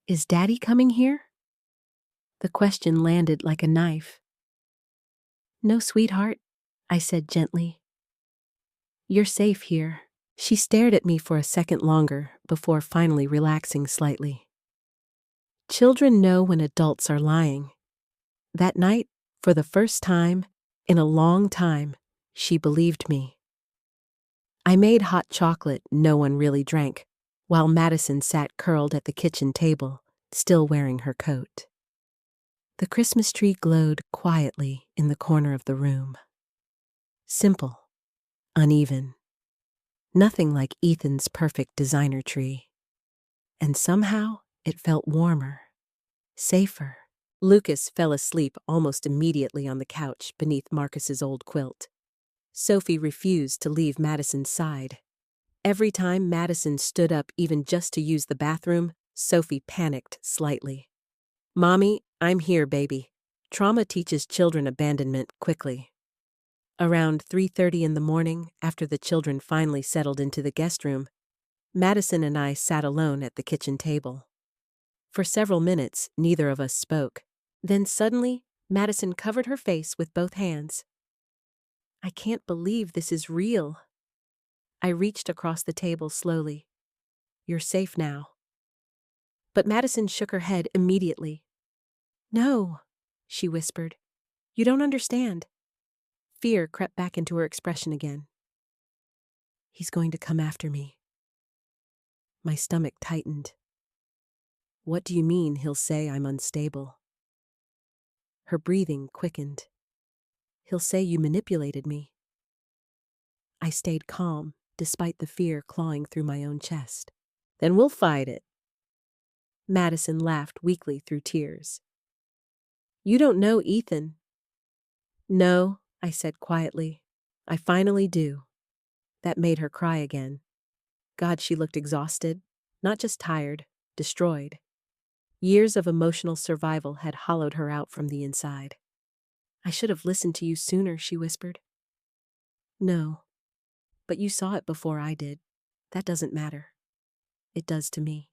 Is Daddy coming here? The question landed like a knife. No, sweetheart, I said gently. You're safe here. She stared at me for a second longer before finally relaxing slightly. Children know when adults are lying. That night, for the first time, in a long time, she believed me. I made hot chocolate no one really drank, while Madison sat curled at the kitchen table, still wearing her coat. The Christmas tree glowed quietly in the corner of the room. Simple, uneven. Nothing like Ethan's perfect designer tree. And somehow it felt warmer, safer. Lucas fell asleep almost immediately on the couch beneath Marcus's old quilt. Sophie refused to leave Madison's side. Every time Madison stood up even just to use the bathroom, Sophie panicked slightly. "Mommy, I'm here, baby." Trauma teaches children abandonment quickly. Around 3:30 in the morning, after the children finally settled into the guest room, Madison and I sat alone at the kitchen table. For several minutes, neither of us spoke. Then suddenly, Madison covered her face with both hands. "I can't believe this is real." I reached across the table slowly. "You're safe now." But Madison shook her head immediately. "No," she whispered. "You don't understand." Fear crept back into her expression again. "He's going to come after me." My stomach tightened. "What do you mean he'll say I'm unstable?" Her breathing quickened. "He'll say you manipulated me." I stayed calm, despite the fear clawing through my own chest. "Then we'll fight it." Madison laughed weakly through tears. "You don't know Ethan." "No," I said quietly. "I finally do." That made her cry again. God, she looked exhausted, not just tired, destroyed. Years of emotional survival had hollowed her out from the inside. "I should have listened to you sooner," she whispered. "No, but you saw it before I did. That doesn't matter. It does to me."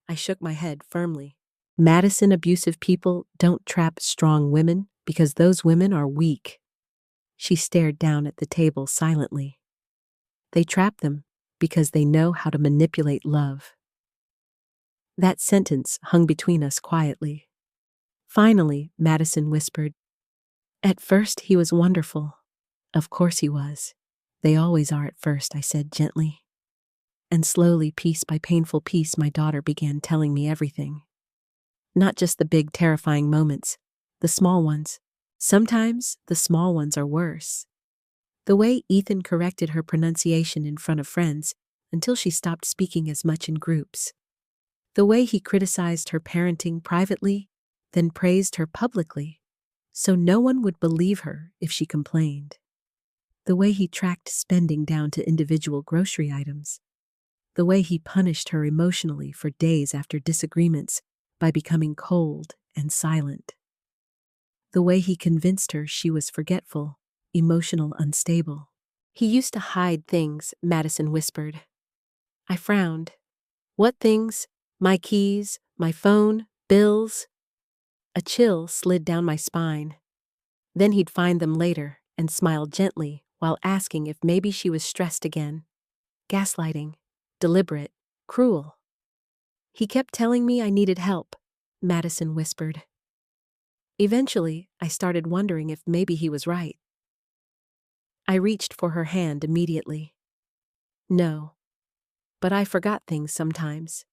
I shook my head firmly. Madison abusive people don't trap strong women because those women are weak. She stared down at the table silently. They trap them because they know how to manipulate love. That sentence hung between us quietly. Finally, Madison whispered, "At first he was wonderful." "Of course he was. They always are at first," I said gently. And slowly, piece by painful piece, my daughter began telling me everything. Not just the big, terrifying moments, the small ones. Sometimes the small ones are worse. The way Ethan corrected her pronunciation in front of friends until she stopped speaking as much in groups. The way he criticized her parenting privately, then praised her publicly, so no one would believe her if she complained. The way he tracked spending down to individual grocery items. The way he punished her emotionally for days after disagreements by becoming cold and silent. The way he convinced her she was forgetful, emotional, unstable. "He used to hide things," Madison whispered. I frowned. "What things? My keys, my phone, bills?" A chill slid down my spine. Then he'd find them later and smile gently while asking if maybe she was stressed again. Gaslighting. Deliberate. Cruel. "He kept telling me I needed help," Madison whispered. Eventually, I started wondering if maybe he was right. I reached for her hand immediately. "No. But I forgot things sometimes.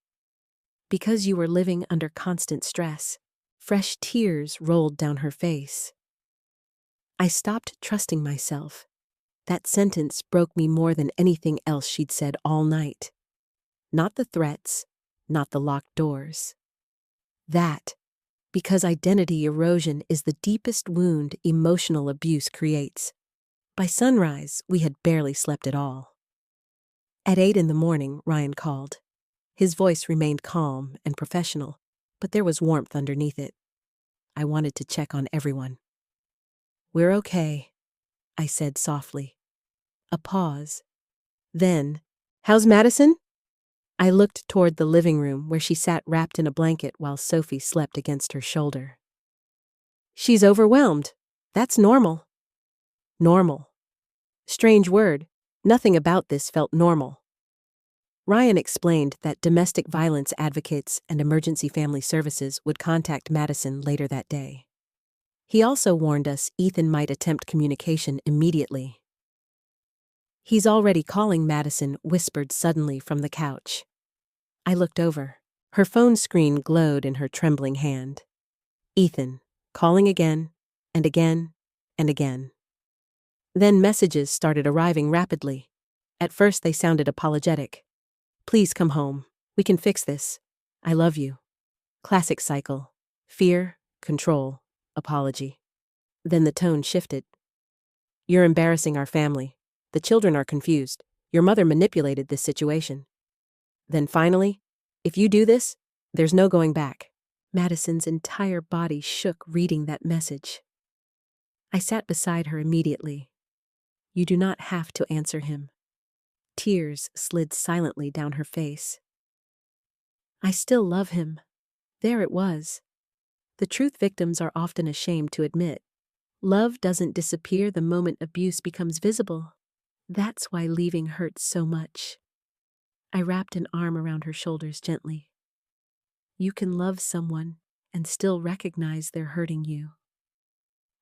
Because you were living under constant stress." Fresh tears rolled down her face. I stopped trusting myself. That sentence broke me more than anything else she'd said all night. Not the threats, not the locked doors. That, because identity erosion is the deepest wound emotional abuse creates. By sunrise, we had barely slept at all. At 8 in the morning, Ryan called. His voice remained calm and professional, but there was warmth underneath it. I wanted to check on everyone. "We're okay," I said softly. A pause. Then, "How's Madison?" I looked toward the living room where she sat wrapped in a blanket while Sophie slept against her shoulder. "She's overwhelmed. That's normal." Normal. Strange word. Nothing about this felt normal. Ryan explained that domestic violence advocates and emergency family services would contact Madison later that day. He also warned us Ethan might attempt communication immediately. "He's already calling," Madison whispered suddenly from the couch. I looked over. Her phone screen glowed in her trembling hand. Ethan, calling again, and again, and again. Then messages started arriving rapidly. At first they sounded apologetic. "Please come home. We can fix this. I love you." Classic cycle. Fear, control, apology. Then the tone shifted. "You're embarrassing our family. The children are confused. Your mother manipulated this situation." Then finally, "If you do this, there's no going back." Madison's entire body shook reading that message. I sat beside her immediately. "You do not have to answer him." Tears slid silently down her face. "I still love him." There it was. The truth victims are often ashamed to admit. Love doesn't disappear the moment abuse becomes visible. That's why leaving hurts so much. I wrapped an arm around her shoulders gently. "You can love someone and still recognize they're hurting you."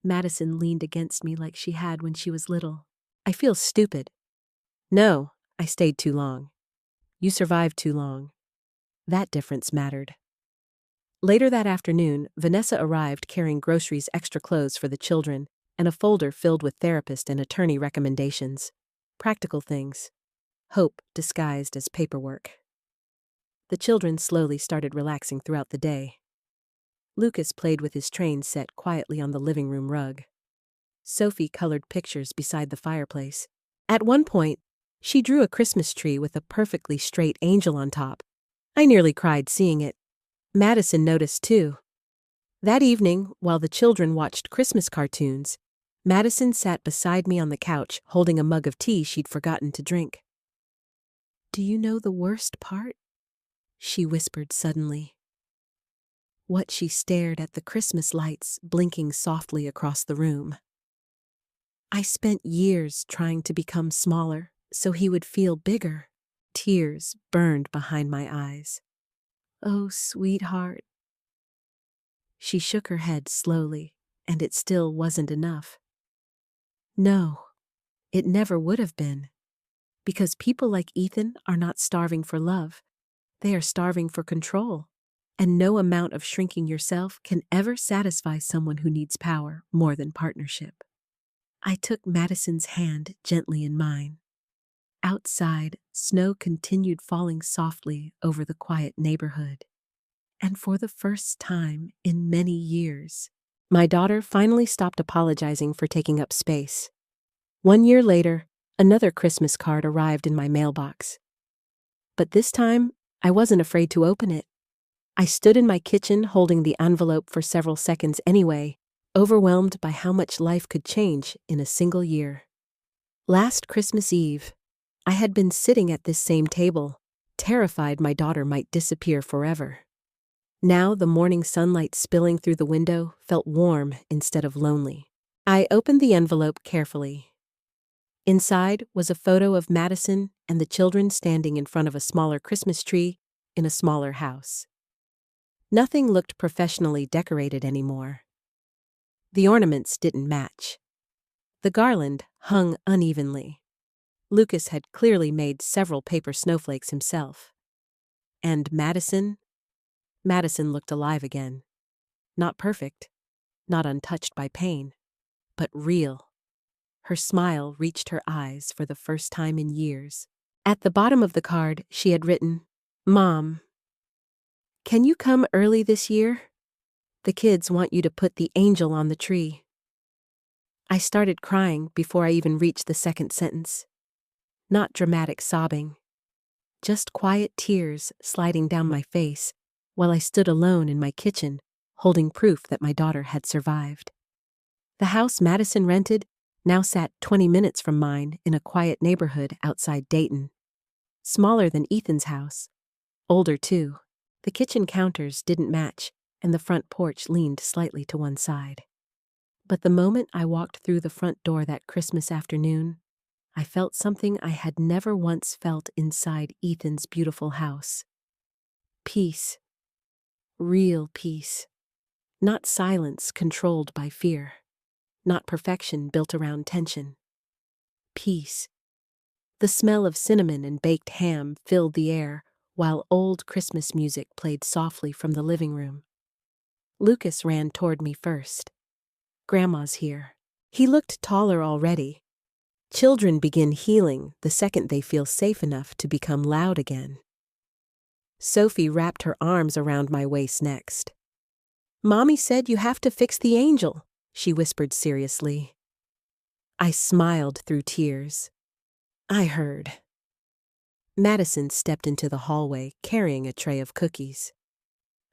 Madison leaned against me like she had when she was little. "I feel stupid." "No, I stayed too long. You survived too long." That difference mattered. Later that afternoon, Vanessa arrived carrying groceries, extra clothes for the children, and a folder filled with therapist and attorney recommendations. Practical things. Hope disguised as paperwork. The children slowly started relaxing throughout the day. Lucas played with his train set quietly on the living room rug. Sophie colored pictures beside the fireplace. At one point, she drew a Christmas tree with a perfectly straight angel on top. I nearly cried seeing it. Madison noticed too. That evening, while the children watched Christmas cartoons, Madison sat beside me on the couch holding a mug of tea she'd forgotten to drink. "Do you know the worst part?" she whispered suddenly. What she stared at the Christmas lights blinking softly across the room. "I spent years trying to become smaller so he would feel bigger." Tears burned behind my eyes. "Oh, sweetheart." She shook her head slowly, and it still wasn't enough. "No, it never would have been. Because people like Ethan are not starving for love. They are starving for control. And no amount of shrinking yourself can ever satisfy someone who needs power more than partnership." I took Madison's hand gently in mine. Outside, snow continued falling softly over the quiet neighborhood. And for the first time in many years, my daughter finally stopped apologizing for taking up space. 1 year later, another Christmas card arrived in my mailbox. But this time, I wasn't afraid to open it. I stood in my kitchen holding the envelope for several seconds anyway, overwhelmed by how much life could change in a single year. Last Christmas Eve, I had been sitting at this same table, terrified my daughter might disappear forever. Now the morning sunlight spilling through the window felt warm instead of lonely. I opened the envelope carefully. Inside was a photo of Madison and the children standing in front of a smaller Christmas tree in a smaller house. Nothing looked professionally decorated anymore. The ornaments didn't match. The garland hung unevenly. Lucas had clearly made several paper snowflakes himself. And Madison looked alive again. Not perfect, not untouched by pain, but real. Her smile reached her eyes for the first time in years. At the bottom of the card, she had written, "Mom, can you come early this year? The kids want you to put the angel on the tree." I started crying before I even reached the second sentence. Not dramatic sobbing, just quiet tears sliding down my face while I stood alone in my kitchen, holding proof that my daughter had survived. The house Madison rented now sat 20 minutes from mine in a quiet neighborhood outside Dayton. Smaller than Ethan's house, older too. The kitchen counters didn't match, and the front porch leaned slightly to one side. But the moment I walked through the front door that Christmas afternoon, I felt something I had never once felt inside Ethan's beautiful house. Peace. Real peace. Not silence controlled by fear. Not perfection built around tension. Peace. The smell of cinnamon and baked ham filled the air, while old Christmas music played softly from the living room. Lucas ran toward me first. "Grandma's here." He looked taller already. Children begin healing the second they feel safe enough to become loud again. Sophie wrapped her arms around my waist next. "Mommy said you have to fix the angel," she whispered seriously. I smiled through tears. I heard. Madison stepped into the hallway carrying a tray of cookies.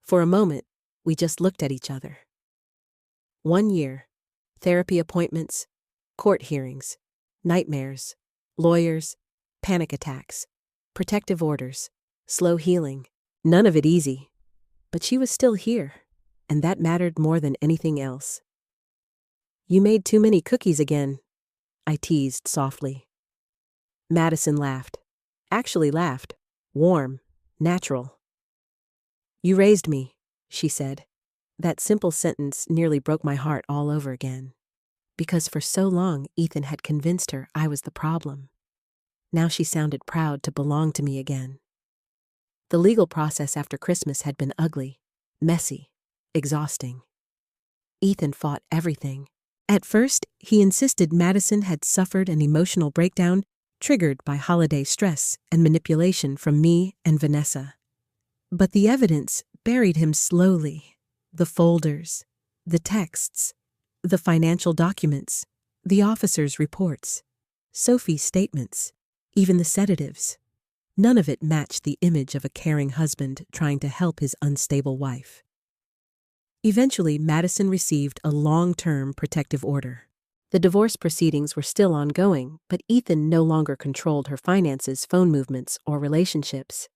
For a moment, we just looked at each other. 1 year, therapy appointments, court hearings, nightmares, lawyers, panic attacks, protective orders, slow healing, none of it easy. But she was still here, and that mattered more than anything else. "You made too many cookies again," I teased softly. Madison laughed. Actually laughed. Warm. Natural. "You raised me," she said. That simple sentence nearly broke my heart all over again. Because for so long, Ethan had convinced her I was the problem. Now she sounded proud to belong to me again. The legal process after Christmas had been ugly, messy, exhausting. Ethan fought everything. At first, he insisted Madison had suffered an emotional breakdown triggered by holiday stress and manipulation from me and Vanessa. But the evidence buried him slowly. The folders, the texts, the financial documents, the officers' reports, Sophie's statements, even the sedatives. None of it matched the image of a caring husband trying to help his unstable wife. Eventually, Madison received a long-term protective order. The divorce proceedings were still ongoing, but Ethan no longer controlled her finances, phone movements, or relationships.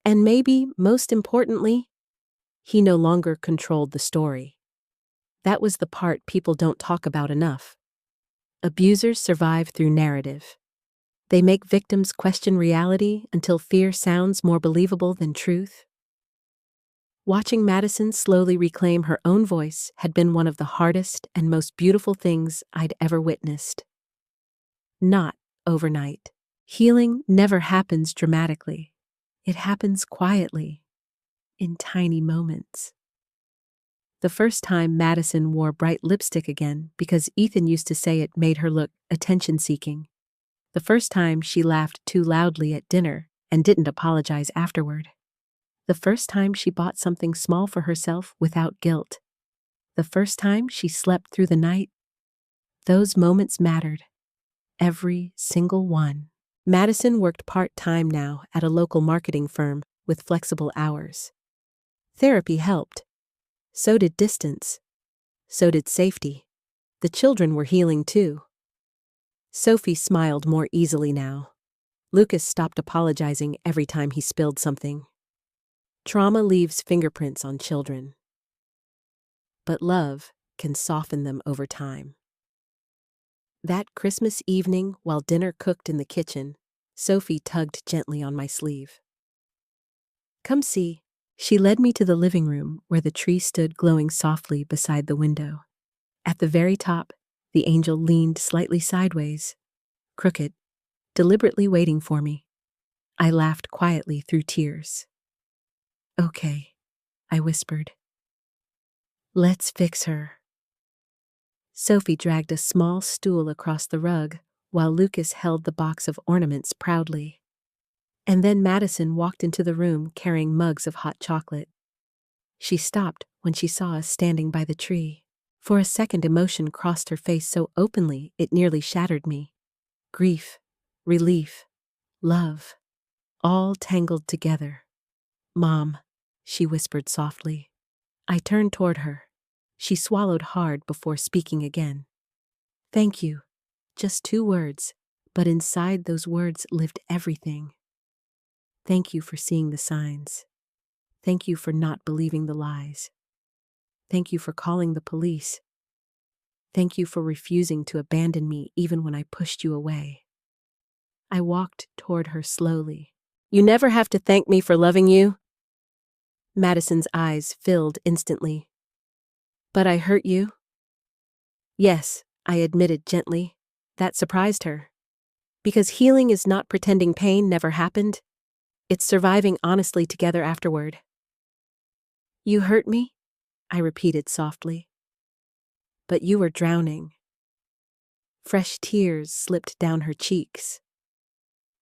And maybe, most importantly, he no longer controlled the story. That was the part people don't talk about enough. Abusers survive through narrative. They make victims question reality until fear sounds more believable than truth. Watching Madison slowly reclaim her own voice had been one of the hardest and most beautiful things I'd ever witnessed. Not overnight. Healing never happens dramatically. It happens quietly, in tiny moments. The first time Madison wore bright lipstick again because Ethan used to say it made her look attention-seeking. The first time she laughed too loudly at dinner and didn't apologize afterward. The first time she bought something small for herself without guilt. The first time she slept through the night. Those moments mattered. Every single one. Madison worked part-time now at a local marketing firm with flexible hours. Therapy helped. So did distance. So did safety. The children were healing too. Sophie smiled more easily now. Lucas stopped apologizing every time he spilled something. Trauma leaves fingerprints on children. But love can soften them over time. That Christmas evening, while dinner cooked in the kitchen, Sophie tugged gently on my sleeve. "Come see." She led me to the living room where the tree stood glowing softly beside the window. At the very top, the angel leaned slightly sideways, crooked, deliberately waiting for me. I laughed quietly through tears. "Okay," I whispered. "Let's fix her." Sophie dragged a small stool across the rug while Lucas held the box of ornaments proudly. And then Madison walked into the room carrying mugs of hot chocolate. She stopped when she saw us standing by the tree. For a second, emotion crossed her face so openly it nearly shattered me. Grief, relief, love, all tangled together. "Mom," she whispered softly. I turned toward her. She swallowed hard before speaking again. "Thank you." Just 2 words, but inside those words lived everything. Thank you for seeing the signs. Thank you for not believing the lies. Thank you for calling the police. Thank you for refusing to abandon me even when I pushed you away. I walked toward her slowly. You never have to thank me for loving you. Madison's eyes filled instantly. But I hurt you? Yes, I admitted gently. That surprised her. Because healing is not pretending pain never happened. It's surviving honestly together afterward. You hurt me? I repeated softly. But you were drowning. Fresh tears slipped down her cheeks.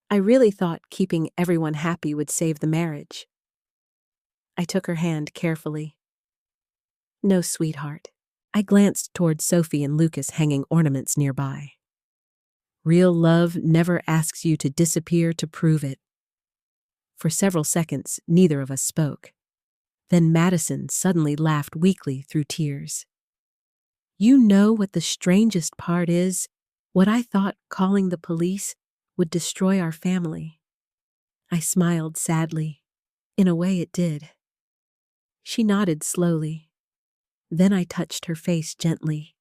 I really thought keeping everyone happy would save the marriage. I took her hand carefully. No, sweetheart. I glanced toward Sophie and Lucas hanging ornaments nearby. Real love never asks you to disappear to prove it. For several seconds, neither of us spoke. Then Madison suddenly laughed weakly through tears. You know what the strangest part is? What I thought calling the police would destroy our family. I smiled sadly. In a way it did. She nodded slowly. Then I touched her face gently.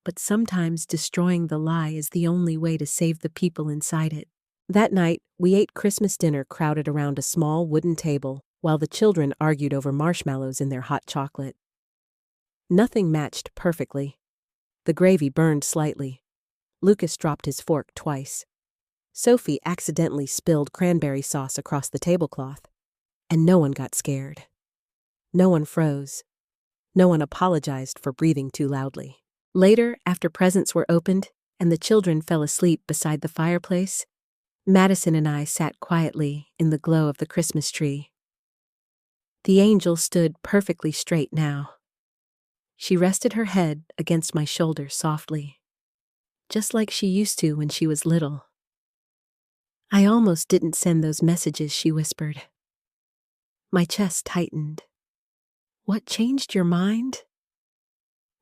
But sometimes destroying the lie is the only way to save the people inside it. That night, we ate Christmas dinner crowded around a small wooden table, while the children argued over marshmallows in their hot chocolate. Nothing matched perfectly. The gravy burned slightly. Lucas dropped his fork twice. Sophie accidentally spilled cranberry sauce across the tablecloth. And no one got scared. No one froze. No one apologized for breathing too loudly. Later, after presents were opened and the children fell asleep beside the fireplace, Madison and I sat quietly in the glow of the Christmas tree. The angel stood perfectly straight now. She rested her head against my shoulder softly, just like she used to when she was little. I almost didn't send those messages, she whispered. My chest tightened. What changed your mind?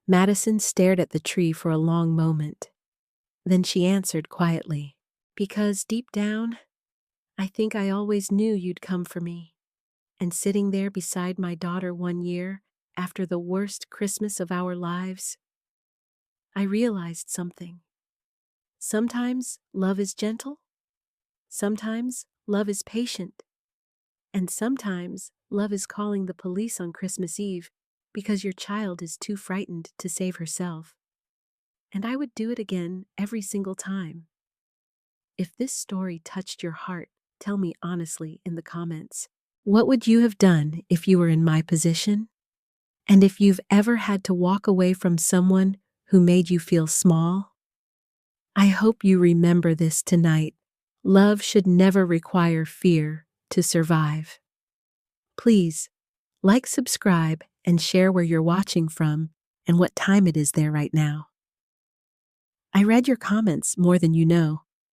Madison stared at the tree for a long moment. Then she answered quietly, because deep down, I think I always knew you'd come for me. And sitting there beside my daughter 1 year, after the worst Christmas of our lives, I realized something. Sometimes love is gentle. Sometimes love is patient. And sometimes love is calling the police on Christmas Eve because your child is too frightened to save herself. And I would do it again every single time. If this story touched your heart, tell me honestly in the comments. What would you have done if you were in my position? And if you've ever had to walk away from someone who made you feel small? I hope you remember this tonight. Love should never require fear to survive. Please, like, subscribe, and share where you're watching from and what time it is there right now. I read your comments more than you know.